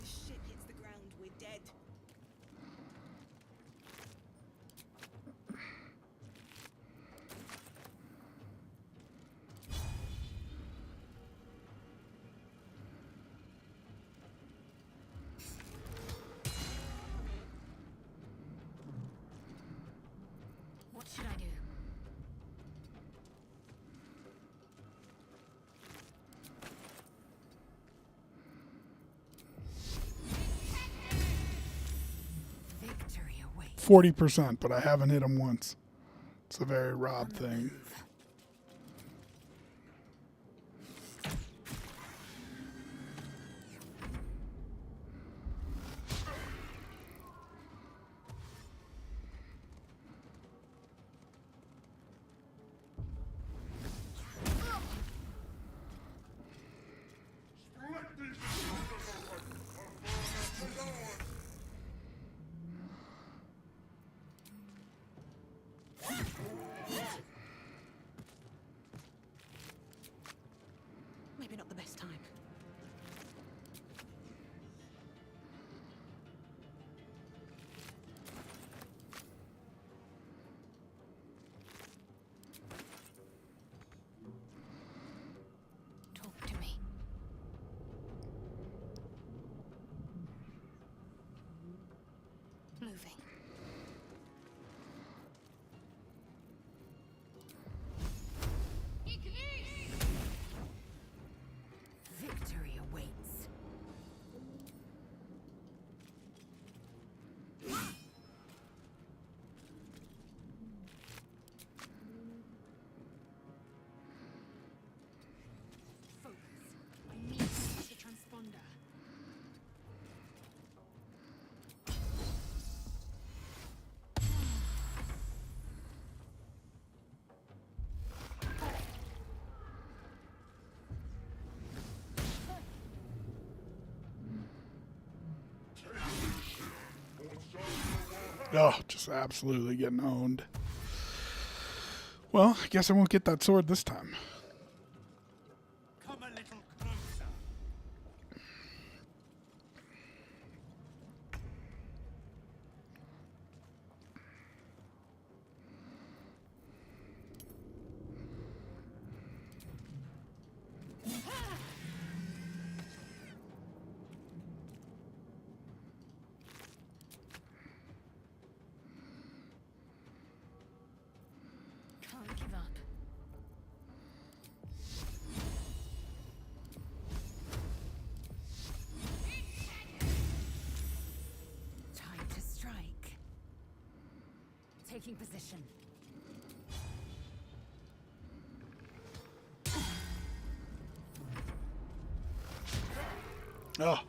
Shit hits the ground, we're dead. What should I do? Victory awaits. 40%, but I haven't hit him once. It's a very Rob thing. Maybe not the best time. Talk to me. Moving. Victory awaits. Focus. I need to reach the transponder. Oh, just absolutely getting owned. Well, I guess I won't get that sword this time. Come a little closer. Can't give up. Time to strike. Taking position. Oh,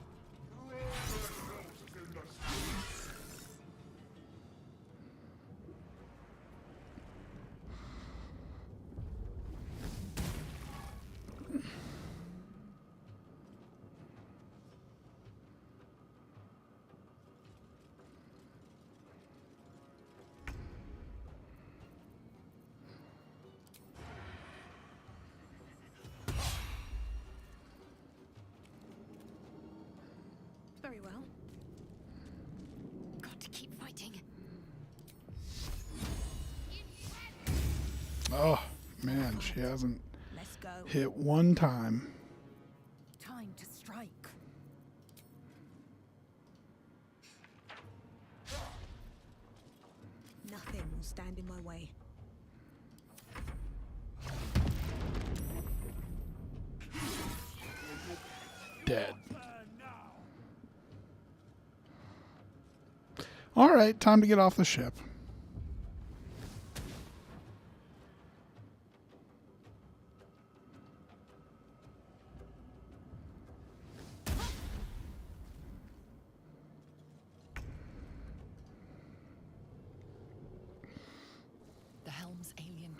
Very well. Got to keep fighting. oh, man, she hasn't Let's go. hit one time. Time to strike. Nothing will stand in my way. Dead. All right, time to get off the ship. The helm's alien.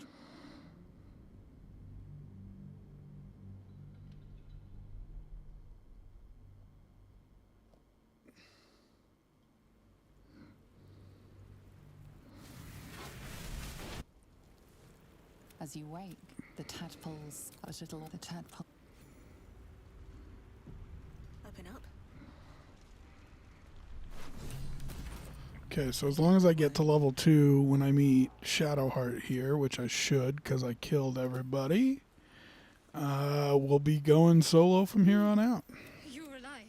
As you wake, the tadpoles, the tadpole. Open up. Okay, so as long as I get to level 2 when I meet Shadowheart here, which I should because I killed everybody, we'll be going solo from here on out. You're alive.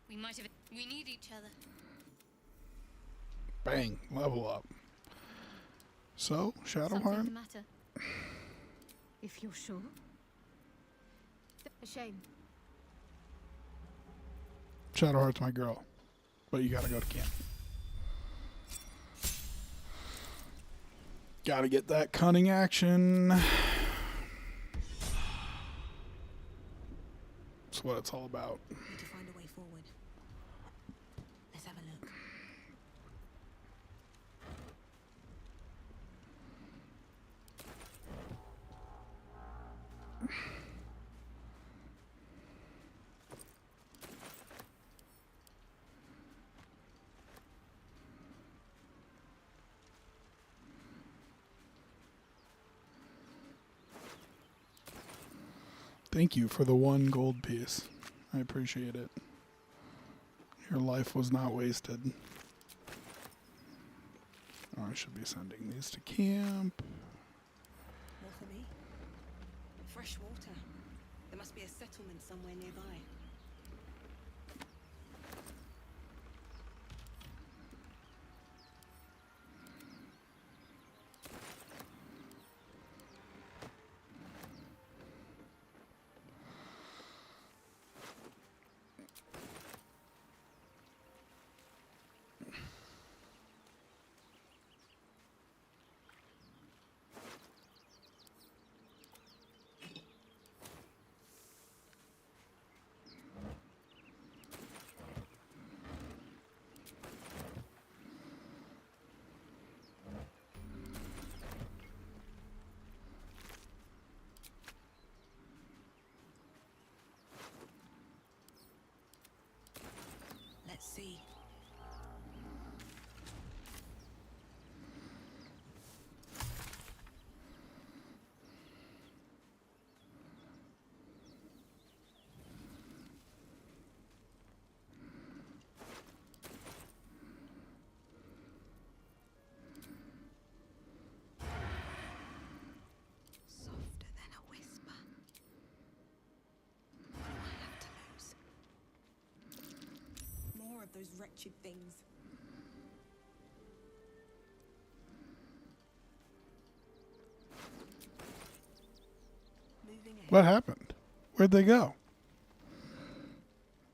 We might have. We need each other. Bang, level up. So, Something the Shadowheart? matter? If you're sure. A shame. Shadowheart's my girl. But you gotta go to camp. Gotta get that cunning action. That's what it's all about. Need to find a way forward. Let's have a look. Thank you for the 1 gold piece. I appreciate it. Your life was not wasted. Oh, I should be sending these to camp. More for me? Fresh water. There must be a settlement somewhere nearby. Let's see. Softer than a whisper. What do I have to lose? More of those wretched things. Moving ahead. What happened? Where'd they go?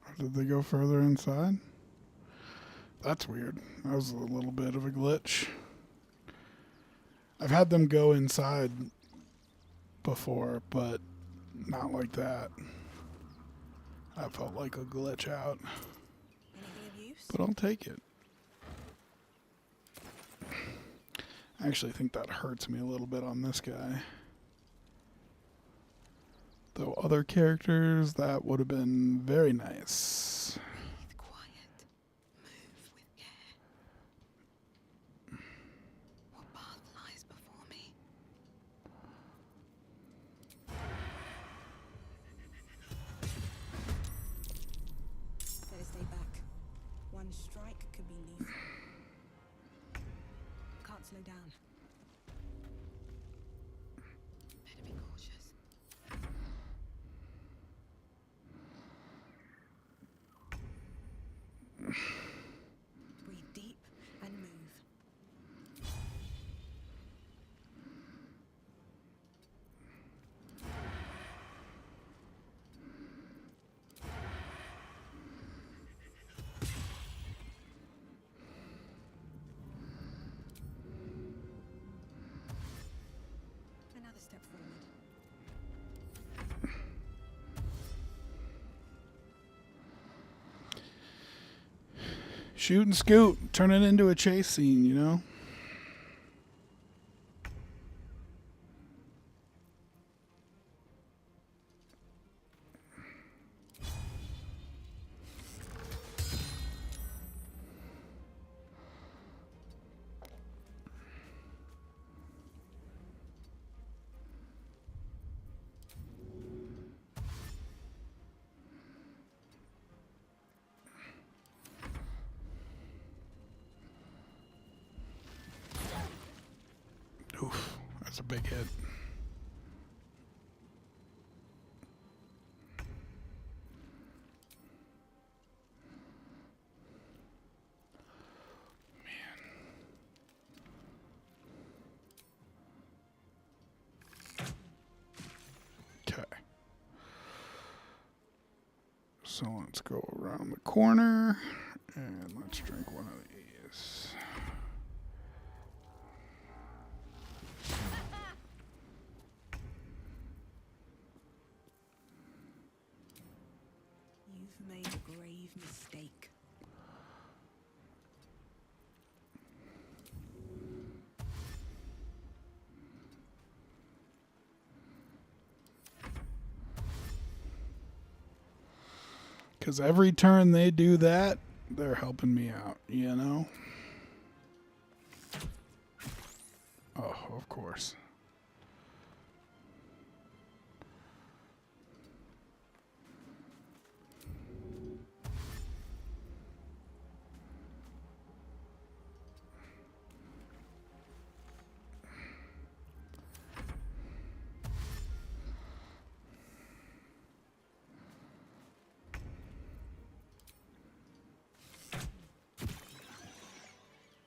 Or did they go further inside? That's weird. That was a little bit of a glitch. I've had them go inside before, but not like that. That felt like a glitch out. Anything of use? But I'll take it. I actually think that hurts me a little bit on this guy. Though other characters, that would have been very nice. Breathe quiet. Move with care. What path lies before me? Better stay back. One strike could be lethal. Can't slow down. Better be cautious. Breathe deep and move. step forward. Shoot and scoot. Turn it into a chase scene, you know? Oof, that's a big hit. Okay. So let's go around the corner and let's drink one of these. You've made a grave mistake. Because every turn they do that, they're helping me out, you know? Oh, of course.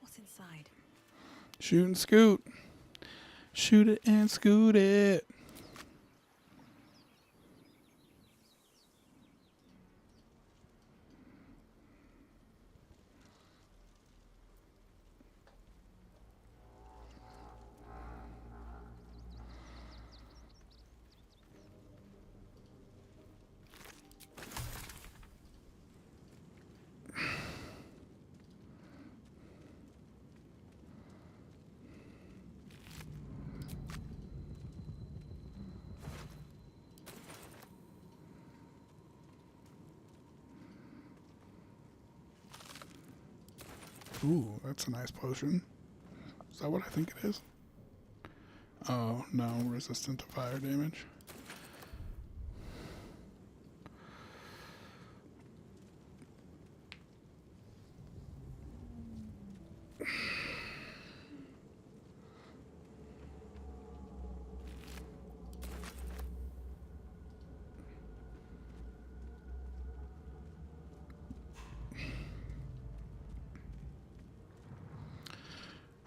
What's inside? Shoot and scoot. Shoot it and scoot it. Ooh, that's a nice potion. Is that what I think it is? Oh, no, resistant to fire damage.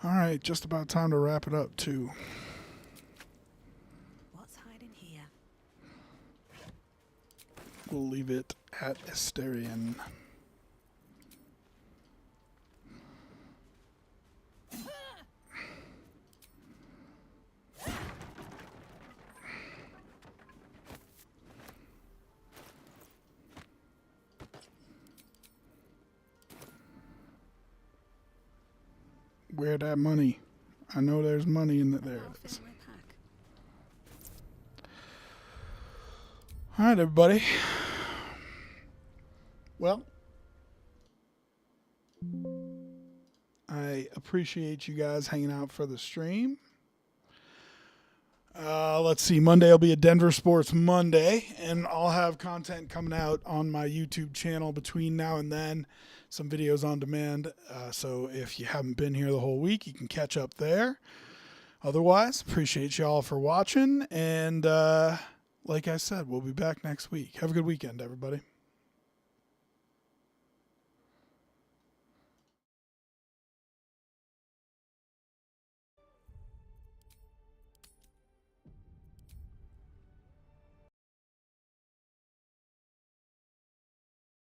All right, just about time to wrap it up, too. What's hiding here? We'll leave it at Asterion. Where that money? I know there's money in the, there I'll it is. fill my pack. All right, everybody. Well, I appreciate you guys hanging out for the stream. Let's see. Monday will be a Denver Sports Monday, and I'll have content coming out on my YouTube channel between now and then. Some videos on demand. So if you haven't been here the whole week, you can catch up there. Otherwise, appreciate y'all for watching. And like I said, we'll be back next week. Have a good weekend, everybody.